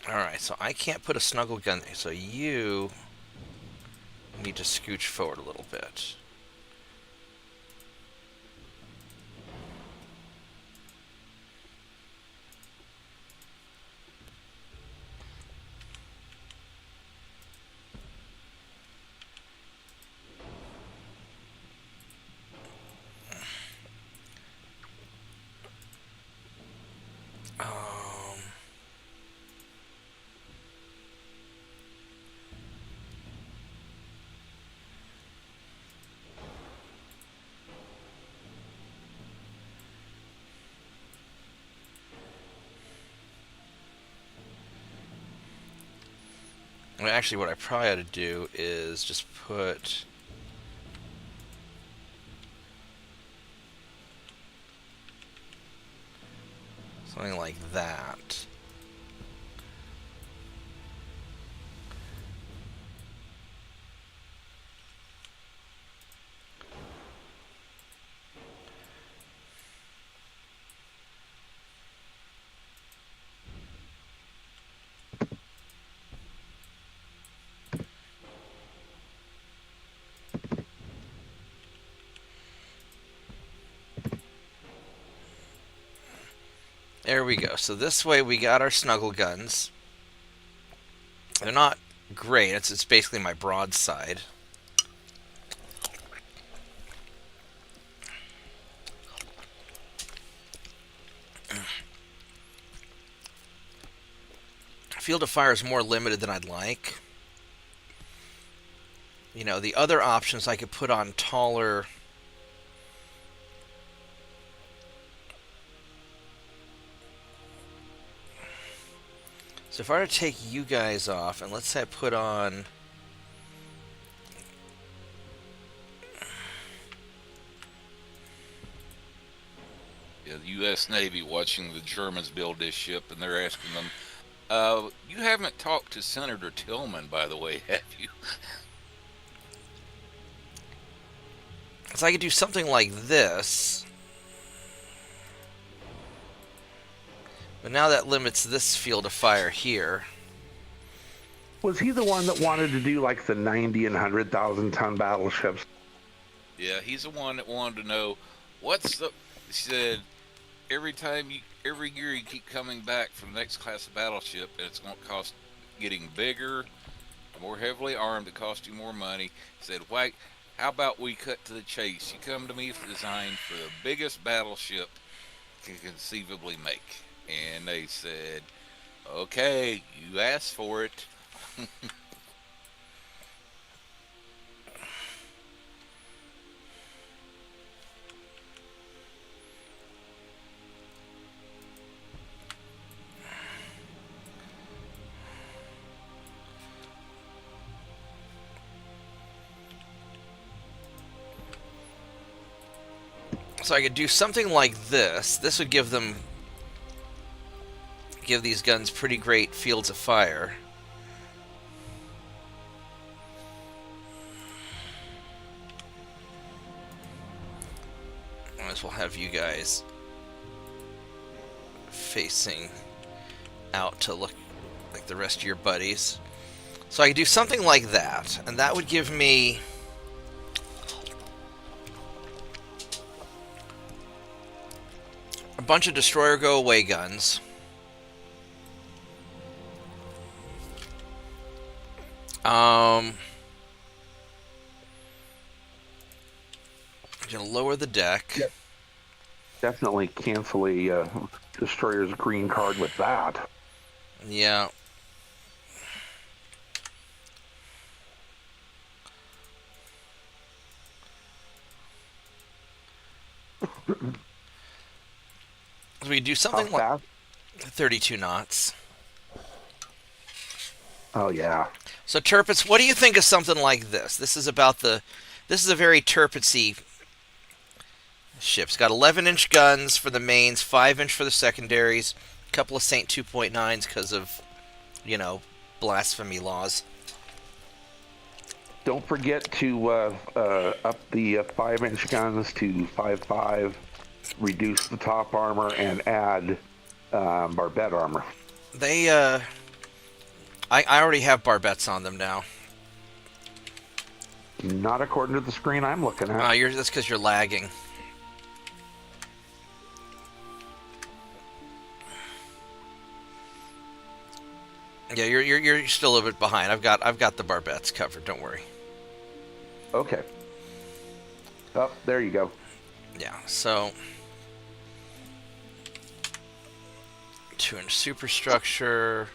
alright, so I can't put a snuggle gun there, so you need to scooch forward a little bit. Um, well, actually, what I probably ought to do is just put... something like that. There we go. So this way we got our snuggle guns. They're not great. It's basically my broadside. Field of fire is more limited than I'd like. You know, the other options I could put on taller... So if I were to take you guys off, and let's say I put on... Yeah, the U.S. Navy watching the Germans build this ship, and they're asking them, you haven't talked to Senator Tillman, by the way, have you? So I could do something like this. But now that limits this field of fire here. Was he the one that wanted to do like the 90 and 100,000 ton battleships? Yeah, he's the one that wanted to know what's the. He said every year you keep coming back for the next class of battleship, and it's going to cost getting bigger, more heavily armed. It costs you more money. He said, "Why? How about we cut to the chase? You come to me for design for the biggest battleship you can conceivably make." And they said, "Okay, you asked for it." So I could do something like this. This would give these guns pretty great fields of fire. Might as well have you guys facing out to look like the rest of your buddies. So I could do something like that, and that would give me a bunch of destroyer go away guns. Gonna lower the deck. Yep. Definitely cancel a destroyer's green card with that. Yeah. We do something like 32 knots. Oh yeah. So Turpitz, what do you think of something like this? This is a very Turpitz-y ship. It's got 11-inch guns for the mains, 5-inch for the secondaries, a couple of Saint 2.9s because of, you know, blasphemy laws. Don't forget to up the 5-inch guns to 5.5, reduce the top armor, and add barbette armor. They, I already have barbettes on them now. Not according to the screen I'm looking at. That's because you're lagging. Yeah, you're still a little bit behind. I've got the barbettes covered. Don't worry. Okay. Oh, there you go. Yeah. So 2-inch superstructure.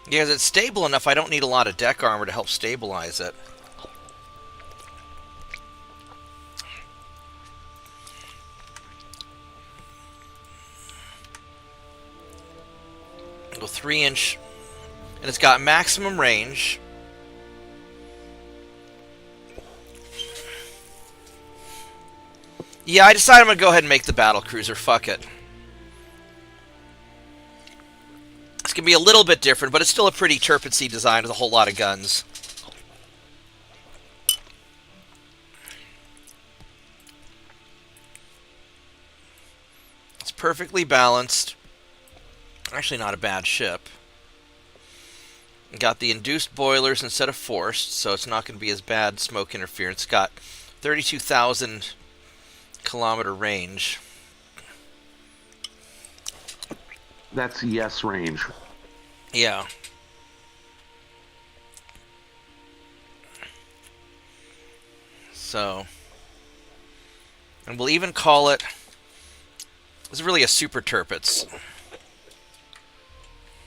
Yeah, 'cause it's stable enough, I don't need a lot of deck armor to help stabilize it. Go 3-inch, and it's got maximum range. Yeah, I decided I'm going to go ahead and make the battle cruiser. Fuck it. It's going to be a little bit different, but it's still a pretty turpitsy design with a whole lot of guns. It's perfectly balanced. Actually not a bad ship. Got the induced boilers instead of forced, so it's not going to be as bad smoke interference. Got 32,000 kilometer range. That's yes range. Yeah. So, and we'll even call it, this is really a super turpits.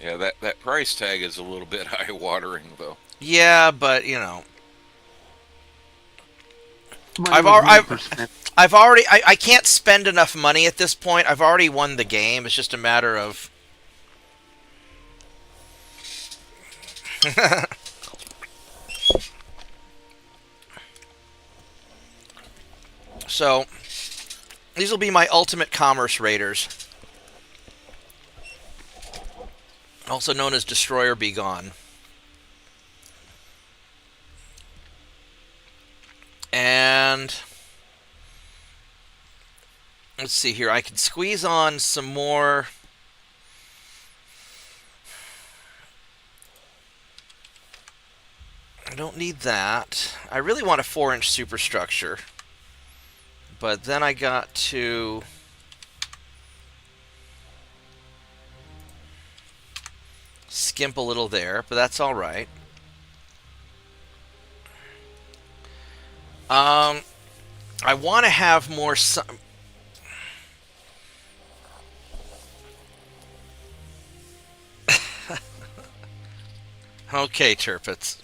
Yeah, that price tag is a little bit eye-watering, though. Yeah, but you know, Money was never spent. I can't spend enough money at this point. I've already won the game. It's just a matter of so these will be my ultimate commerce raiders, also known as Destroyer Be Gone. And let's see here. I can squeeze on some more. I don't need that. I really want a 4-inch superstructure. But then I got to skimp a little there, but that's all right. I want to have more. Okay, turpits.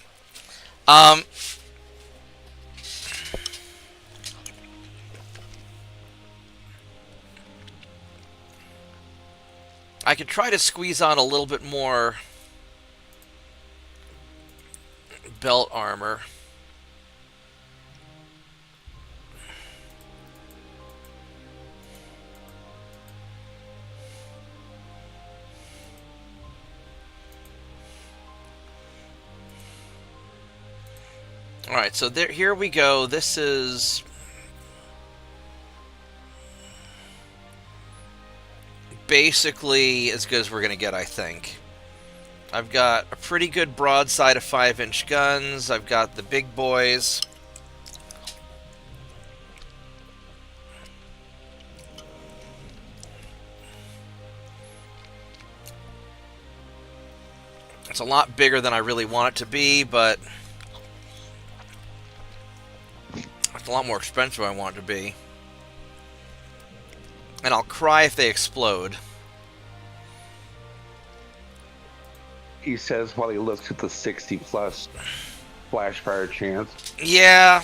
I could try to squeeze on a little bit more belt armor. Alright, so there, here we go. This is basically as good as we're going to get, I think. I've got a pretty good broadside of 5-inch guns. I've got the big boys. It's a lot bigger than I really want it to be, but it's a lot more expensive than I want it to be. And I'll cry if they explode. He says while he looks at the 60+ flash fire chance. Yeah.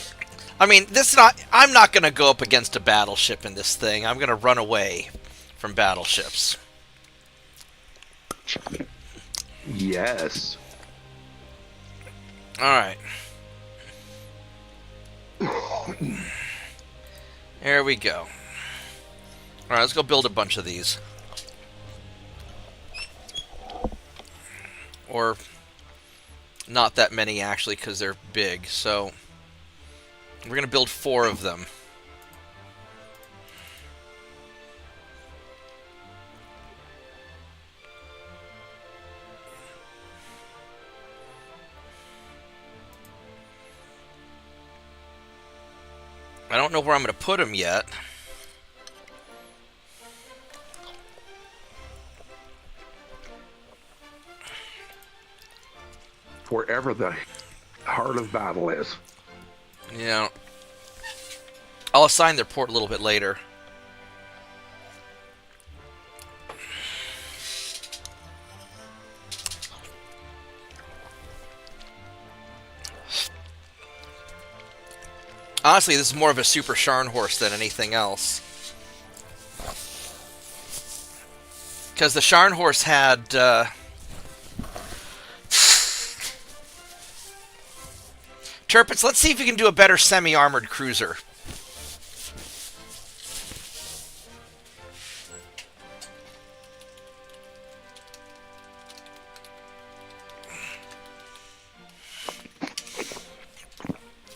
I mean, I'm not going to go up against a battleship in this thing. I'm going to run away from battleships. Yes. Alright. There we go. Alright, let's go build a bunch of these. Or not that many, actually, because they're big. So we're going to build 4 of them. I don't know where I'm going to put them yet. Wherever the heart of battle is. Yeah. I'll assign their port a little bit later. Honestly, this is more of a Super Sharn horse than anything else. Because the Sharn horse had... Turpits, let's see if you can do a better semi-armored cruiser.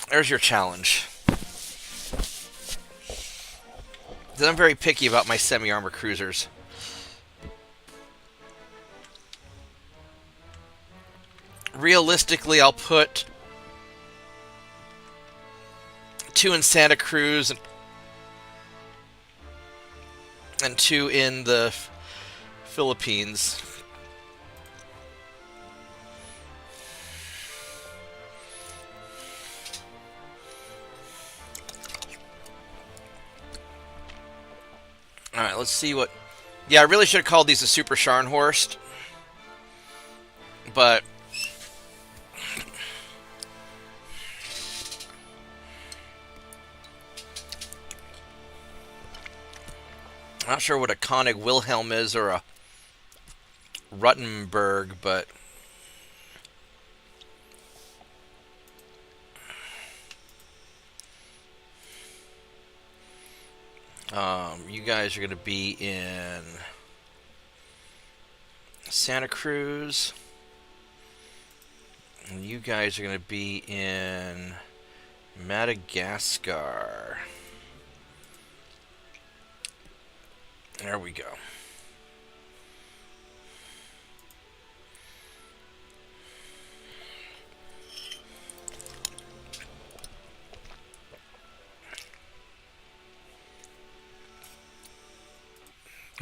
There's your challenge. I'm very picky about my semi-armor cruisers. Realistically, I'll put 2 in Santa Cruz and 2 in the Philippines. Alright, let's see what... Yeah, I really should have called these a Super Scharnhorst. But... I'm not sure what a Koenig Wilhelm is or a Ruttenberg, but... you guys are going to be in Santa Cruz. And you guys are going to be in Madagascar. There we go.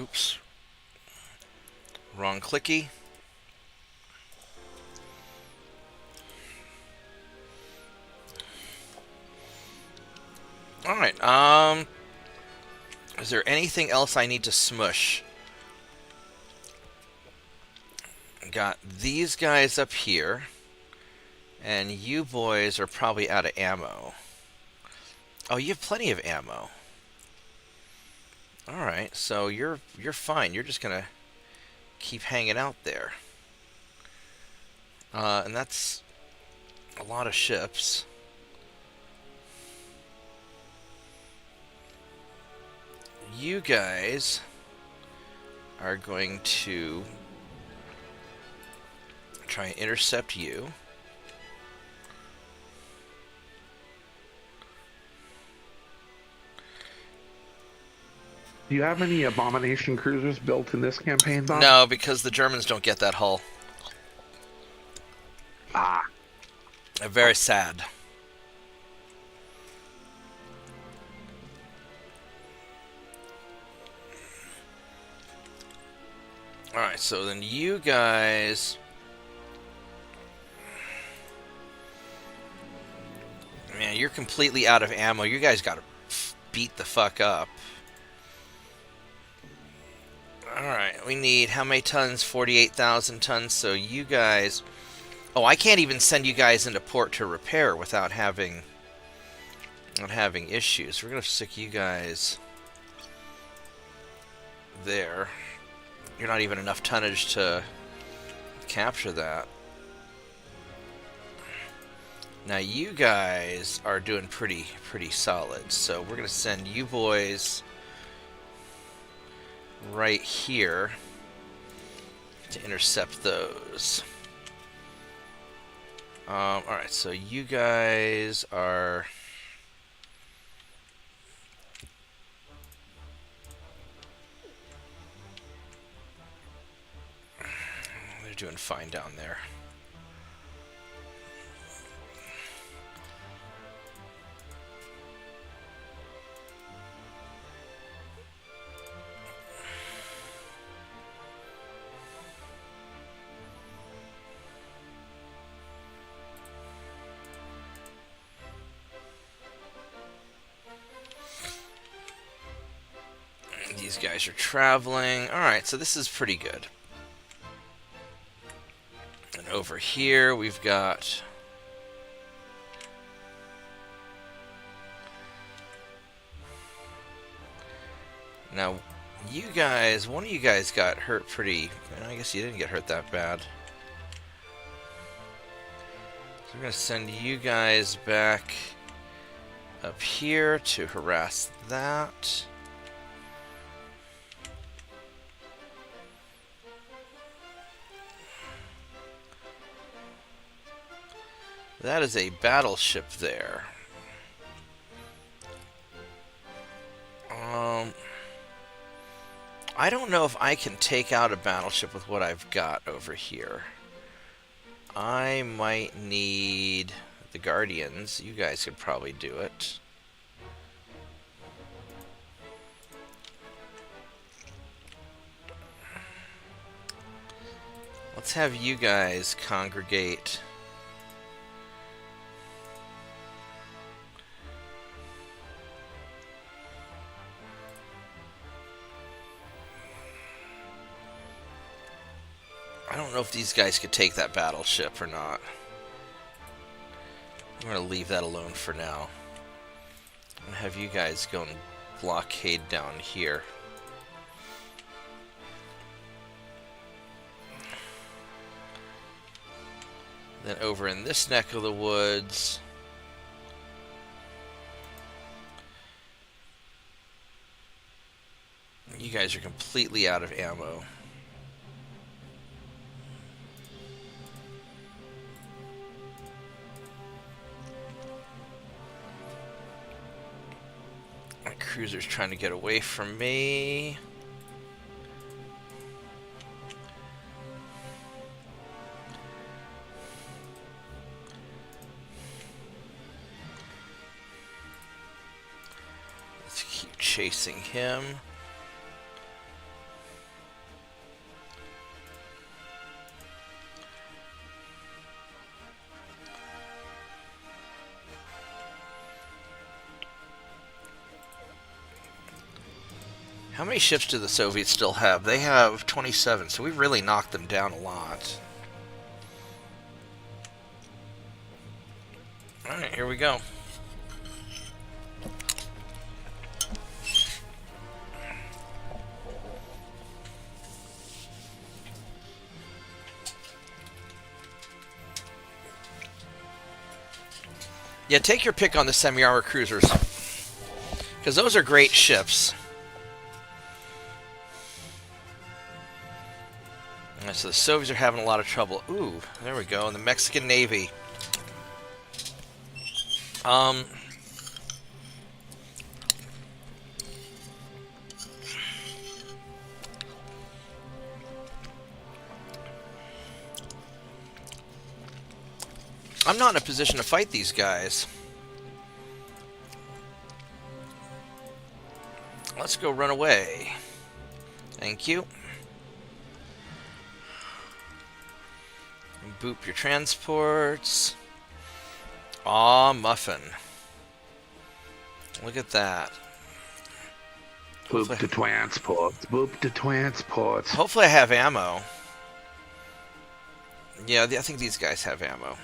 Oops. Wrong clicky. Alright, is there anything else I need to smush? Got these guys up here. And you boys are probably out of ammo. Oh, you have plenty of ammo. Alright, so you're fine. You're just gonna keep hanging out there. And that's a lot of ships. You guys are going to try and intercept you. Do you have any Abomination cruisers built in this campaign, Bob? No, because the Germans don't get that hull. Ah. They're very sad. Alright, so then you guys... Man, you're completely out of ammo. You guys gotta beat the fuck up. Alright, we need how many tons? 48,000 tons. So you guys... Oh, I can't even send you guys into port to repair without having issues. We're going to stick you guys there. You're not even enough tonnage to capture that. Now you guys are doing pretty solid. So we're going to send you boys right here to intercept those. Alright, so you guys are... They're doing fine down there. These guys are traveling. Alright, so this is pretty good. And over here we've got Now, you guys, one of you guys got hurt pretty... I guess you didn't get hurt that bad. So we're going to send you guys back up here to harass that. That is a battleship there. I don't know if I can take out a battleship with what I've got over here. I might need the Guardians. You guys could probably do it. Let's have you guys congregate. I don't know if these guys could take that battleship or not. I'm going to leave that alone for now. I'm going to have you guys go and blockade down here. Then over in this neck of the woods, you guys are completely out of ammo. My cruiser's trying to get away from me. Let's keep chasing him. How many ships do the Soviets still have? They have 27, so we really knocked them down a lot. Alright, here we go. Yeah, take your pick on the semi-armor cruisers, because those are great ships. So the Soviets are having a lot of trouble. Ooh, there we go. And the Mexican Navy. I'm not in a position to fight these guys. Let's go run away. Thank you. Boop your transports. Aw, muffin. Look at that. Boop the transports. Boop the transports. Hopefully I have ammo. Yeah, I think these guys have ammo.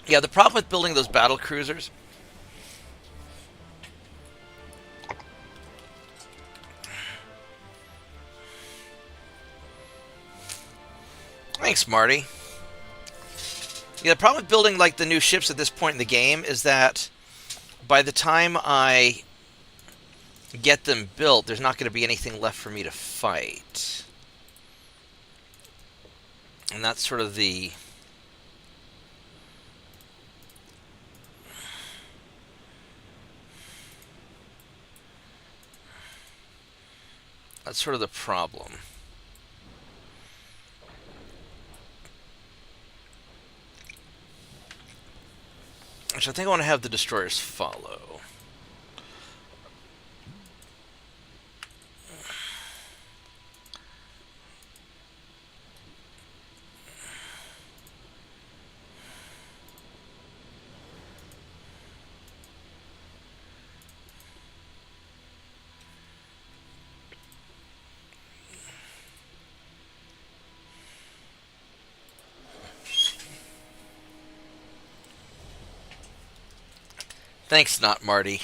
Yeah, the problem with building those battle cruisers... Thanks, Marty. Yeah, the problem with building like the new ships at this point in the game is that by the time I get them built, there's not going to be anything left for me to fight. And that's sort of the... That's sort of the problem. Which I think I want to have the destroyers follow. Thanks, not Marty.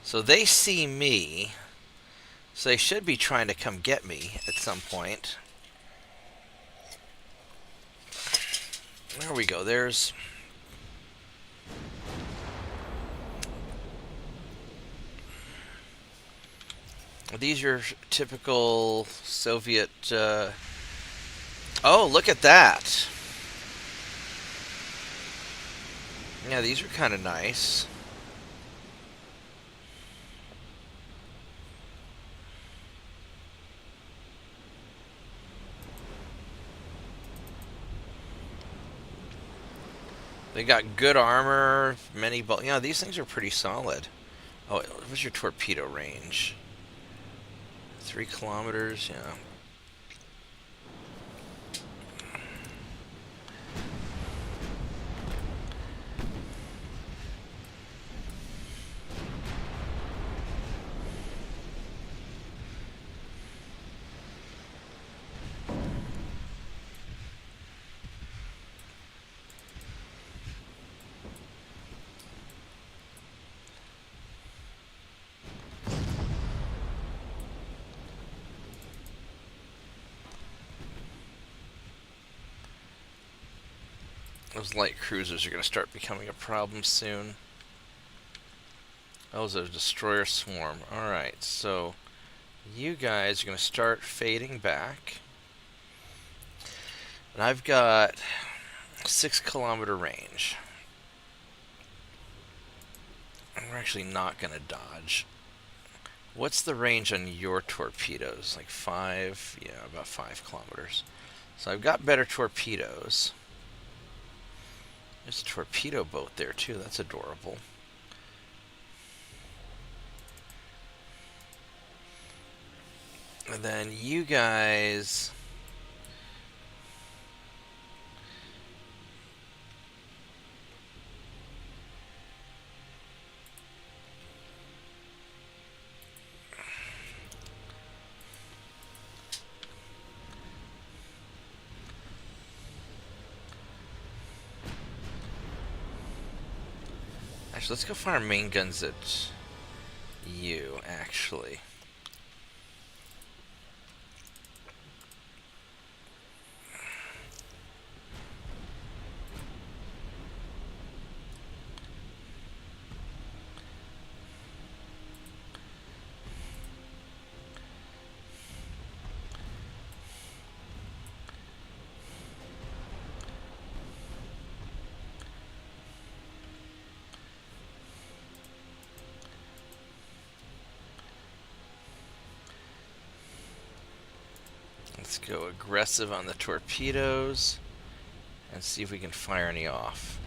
So they see me, so they should be trying to come get me at some point. There we go, there's... Are these your typical Soviet... Oh, look at that! Yeah, these are kind of nice. They got good armor, many bullets. Yeah, these things are pretty solid. Oh, what's your torpedo range? 3 kilometers, yeah. Those light cruisers are going to start becoming a problem soon. That was a destroyer swarm. Alright, so you guys are going to start fading back. And I've got 6 kilometer range. And we're actually not going to dodge. What's the range on your torpedoes? Like 5? Yeah, about 5 kilometers. So I've got better torpedoes. There's a torpedo boat there too, that's adorable. And then you guys... Actually, let's go fire main guns at you, actually. Let's go aggressive on the torpedoes and see if we can fire any off.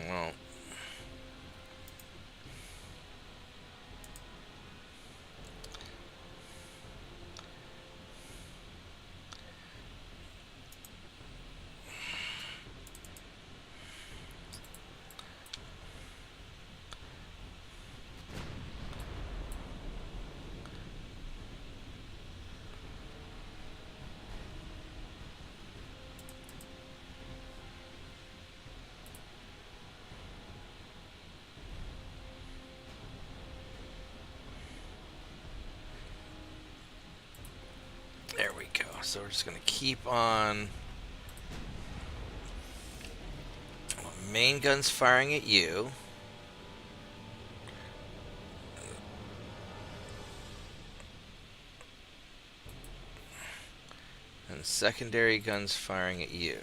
Well, So we're just going to keep on. Main gun's firing at you. And secondary gun's firing at you.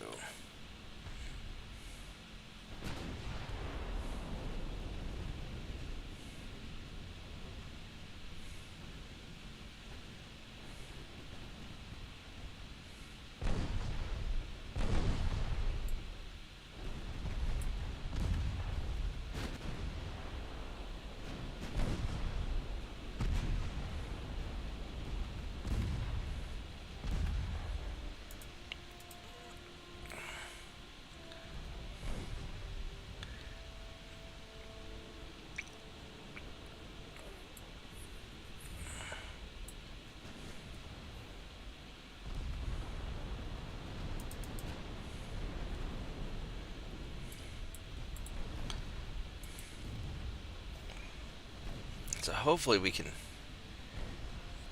So hopefully we can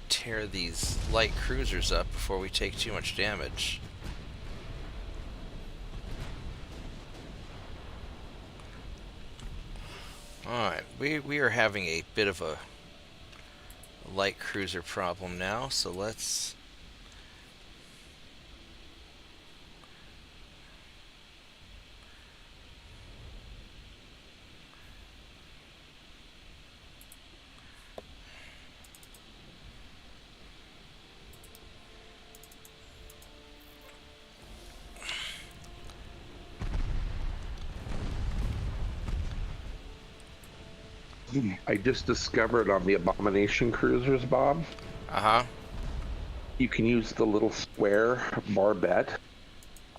tear these light cruisers up before we take too much damage. Alright, we are having a bit of a light cruiser problem now, so let's... I just discovered on the Abomination cruisers, Bob, Uh-huh. you can use the little square barbette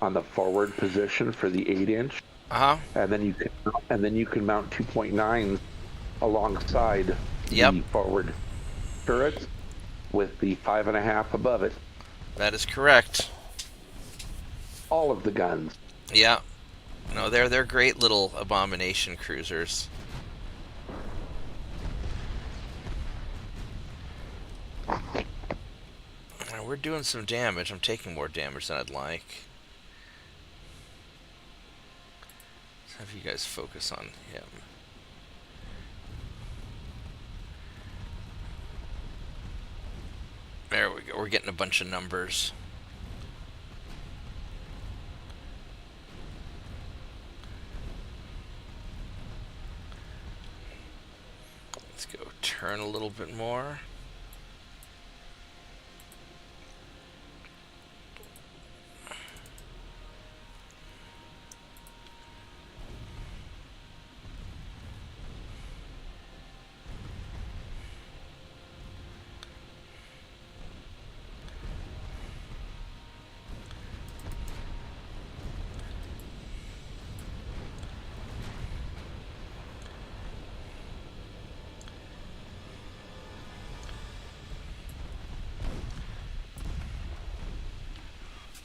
on the forward position for the 8-inch, Uh-huh. and then you can mount 2.9s alongside Yep. the forward turrets with the 5.5 above it. That is correct. All of the guns. Yeah. No, they're great little Abomination cruisers. We're doing some damage. I'm taking more damage than I'd like. Let's have you guys focus on him. There we go. We're getting a bunch of numbers. Let's go turn a little bit more.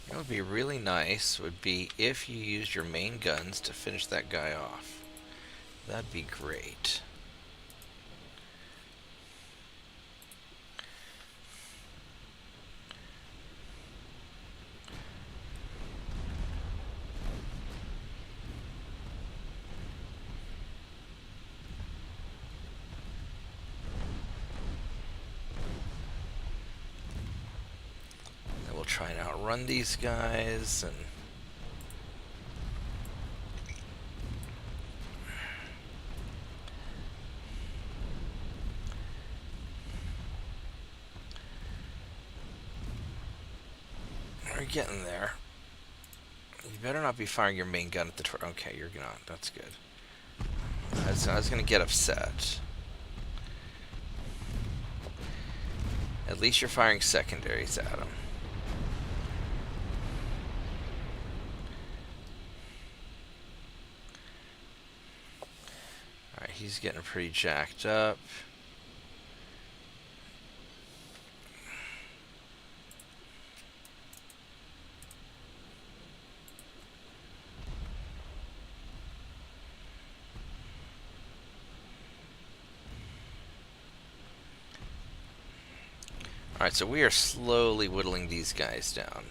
What would be really nice would be if you used your main guns to finish that guy off. That'd be great. Try and outrun these guys and we're getting there. You better not be firing your main gun at the okay, you're not. That's good. I was gonna get upset. At least you're firing secondaries at him. Alright, he's getting pretty jacked up. Alright, so we are slowly whittling these guys down.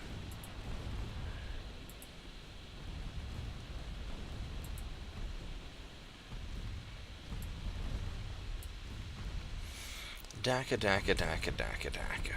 Daka, daka, daka, daka, daka.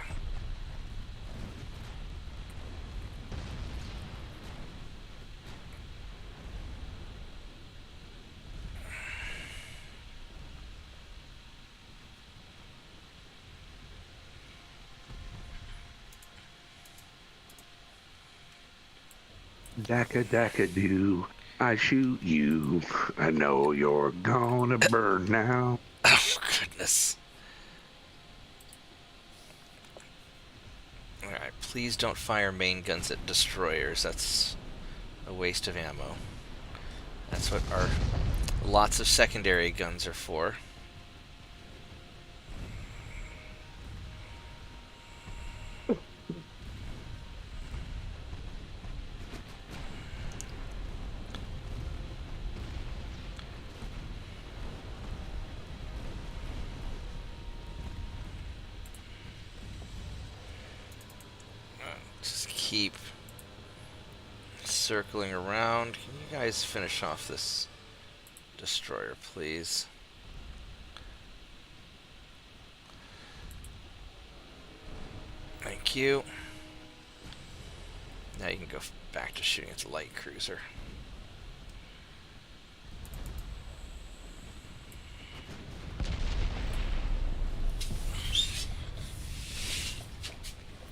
Daka daka do, I shoot you. I know you're gonna burn now. Oh, goodness. Alright, please don't fire main guns at destroyers. That's a waste of ammo. That's what our lots of secondary guns are for. Just keep circling around. Can you guys finish off this destroyer, please? Thank you. Now you can go back to shooting at the light cruiser.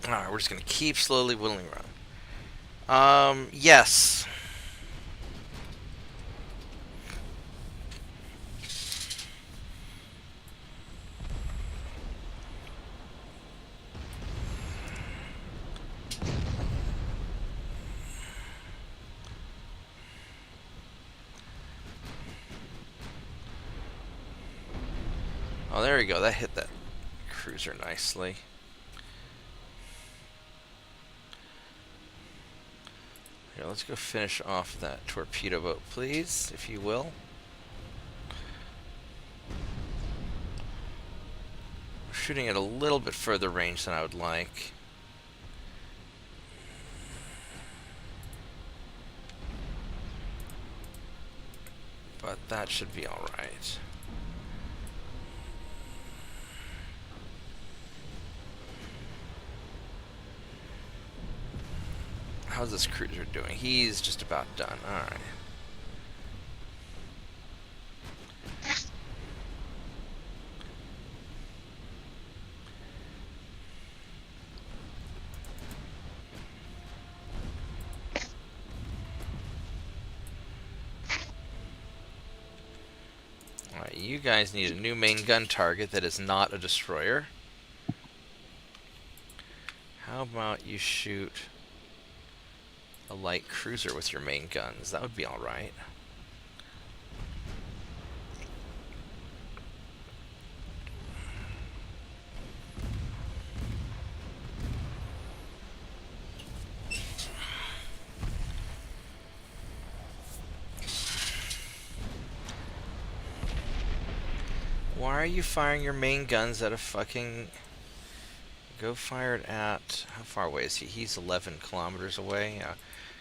Alright, we're just going to keep slowly whittling around. Yes. Oh, there we go. That hit that cruiser nicely. Here, let's go finish off that torpedo boat, please, if you will. We're shooting at a little bit further range than I would like. But that should be alright. How's this cruiser doing? He's just about done. Alright. Alright, you guys need a new main gun target that is not a destroyer. How about you shoot a light cruiser with your main guns? That would be alright. Why are you firing your main guns at a fucking... Go fire it at... How far away is he? He's 11 kilometers away. Yeah.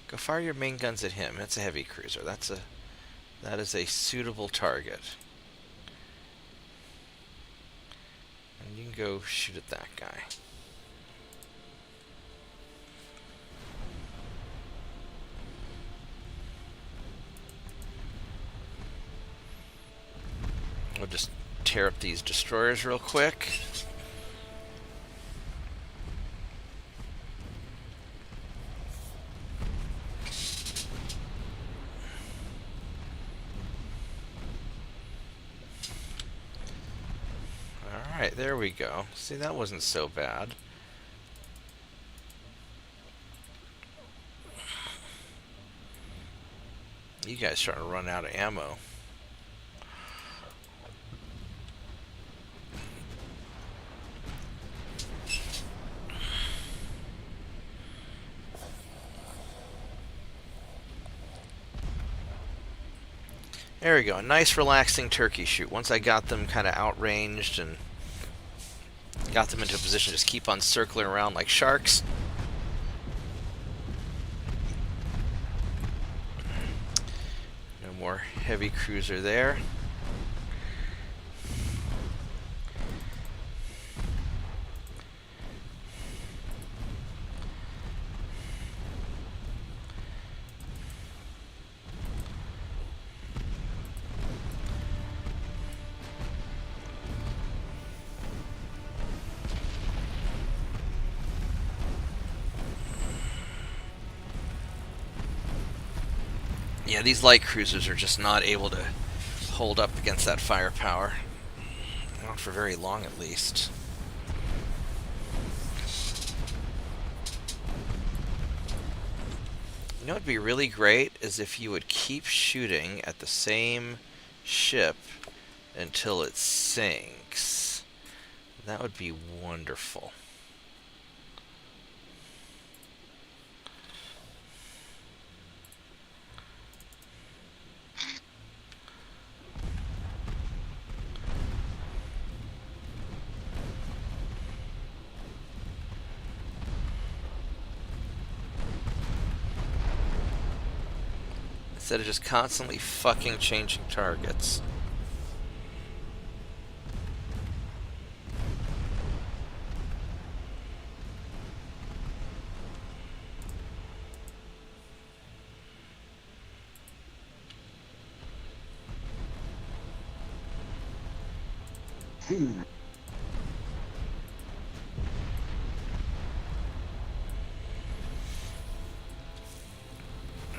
Go fire your main guns at him. That's a heavy cruiser. That is a suitable target. And you can go shoot at that guy. We'll just tear up these destroyers real quick. Alright, there we go. See, that wasn't so bad. You guys starting to run out of ammo. There we go. A nice relaxing turkey shoot. Once I got them kind of outranged and Got them into a position to just keep on circling around like sharks. No more heavy cruiser there. Yeah, these light cruisers are just not able to hold up against that firepower. Not for very long, at least. You know what would be really great is if you would keep shooting at the same ship until it sinks. That would be wonderful. Instead of just constantly fucking changing targets.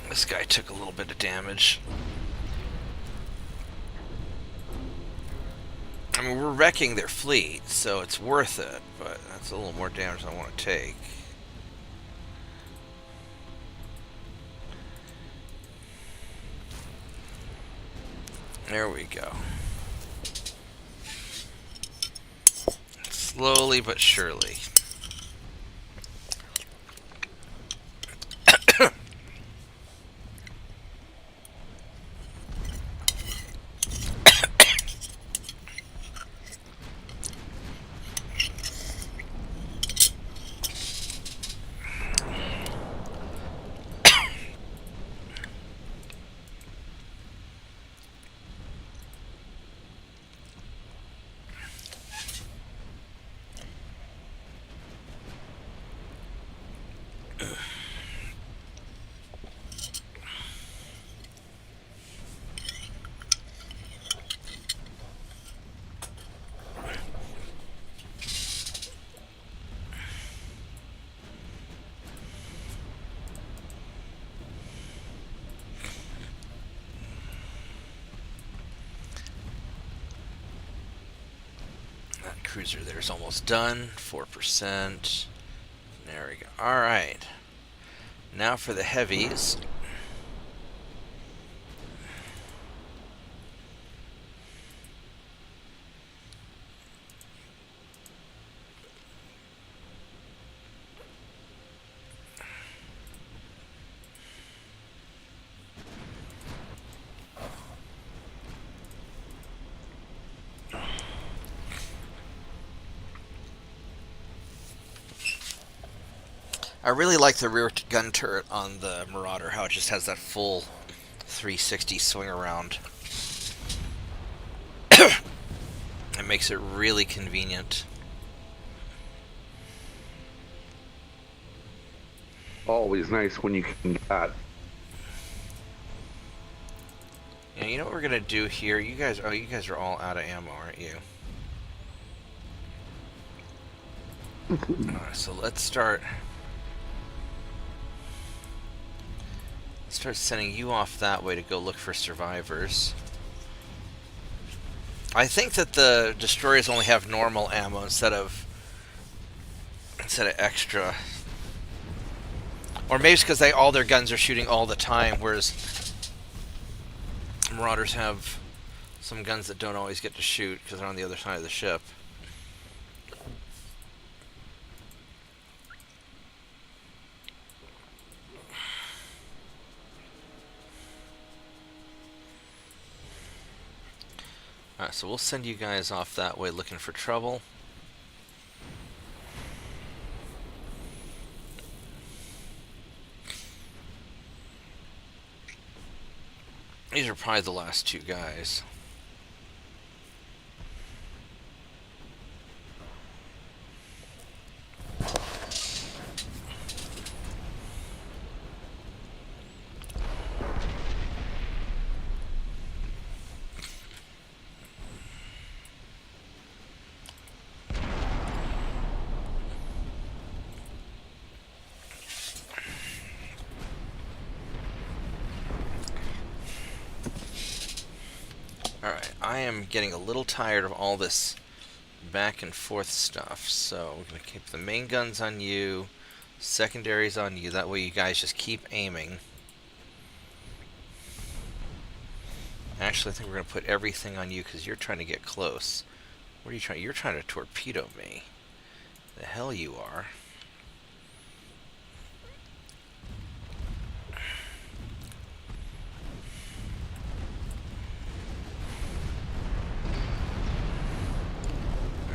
This guy took a little bit of damage. I mean, we're wrecking their fleet, so it's worth it, but that's a little more damage than I want to take. There we go. Slowly but surely. Cruiser there's almost done. 4%. There we go. Alright. Now for the heavies. I really like the rear gun turret on the Marauder, how it just has that full 360 swing around. It makes it really convenient. Always nice when you can get that. Yeah, you know what we're gonna do here? You guys are all out of ammo, aren't you? Alright, so let's start sending you off that way to go look for survivors. I think that the destroyers only have normal ammo instead of extra. Or maybe it's because all their guns are shooting all the time, whereas Marauders have some guns that don't always get to shoot because they're on the other side of the ship. Alright, so we'll send you guys off that way looking for trouble. These are probably the last two guys. Alright, I am getting a little tired of all this back and forth stuff, so we're going to keep the main guns on you, secondaries on you, that way you guys just keep aiming. Actually, I think we're going to put everything on you because you're trying to get close. What are you trying? You're trying to torpedo me. The hell you are.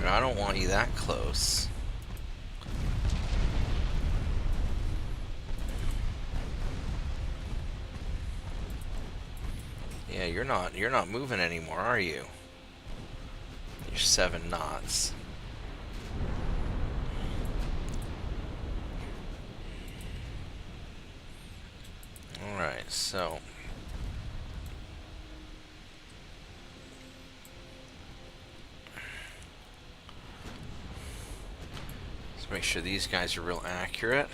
I don't want you that close. Yeah, you're not moving anymore, are you? You're 7 knots. Alright, so let's make sure these guys are real accurate.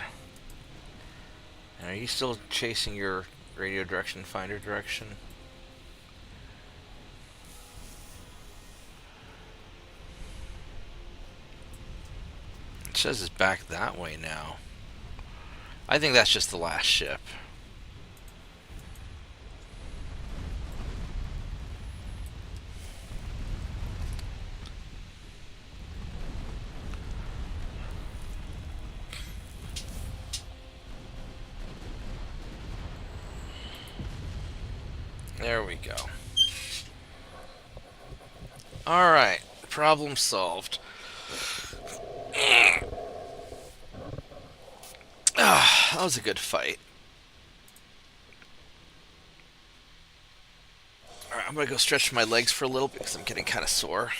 And are you still chasing your radio direction finder direction? It says it's back that way now. I think that's just the last ship. There we go. Alright, problem solved. That was a good fight. Alright, I'm gonna go stretch my legs for a little because I'm getting kind of sore.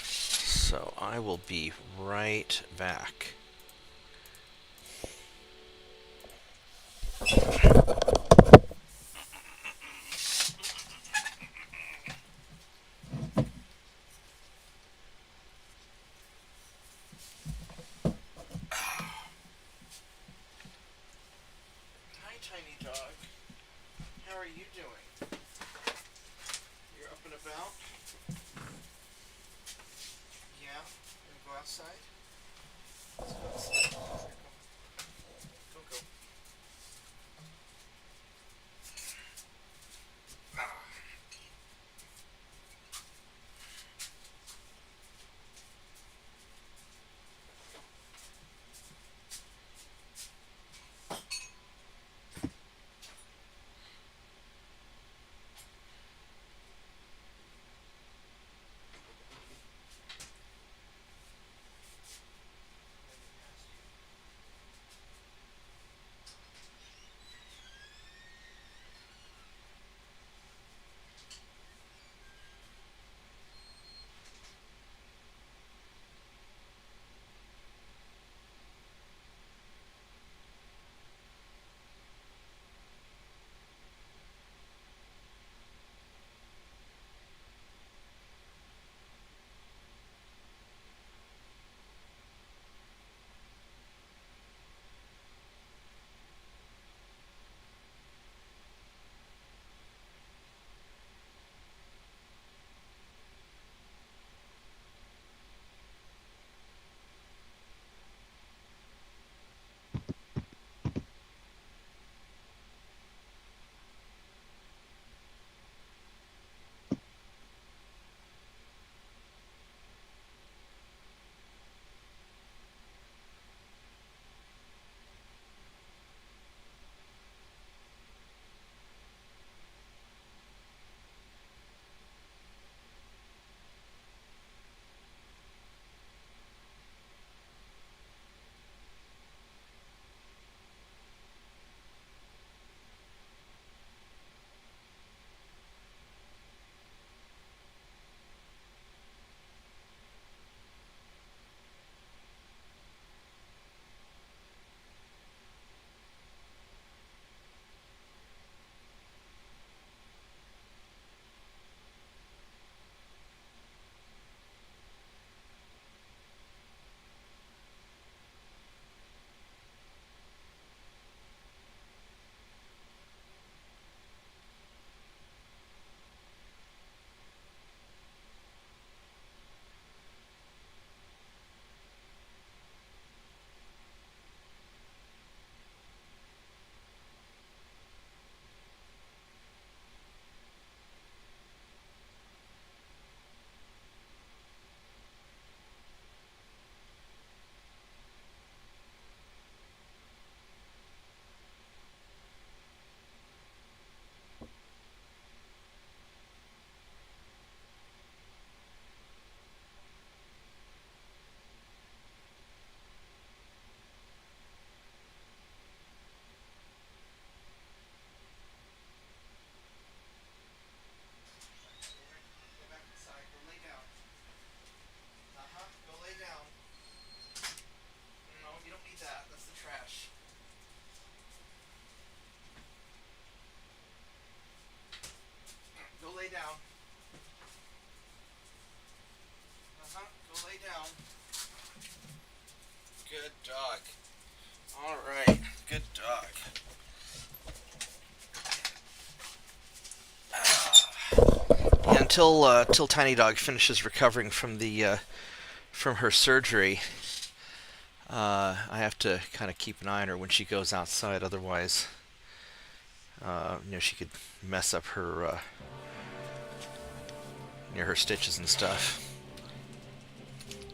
So I will be right back. Tiny dog. How are you doing? You're up and about? Yeah? Gonna go outside? Let's go outside. Go, go. until Tiny Dog finishes recovering from the from her surgery. I have to kind of keep an eye on her when she goes outside. Otherwise, she could mess up her her stitches and stuff.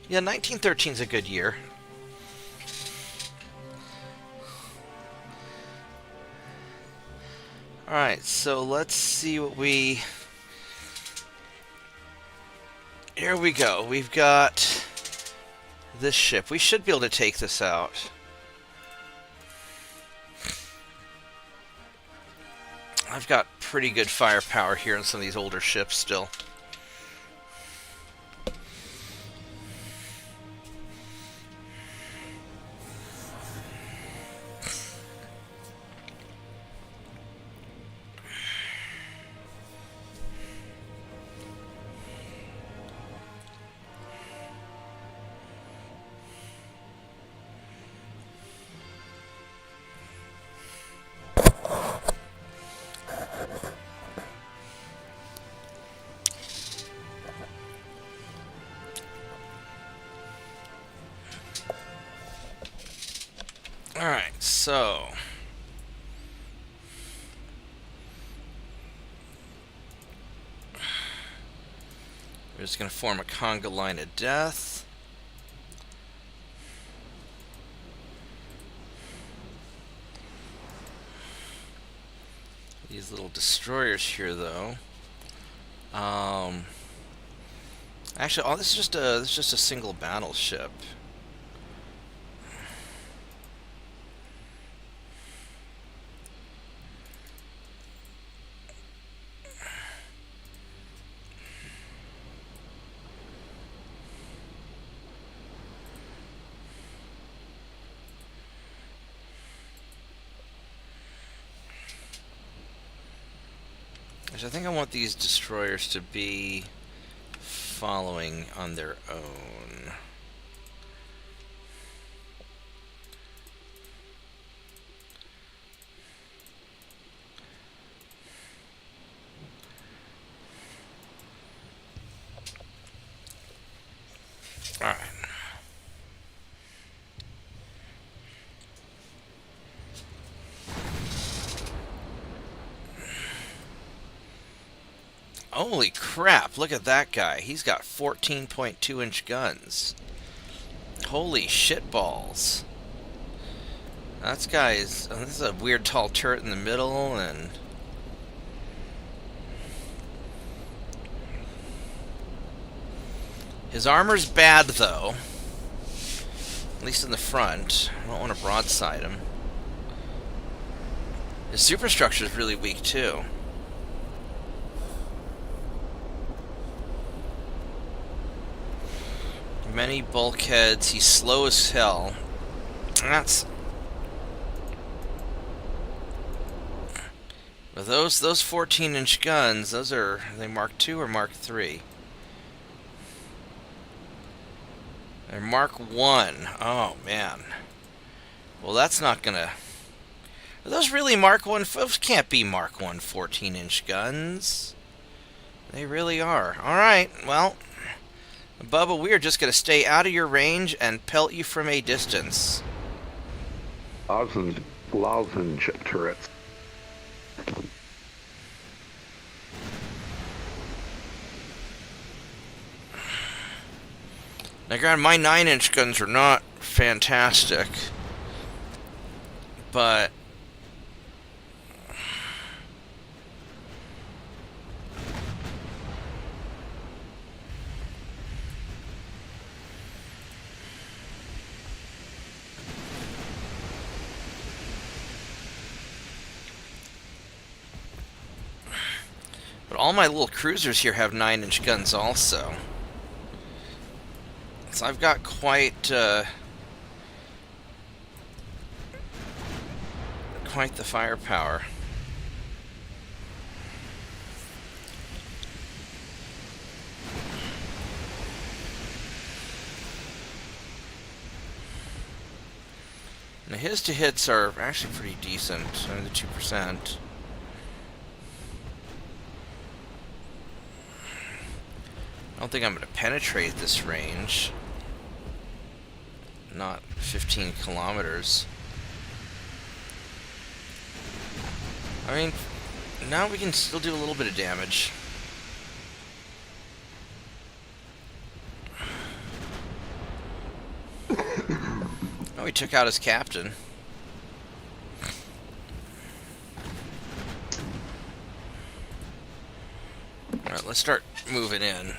Yeah, 1913's a good year. Alright, so let's see what we... Here we go. We've got this ship. We should be able to take this out. I've got pretty good firepower here on some of these older ships still. Alright, so... we're just going to form a conga line of death. These little destroyers here, though. Actually, oh, this is just a single battleship. I think I want these destroyers to be following on their own. All right. Holy crap, look at that guy. He's got 14.2-inch guns. Holy shitballs. This guy's... this is a weird tall turret in the middle, and... his armor's bad, though. At least in the front. I don't want to broadside him. His superstructure's really weak, too. Many bulkheads. He's slow as hell. That's... but those 14-inch guns, those are they Mark II or Mark III? They're Mark I. Oh, man. Well, that's not gonna... are those really Mark I? Those can't be Mark I 14-inch guns. They really are. Alright, well... Bubba, we are just going to stay out of your range and pelt you from a distance. Lozenge turrets. Now, granted, my 9-inch guns are not fantastic, but... but all my little cruisers here have 9-inch guns also. So I've got quite the firepower. Now his to hits are actually pretty decent, under the 2%. don't think I'm going to penetrate this range. Not 15 kilometers. I mean, now we can still do a little bit of damage. Oh, he took out his captain. Alright, let's start moving in.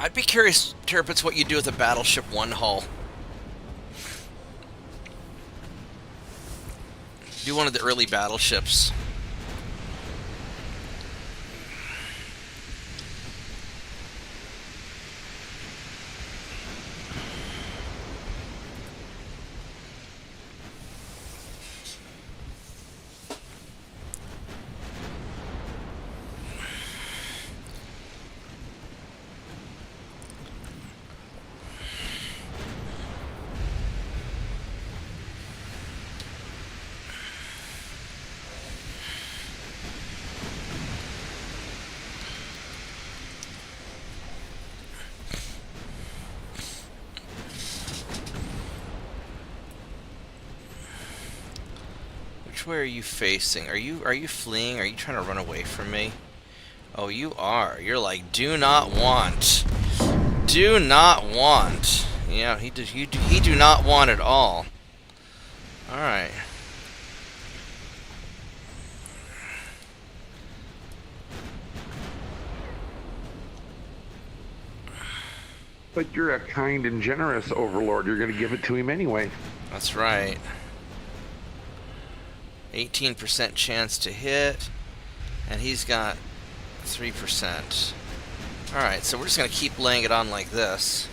I'd be curious, Tirpitz, what you do with a Battleship 1 hull. Do one of the early battleships. Which way are you facing? Are you fleeing? Are you trying to run away from me? Oh, you are. You're like, do not want. Do not want. Yeah, he do not want at all. Alright. But you're a kind and generous overlord. You're going to give it to him anyway. That's right. 18% chance to hit, and he's got 3%. Alright, so we're just going to keep laying it on like this.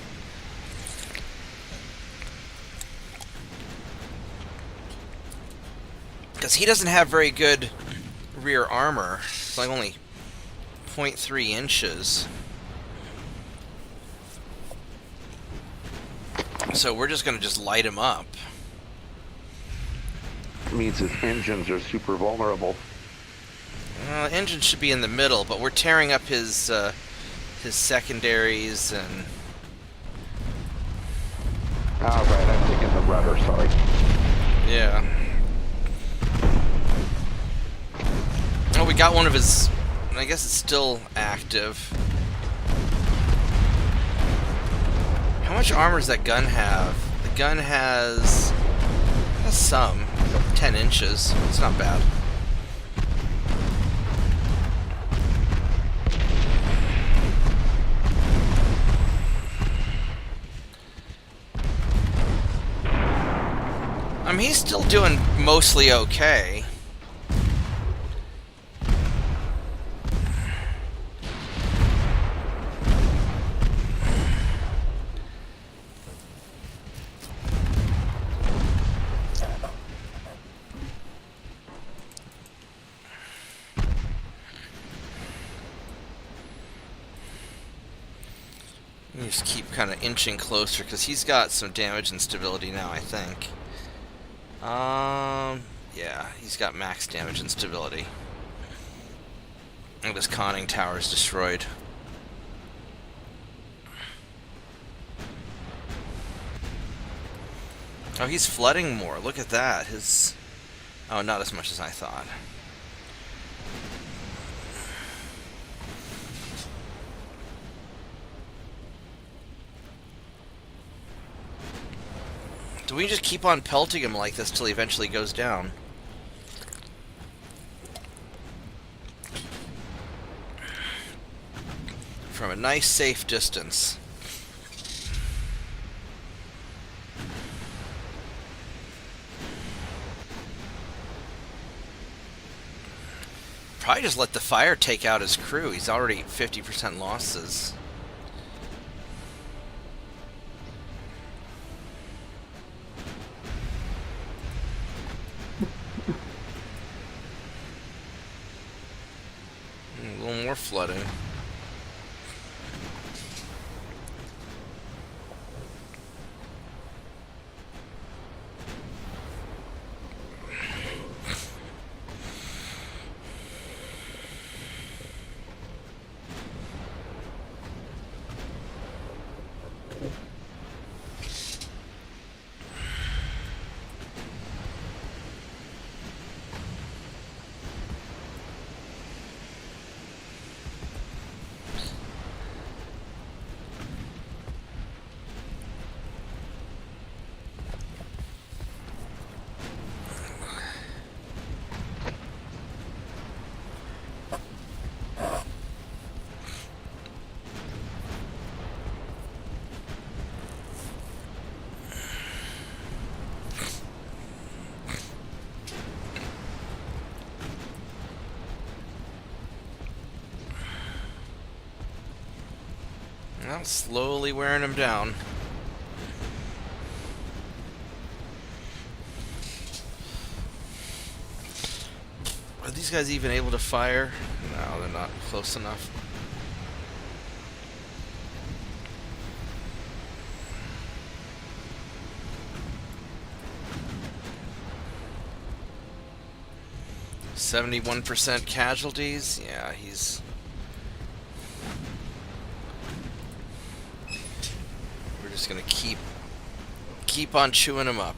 Because he doesn't have very good rear armor. It's like only 0.3 inches. So we're just going to just light him up. It means his engines are super vulnerable. Well, the engine should be in the middle, but we're tearing up his secondaries and... Ah, right, I'm thinking the rudder, sorry. Yeah. Oh, we got one of his... I guess it's still active. How much armor does that gun have? The gun has some. 10 inches. It's not bad. I mean, he's still doing mostly okay. You just keep kind of inching closer because he's got some damage and stability now, I think. Yeah, he's got max damage and stability. And this conning tower is destroyed. Oh, he's flooding more. Look at that. His... Oh, not as much as I thought. Do we just keep on pelting him like this till he eventually goes down? From a nice, safe distance. Probably just let the fire take out his crew. He's already 50% losses. A little more flooding. Well, slowly wearing them down. Are these guys even able to fire? No, they're not close enough. %71 casualties? Yeah, he's... We're just gonna keep on chewing him up.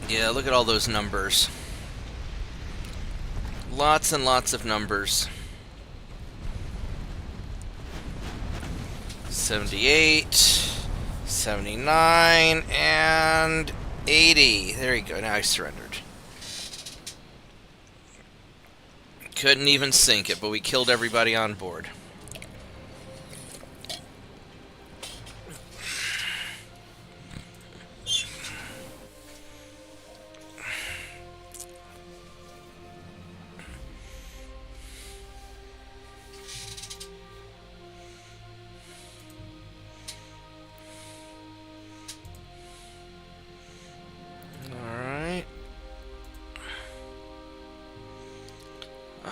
Yeah, look at all those numbers. Lots and lots of numbers. 78, 79, and 80. There you go. Now I surrendered. Couldn't even sink it, but we killed everybody on board.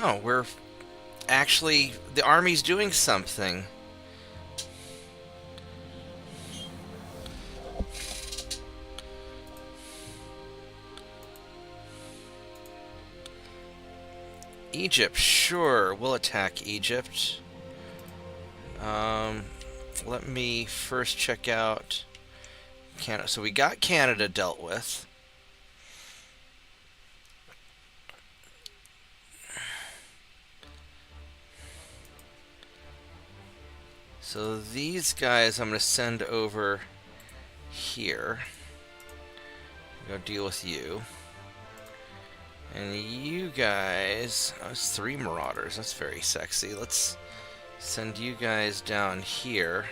Oh, we're actually... the army's doing something. Egypt, sure. We'll attack Egypt. Let me first check out Canada. So we got Canada dealt with. So these guys I'm going to send over here. Go deal with you. And you guys... oh, it's 3 Marauders. That's very sexy. Let's send you guys down here.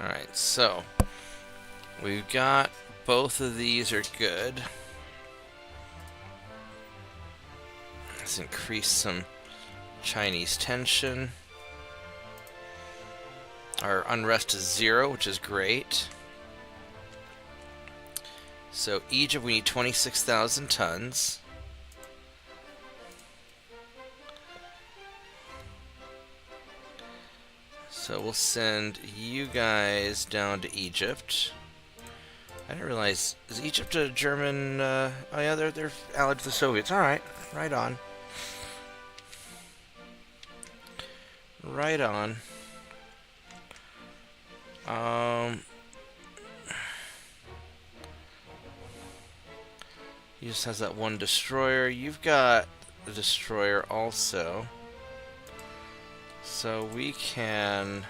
Alright, so we've got both of these are good. Let's increase some Chinese tension. Our unrest is 0, which is great. So Egypt, we need 26,000 tons. So we'll send you guys down to Egypt. I didn't realize, is Egypt a German, oh yeah, they're allied to the Soviets. Alright, right on. Right on. He just has that one destroyer. You've got a destroyer also. So we can...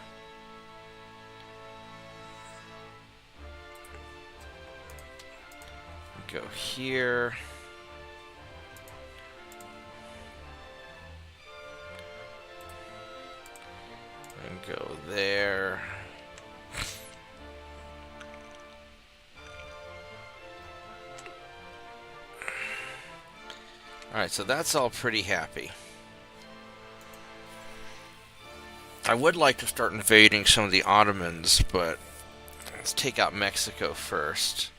go here. And go there. Alright, so that's all pretty happy. I would like to start invading some of the Ottomans, but let's take out Mexico first.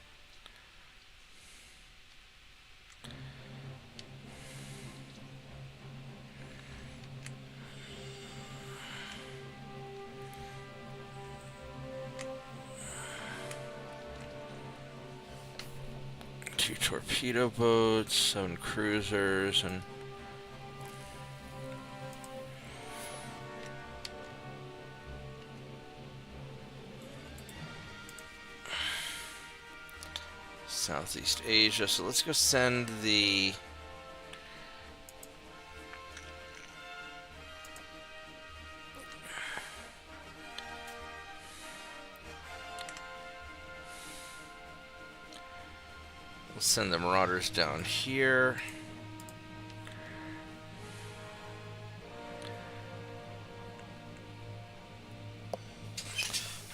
Two torpedo boats, 7 cruisers, and... Southeast Asia. So let's go send the... We'll send the Marauders down here.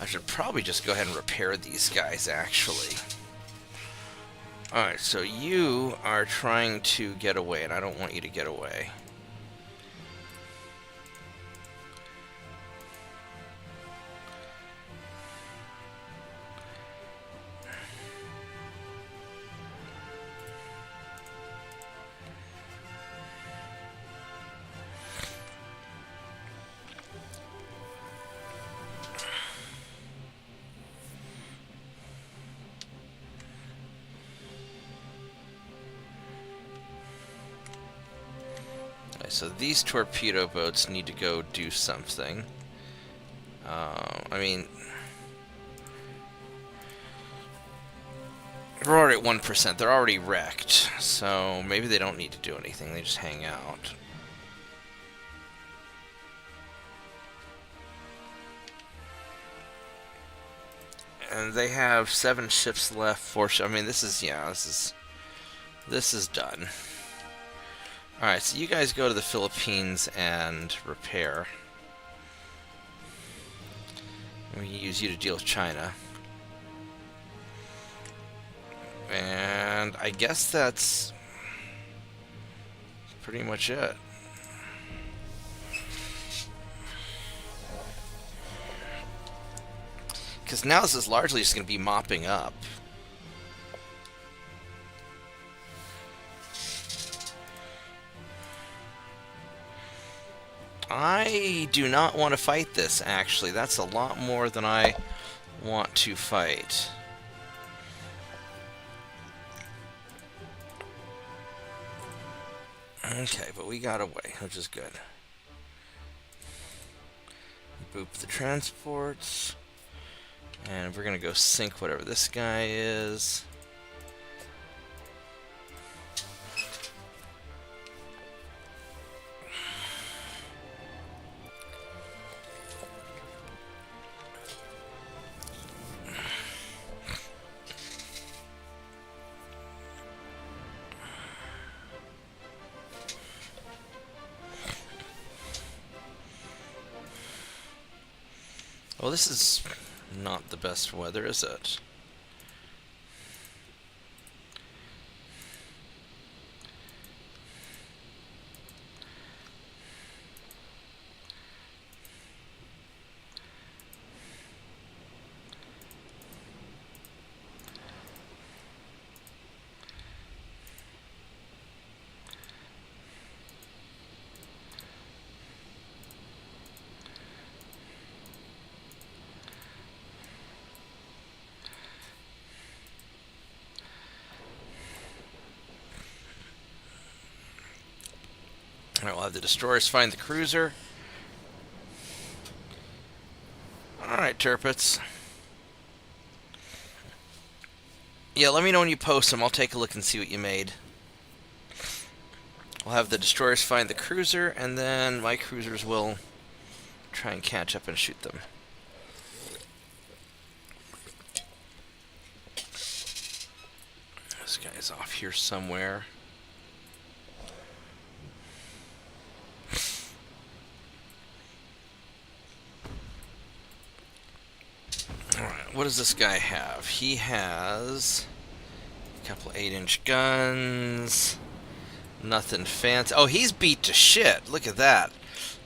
I should probably just go ahead and repair these guys, actually. Alright, so you are trying to get away, and I don't want you to get away. So these torpedo boats need to go do something. I mean, we're already at 1%. They're already wrecked, so maybe they don't need to do anything. They just hang out. And they have 7 ships left. 4 ships. I mean, this is done. Alright, so you guys go to the Philippines and repair. We use you to deal with China. And I guess that's pretty much it. Because now this is largely just going to be mopping up. I do not want to fight this, actually. That's a lot more than I want to fight. Okay, but we got away, which is good. Boop the transports. And we're going to go sink whatever this guy is. Well, this is not the best weather, is it? Alright, we'll have the destroyers find the cruiser. Alright, Turpits. Yeah, let me know when you post them. I'll take a look and see what you made. We'll have the destroyers find the cruiser, and then my cruisers will try and catch up and shoot them. This guy's off here somewhere. What does this guy have? He has a couple 8-inch guns. Nothing fancy. Oh, he's beat to shit. Look at that.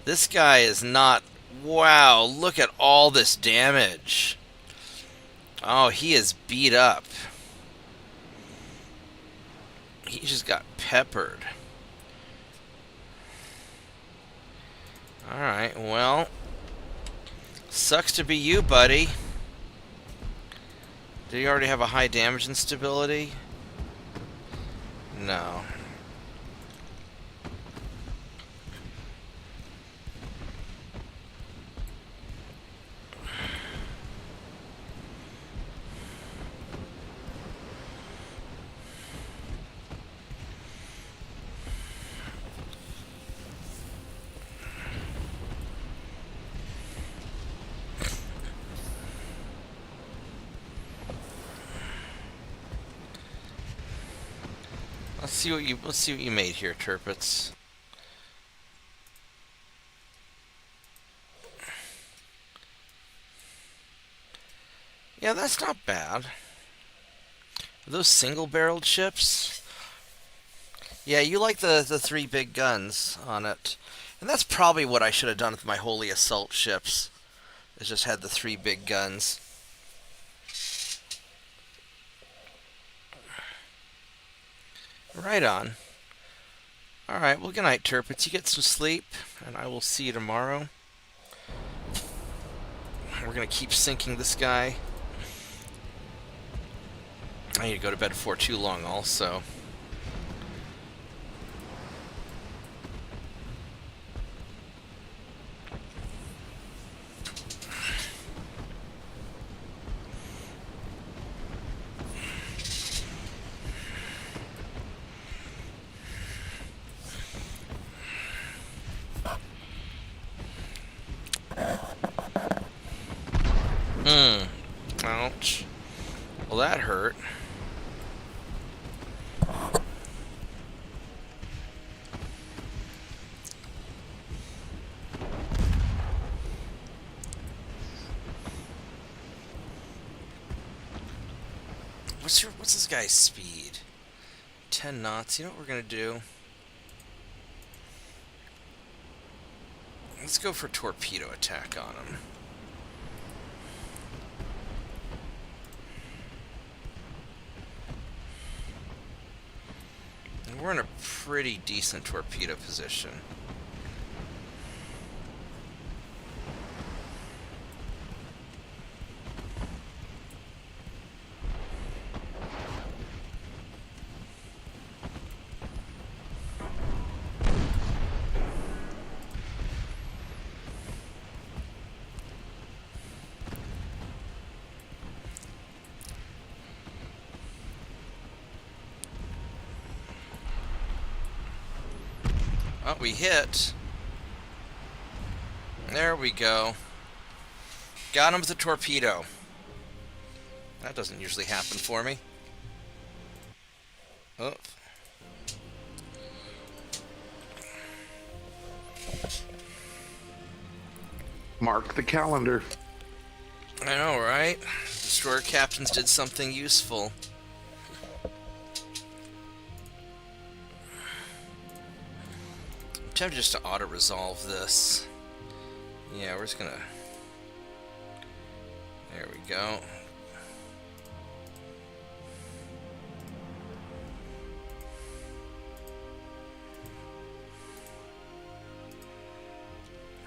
This guy is not... Wow, look at all this damage. Oh, he is beat up. He just got peppered. Alright, well... Sucks to be you, buddy. Do you already have a high damage and stability? No. Let's see what you made here, Turpits. Yeah, that's not bad. Are those single-barreled ships? Yeah, you like the 3 big guns on it. And that's probably what I should have done with my Holy Assault ships. Is just had the 3 big guns. Right on. Alright, well, good night, Turpits. You get some sleep, and I will see you tomorrow. We're going to keep sinking this guy. I need to go to bed before too long, also. Ouch. Well, that hurt. What's this guy's speed? 10 knots. You know what we're gonna do? Let's go for torpedo attack on him. And we're in a pretty decent torpedo position. Oh, we hit. There we go. Got him with a torpedo. That doesn't usually happen for me. Oh. Mark the calendar. I know, right? Destroyer captains did something useful. I'm tempted just to auto-resolve this. Yeah, we're just gonna... There we go.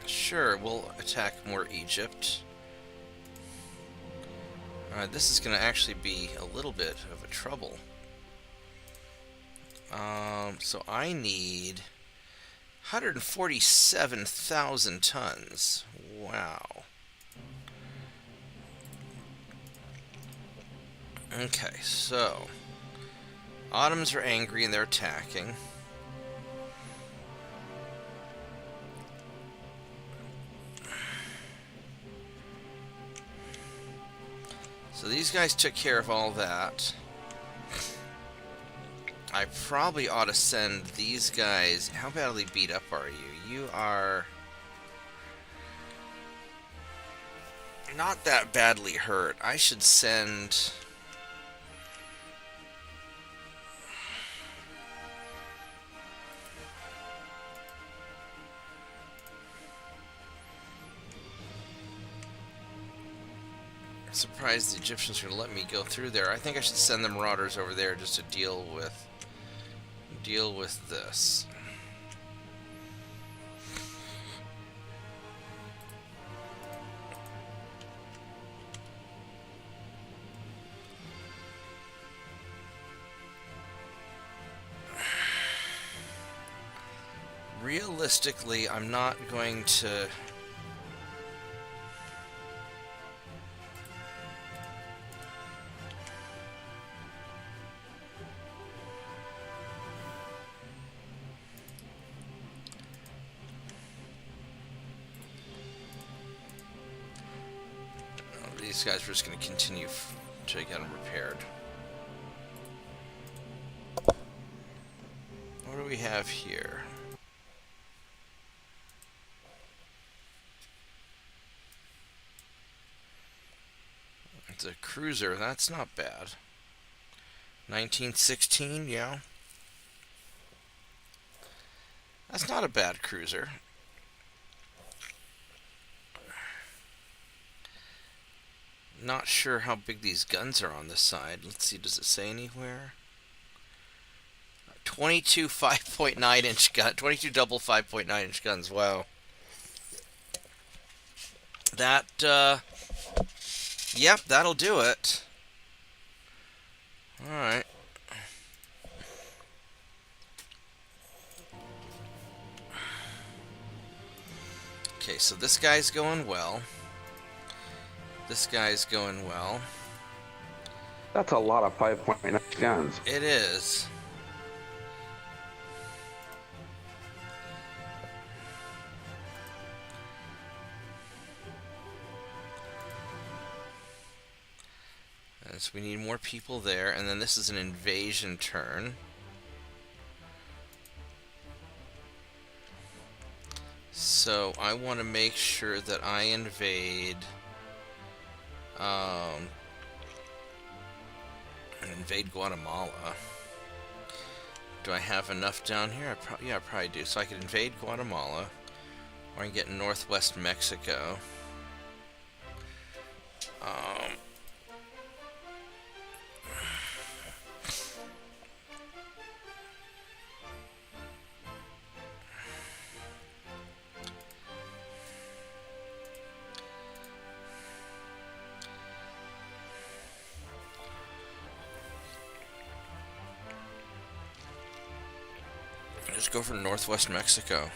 Sure, we'll attack more Egypt. Alright, this is gonna actually be a little bit of a trouble. So I need 147,000 tons. Wow. Okay, so Ottomans are angry and they're attacking. So these guys took care of all that. I probably ought to send these guys... How badly beat up are you? You are... not that badly hurt. I should send... Surprised the Egyptians are going to let me go through there. I think I should send the Marauders over there just to deal with this. Realistically, I'm not going to... These guys are just going to continue to get them repaired. do we have here? It's a cruiser. That's not bad. 1916, yeah. That's not a bad cruiser. Not sure how big these guns are on this side. Let's see, does it say anywhere? 22 5.9 inch gun, 22 double 5.9 inch guns. Wow. That, yep, that'll do it. Alright. Okay, so this guy's going well. This guy's going well. That's a lot of 5.9 guns. It is. And so we need more people there, and then this is an invasion turn. So I want to make sure that I invade. Invade Guatemala. Do I have enough down here? Yeah, I probably do. So I could invade Guatemala, or I can get northwest Mexico. Just go for northwest Mexico.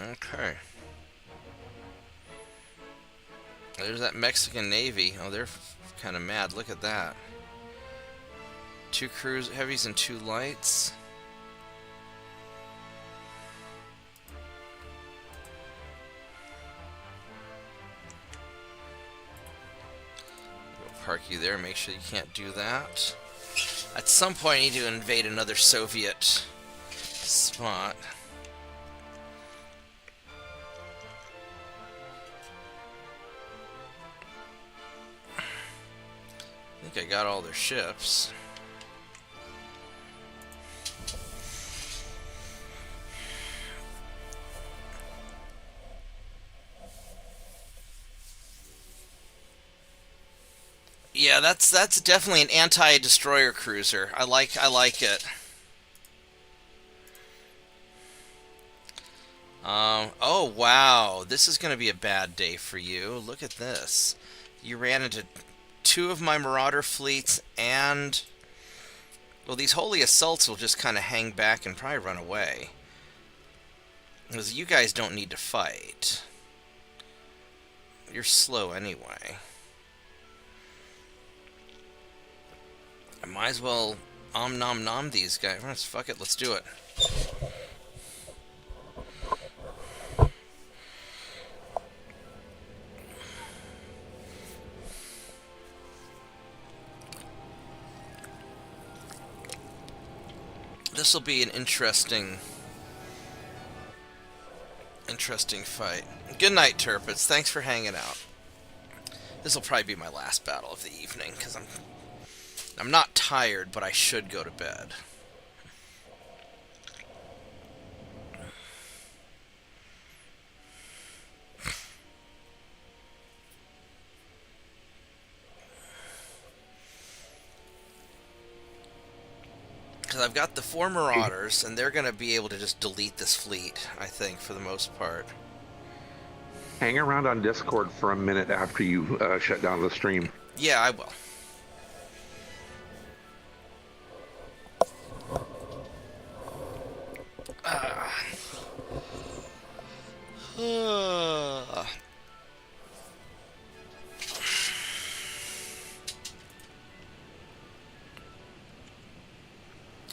Okay. There's that Mexican Navy. Oh, they're kind of mad. Look at that. 2 cruise heavies and 2 lights. We'll park you there. Make sure you can't do that. At some point, I need to invade another Soviet spot. I think I got all their ships. Yeah, that's definitely an anti-destroyer cruiser. I like it. Oh wow, this is going to be a bad day for you. Look at this. You ran into 2 of my Marauder fleets, and well, these holy assaults will just kind of hang back and probably run away, because you guys don't need to fight. You're slow anyway. I might as well nom nom these guys. Fuck it, let's do it. This will be an interesting fight. Good night, Turpits. Thanks for hanging out. This will probably be my last battle of the evening, because I'm not tired, but I should go to bed. Because I've got the 4 Marauders, and they're going to be able to just delete this fleet, I think, for the most part. Hang around on Discord for a minute after you shut down the stream. Yeah, I will.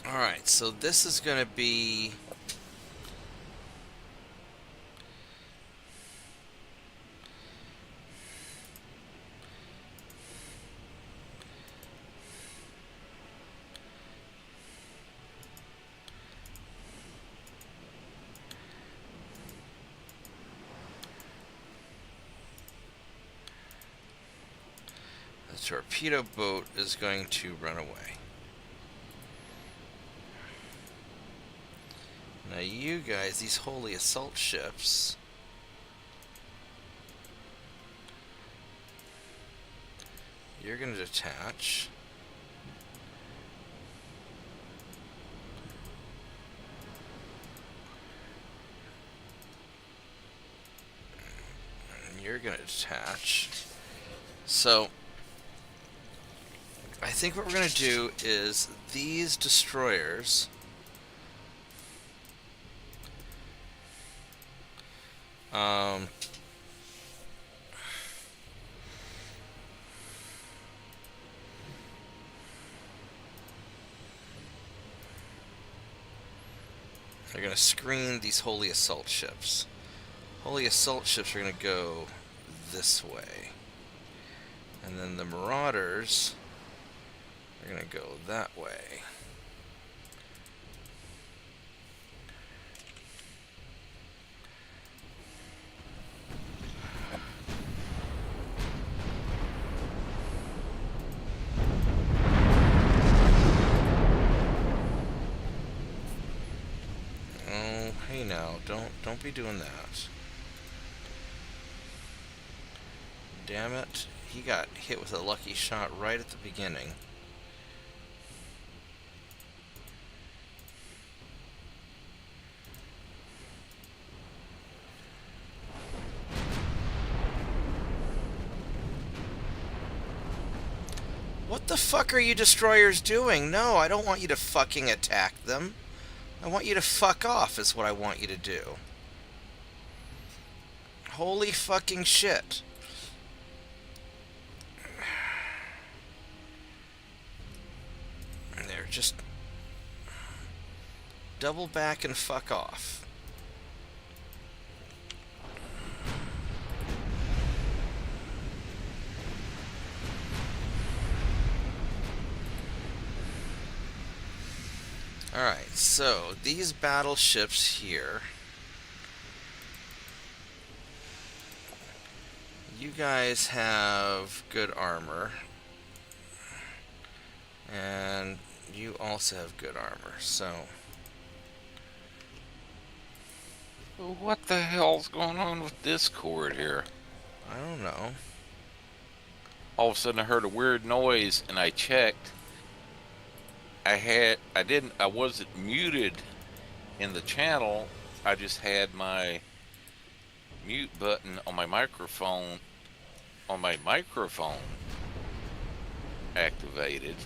Alright, so this is going to be... The torpedo boat is going to run away. Now you guys, these holy assault ships, you're going to detach. And you're going to detach. So, I think what we're going to do is these destroyers... they're going to screen these holy assault ships. Holy assault ships are going to go this way. And then the marauders are going to go that way. Hey now, don't be doing that. Damn it. He got hit with a lucky shot right at the beginning. What the fuck are you destroyers doing? No, I don't want you to fucking attack them. I want you to fuck off is what I want you to do. Holy fucking shit. There, just double back and fuck off. Alright, so these battleships here, you guys have good armor, and you also have good armor, so... What the hell's going on with Discord here? I don't know. All of a sudden I heard a weird noise and I checked. I wasn't muted in the channel. I just had my mute button on my microphone activated.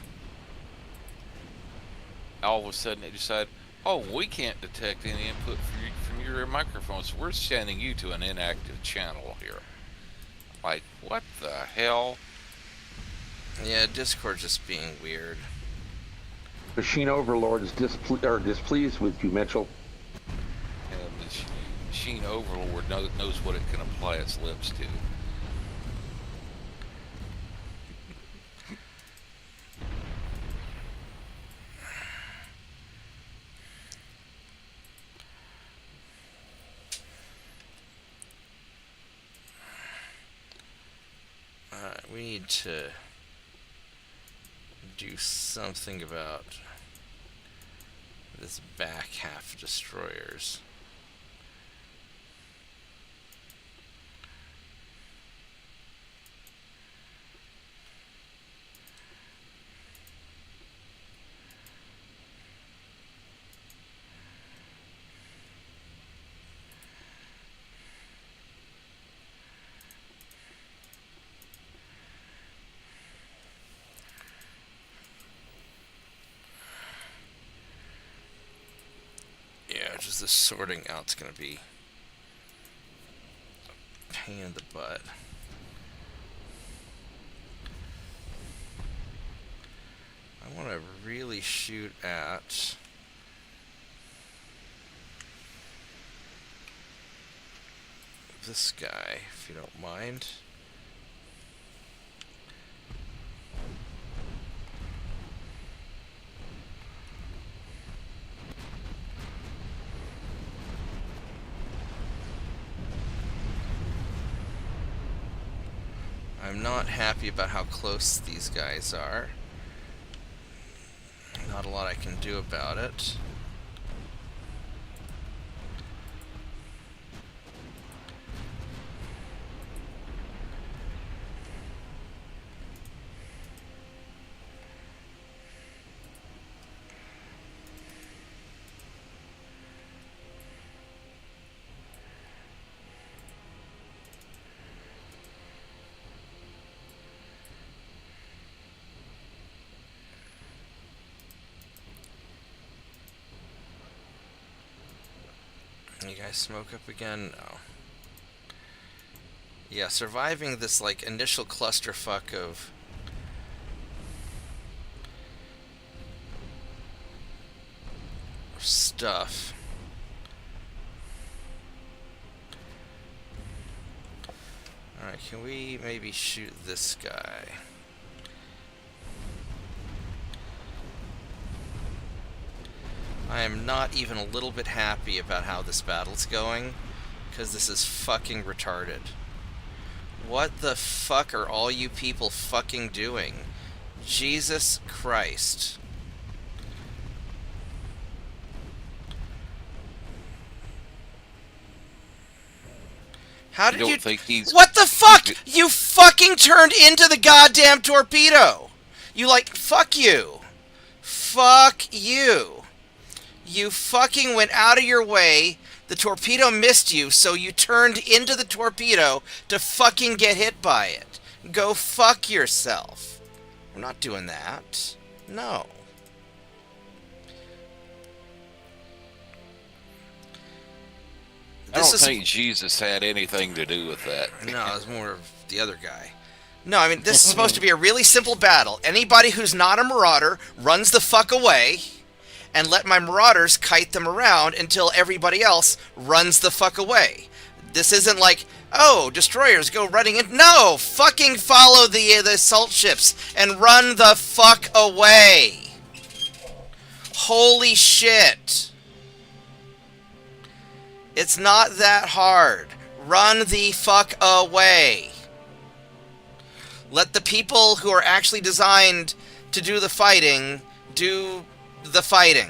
All of a sudden it decided, oh, we can't detect any input from your microphone, so we're sending you to an inactive channel here. Like, what the hell? Yeah, Discord's just being weird. Machine Overlord is displeased with you, Mitchell. And the Machine Overlord knows what it can apply its lips to. Alright, we need to do something about this back half destroyers. Yeah, just the sorting out's gonna be pain in the butt. I want to really shoot at this guy, if you don't mind. I'm not happy about how close these guys are. Not a lot I can do about it. You guys smoke up again? No. Yeah, surviving this, like, initial clusterfuck of stuff. Alright, can we maybe shoot this guy? I am not even a little bit happy about how this battle's going, because this is fucking retarded. What the fuck are all you people fucking doing? Jesus Christ. How did you... think he's... What the fuck? You fucking turned into the goddamn torpedo! You, like, fuck you. Fuck you. You fucking went out of your way, the torpedo missed you, so you turned into the torpedo to fucking get hit by it. Go fuck yourself. We're not doing that. No. I don't think Jesus had anything to do with that. No, it was more of the other guy. No, I mean, this is supposed to be a really simple battle. Anybody who's not a marauder runs the fuck away, and let my marauders kite them around until everybody else runs the fuck away. This isn't like, oh, destroyers go running in. No! Fucking follow the assault ships and run the fuck away! Holy shit! It's not that hard. Run the fuck away. Let the people who are actually designed to do the fighting do the fighting.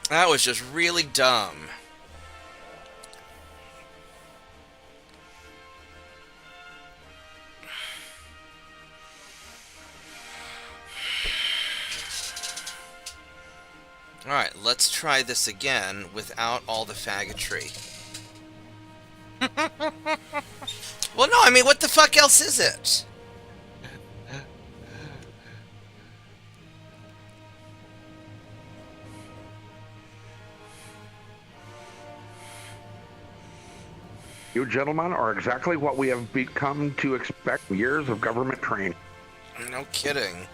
That was just really dumb. Alright, let's try this again without all the faggotry. Well, no, I mean, what the fuck else is it? You gentlemen are exactly what we have become to expect from years of government training. No kidding.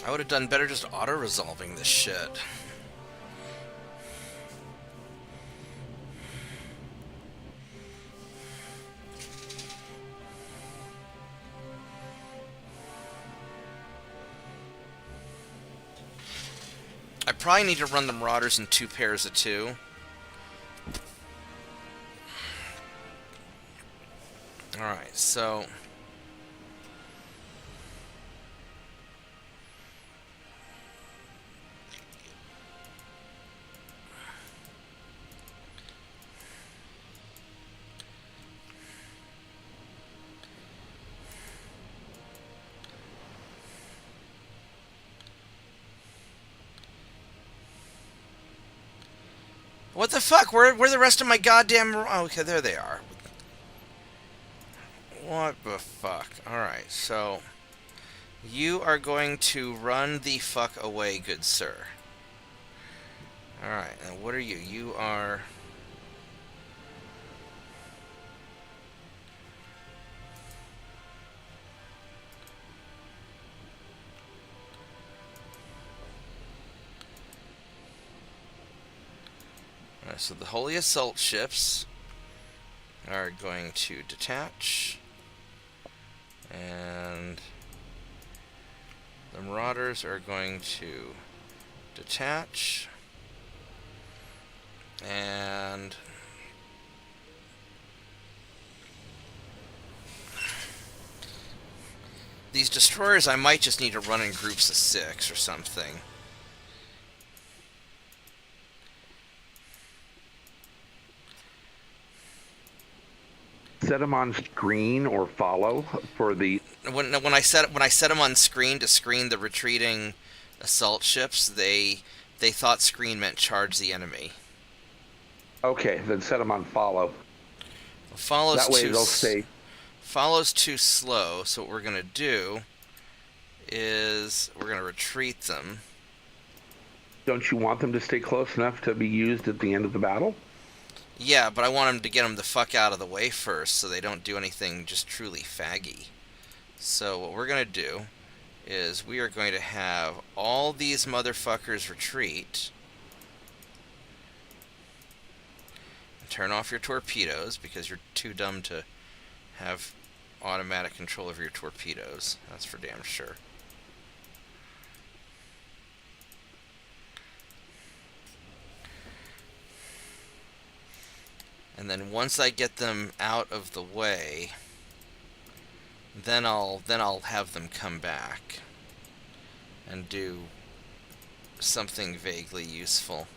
I would have done better just auto-resolving this shit. I probably need to run the Marauders in 2 pairs of 2. Alright, so... What the fuck? Where the rest of my goddamn... Oh, okay, there they are. What the fuck? Alright, so... You are going to run the fuck away, good sir. Alright, and what are you? You are... Alright, so the Holy Assault ships are going to detach. And... the Marauders are going to detach. And... these destroyers I might just need to run in groups of 6 or something. Set them on screen or follow for the... When I set them on screen to screen the retreating assault ships, they thought screen meant charge the enemy. Okay, then set them on follow. Follows That way too they'll stay. Follows too slow, so what we're gonna do is we're gonna retreat them. Don't you want them to stay close enough to be used at the end of the battle? Yeah, but I want them to get them the fuck out of the way first, so they don't do anything just truly faggy. So what we're gonna do is we are going to have all these motherfuckers retreat. Turn off your torpedoes, because you're too dumb to have automatic control of your torpedoes. That's for damn sure. And then once I get them out of the way, then I'll have them come back and do something vaguely useful.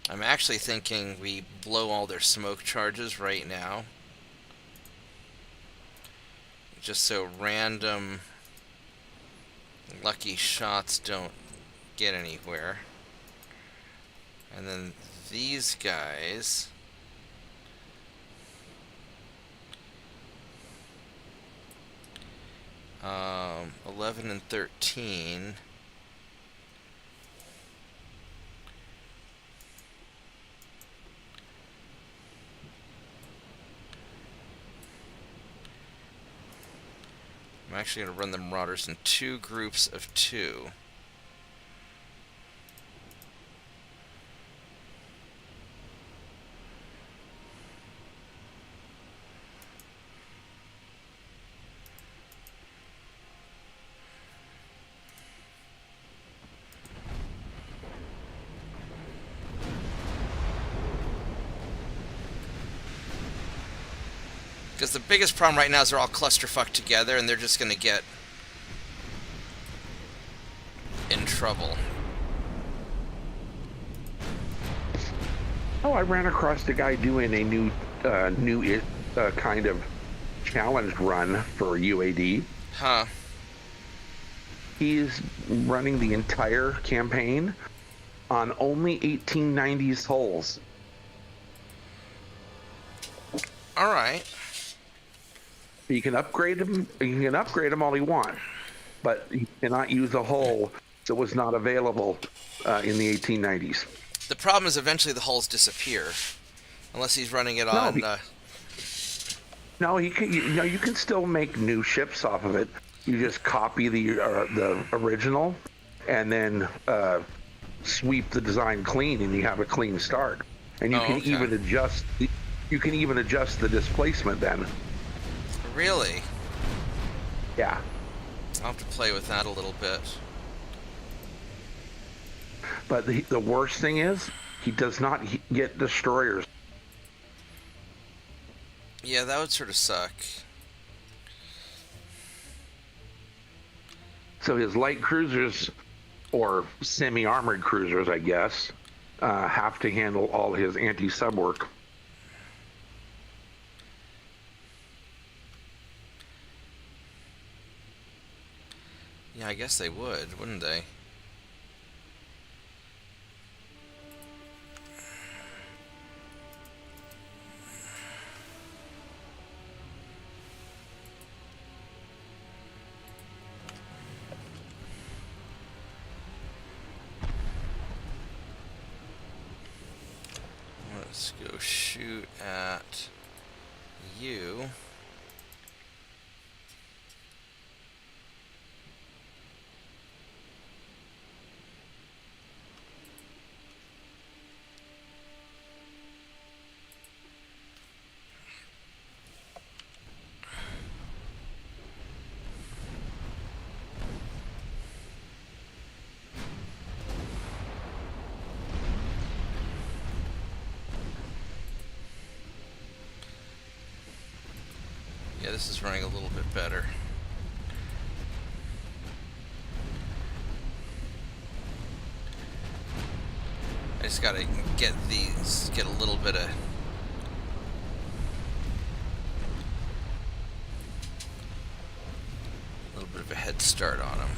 I'm actually thinking we blow all their smoke charges right now, just so random lucky shots don't get anywhere. And then these guys, 11 and 13. I'm actually going to run the Marauders in 2 groups of 2. Because the biggest problem right now is they're all clusterfucked together and they're just going to get in trouble. Oh, I ran across the guy doing a new kind of challenge run for UAD. Huh. He's running the entire campaign on only 1890s hulls. All right. You can upgrade them. You can upgrade them all you want, but you cannot use a hull that was not available in the 1890s. The problem is eventually the hulls disappear, unless he's running it on. No, he can. You can still make new ships off of it. You just copy the original, and then sweep the design clean, and you have a clean start. And you can even adjust. You can even adjust the displacement then. Really? Yeah. I'll have to play with that a little bit. But the worst thing is, he does not get destroyers. Yeah, that would sort of suck. So his light cruisers, or semi-armored cruisers, I guess, have to handle all his anti-sub work. Yeah, I guess they would, wouldn't they? Let's go shoot at you. Yeah, this is running a little bit better. I just gotta get a little bit of a head start on them.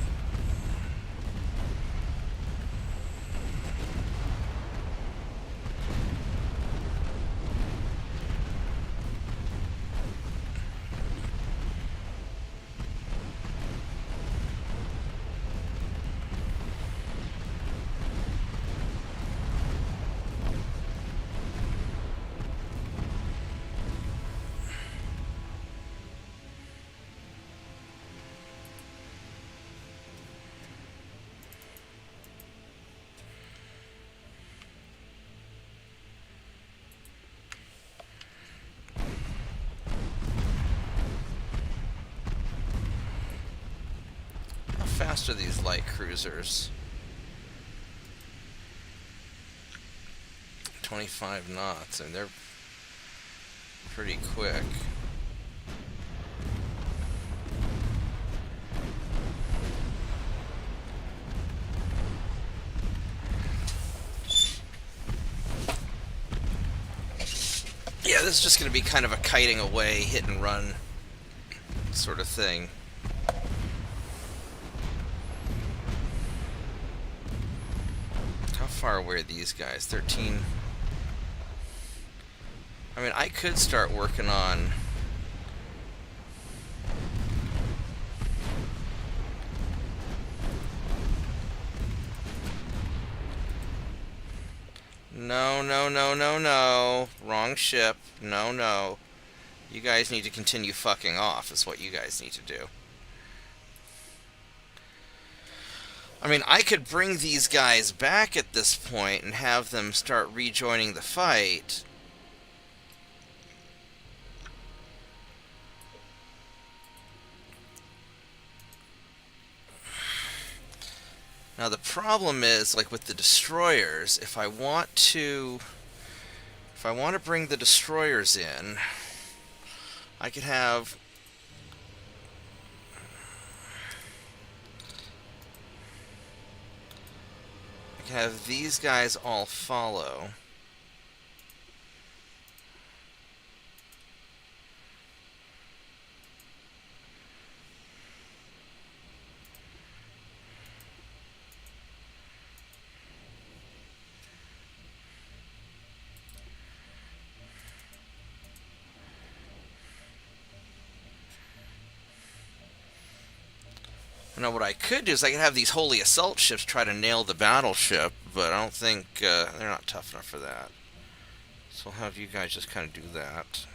How fast are these light cruisers? 25 knots, and they're pretty quick. Yeah, this is just going to be kind of a kiting away, hit and run sort of thing. How far away are these guys? 13. I mean, I could start working on... No, no, no, no, no. Wrong ship. No, no. You guys need to continue fucking off, is what you guys need to do. I mean, I could bring these guys back at this point and have them start rejoining the fight. Now the problem is, like with the destroyers, if I want to bring the destroyers in, I could have these guys all follow. Now what I could do is I could have these holy assault ships try to nail the battleship, but I don't think they're not tough enough for that. So I'll have you guys just kind of do that.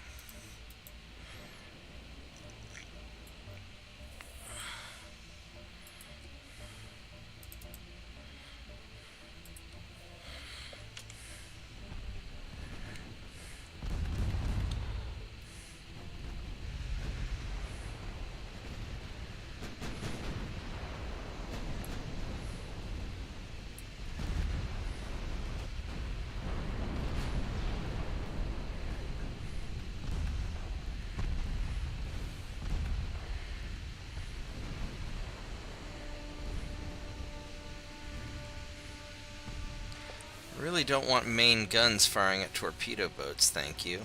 Really don't want main guns firing at torpedo boats, thank you.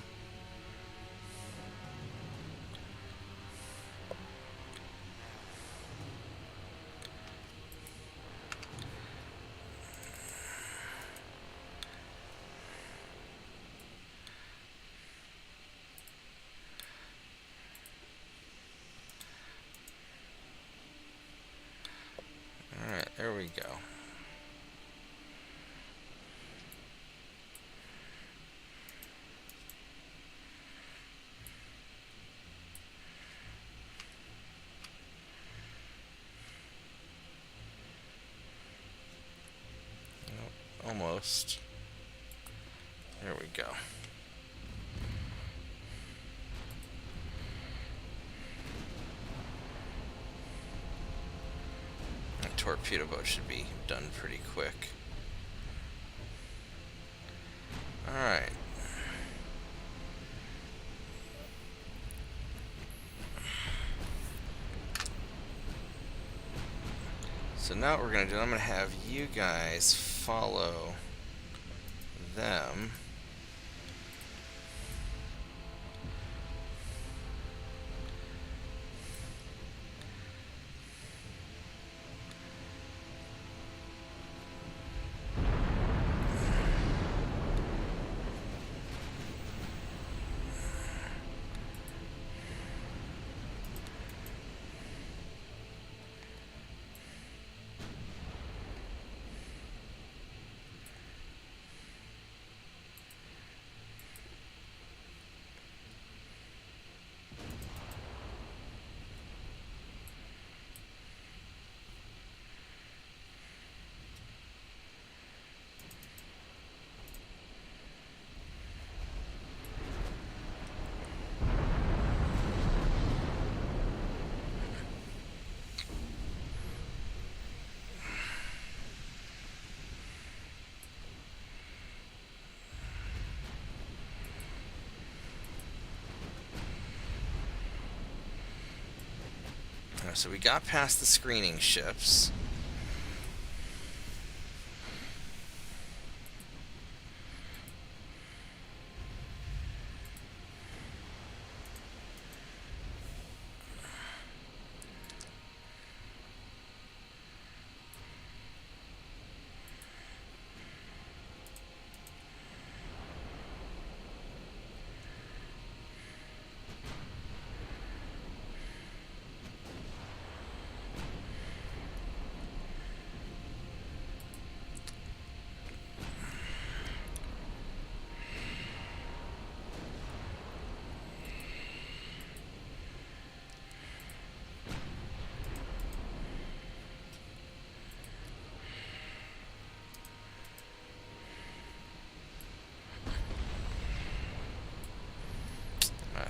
Alright, there we go. almost. There we go. A torpedo boat should be done pretty quick. Alright. So now what we're going to do, I'm going to have you guys follow them. So we got past the screening ships.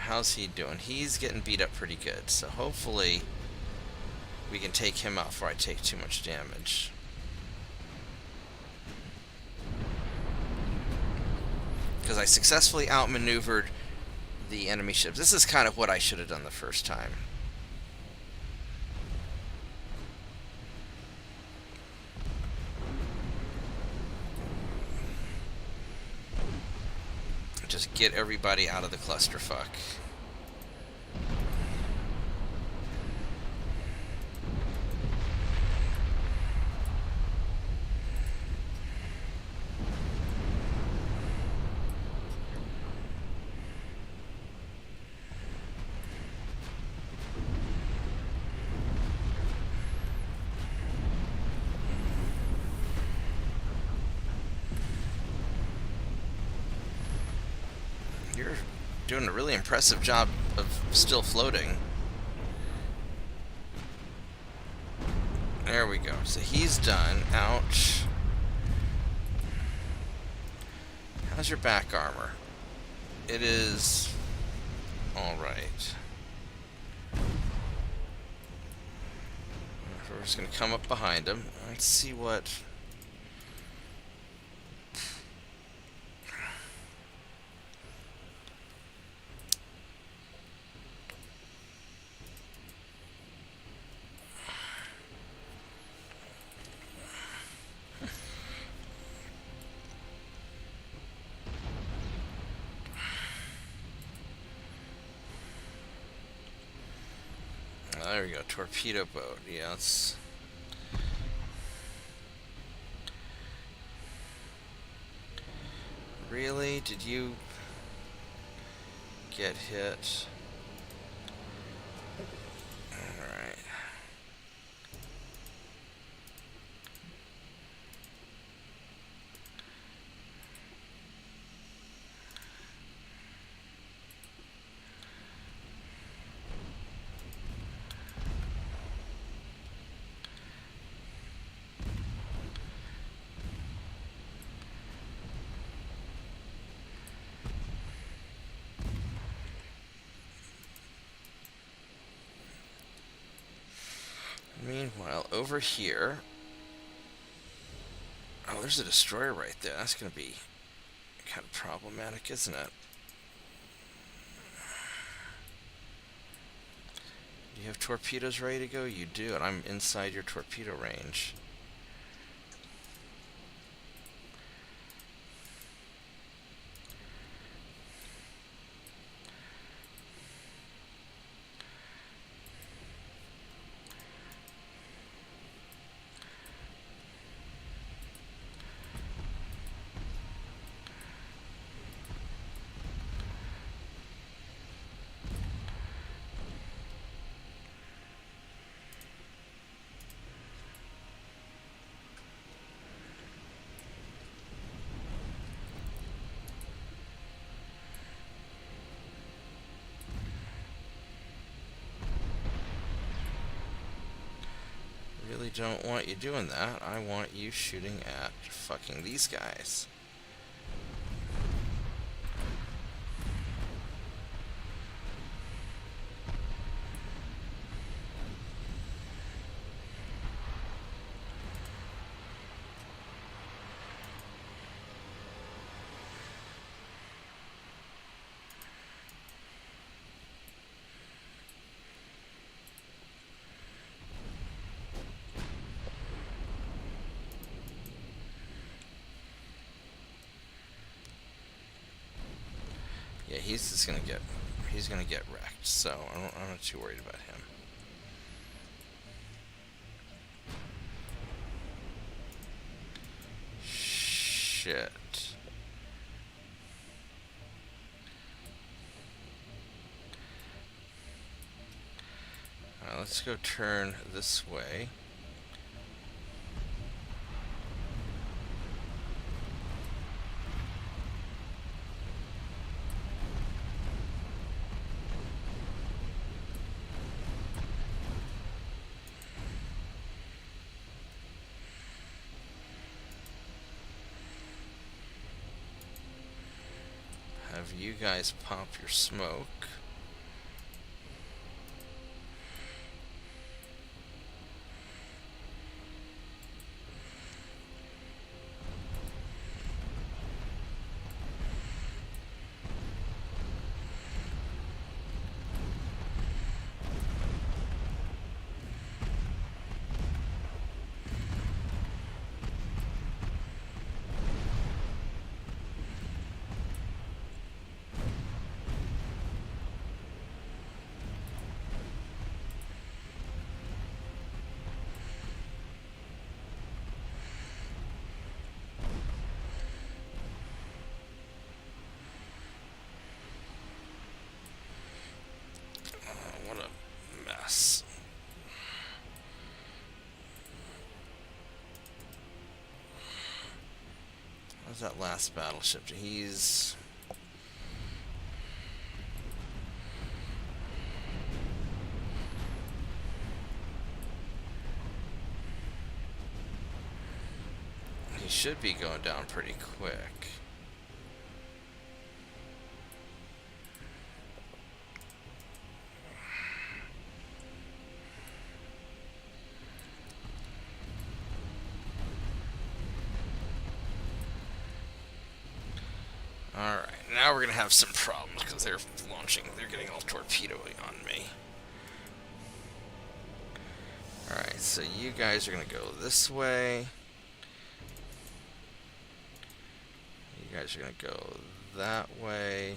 How's he doing? He's getting beat up pretty good, so hopefully we can take him out before I take too much damage. Because I successfully outmaneuvered the enemy ships. This is kind of what I should have done the first time. Just get everybody out of the clusterfuck. You're doing a really impressive job of still floating. There we go. So he's done. Ouch. How's your back armor? It is alright. We're just going to come up behind him. Let's see what... There we go, torpedo boat. Yeah, let's... Really? Did you get hit? Alright. Meanwhile, over here... Oh, there's a destroyer right there. That's going to be kind of problematic, isn't it? Do you have torpedoes ready to go? You do, and I'm inside your torpedo range. Really don't want you doing that. I want you shooting at fucking these guys. Yeah, he's gonna get wrecked, so I'm not too worried about him. Shit. Let's go turn this way. Have you guys pop your smoke. What a mess. How's that last battleship? He's... He should be going down pretty quick. Alright, now we're gonna have some problems because they're getting all torpedoing on me. Alright, so you guys are gonna go this way. You guys are gonna go that way.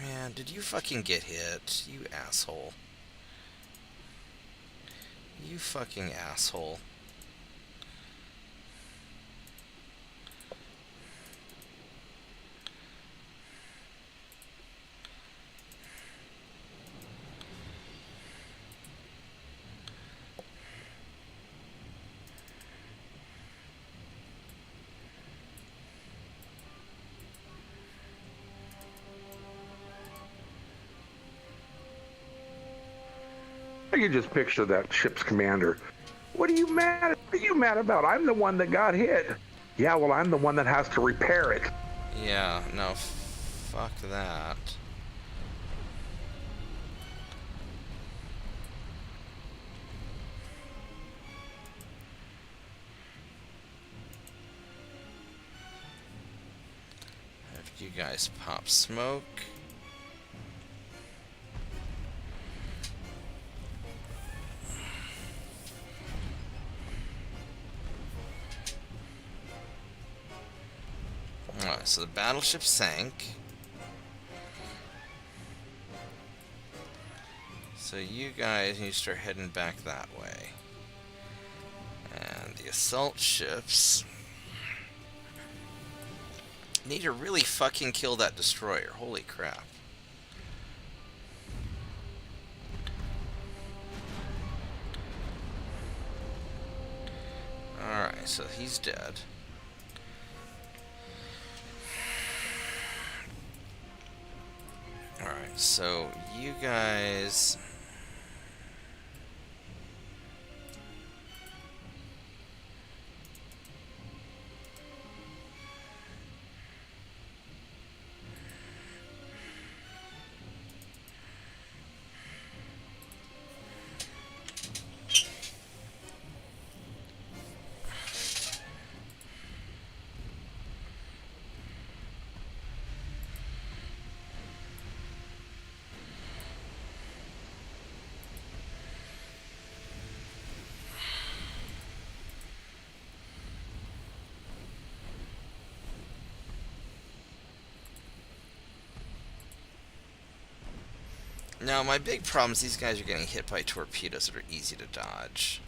Man, did you fucking get hit? You asshole. You fucking asshole. I can just picture that ship's commander. What are you mad about? I'm the one that got hit. Yeah, well, I'm the one that has to repair it. Yeah, no, fuck that. Have you guys pop smoke. Alright, so the battleship sank. So you guys need to start heading back that way. And the assault ships need to really fucking kill that destroyer. Holy crap. Alright, so he's dead. Alright, so you guys... Now, my big problem is these guys are getting hit by torpedoes that are easy to dodge.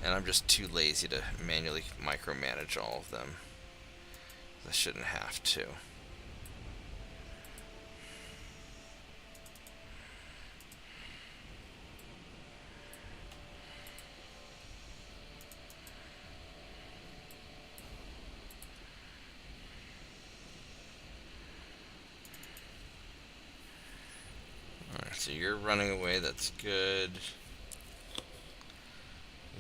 And I'm just too lazy to manually micromanage all of them. I shouldn't have to. So you're running away, that's good.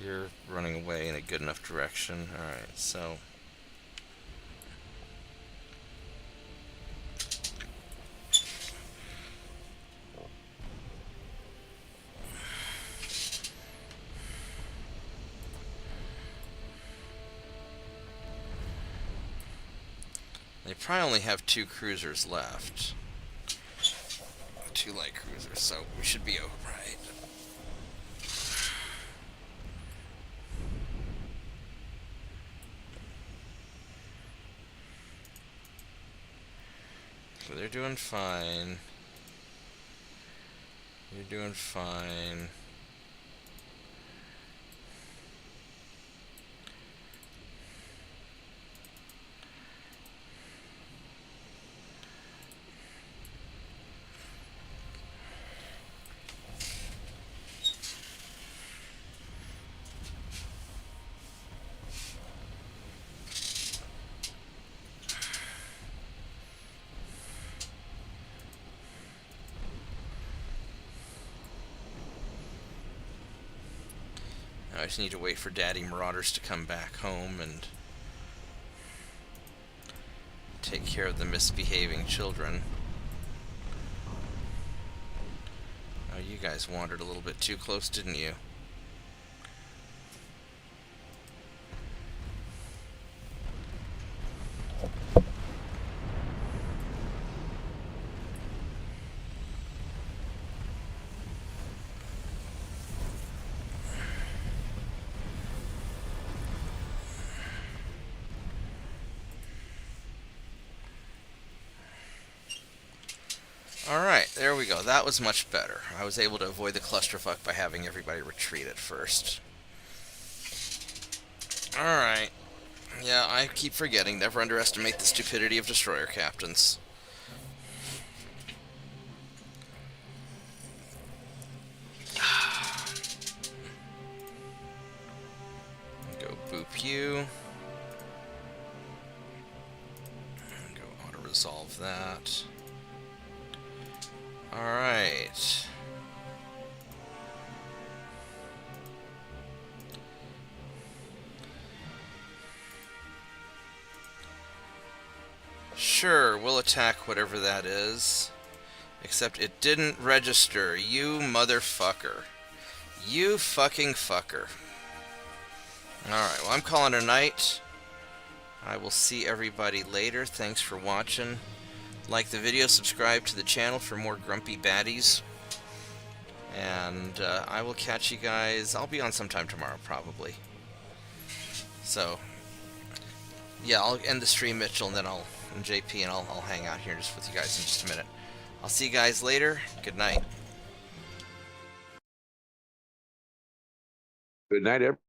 You're running away in a good enough direction. Alright, so... they probably only have 2 cruisers left. 2 light cruisers, so we should be alright. So they're doing fine. You're doing fine. I just need to wait for Daddy Marauders to come back home and take care of the misbehaving children. Oh, you guys wandered a little bit too close, didn't you? Alright, there we go. That was much better. I was able to avoid the clusterfuck by having everybody retreat at first. Alright. Yeah, I keep forgetting. Never underestimate the stupidity of destroyer captains. Go boop you. Go auto-resolve that. Alright. Sure, we'll attack whatever that is. Except it didn't register. You motherfucker. You fucking fucker. Alright, well, I'm calling it a night. I will see everybody later. Thanks for watching. Like the video, subscribe to the channel for more grumpy baddies. And I will catch you guys. I'll be on sometime tomorrow, probably. So, yeah, I'll end the stream, Mitchell, and then and JP, and I'll hang out here just with you guys in just a minute. I'll see you guys later. Good night. Good night, everybody.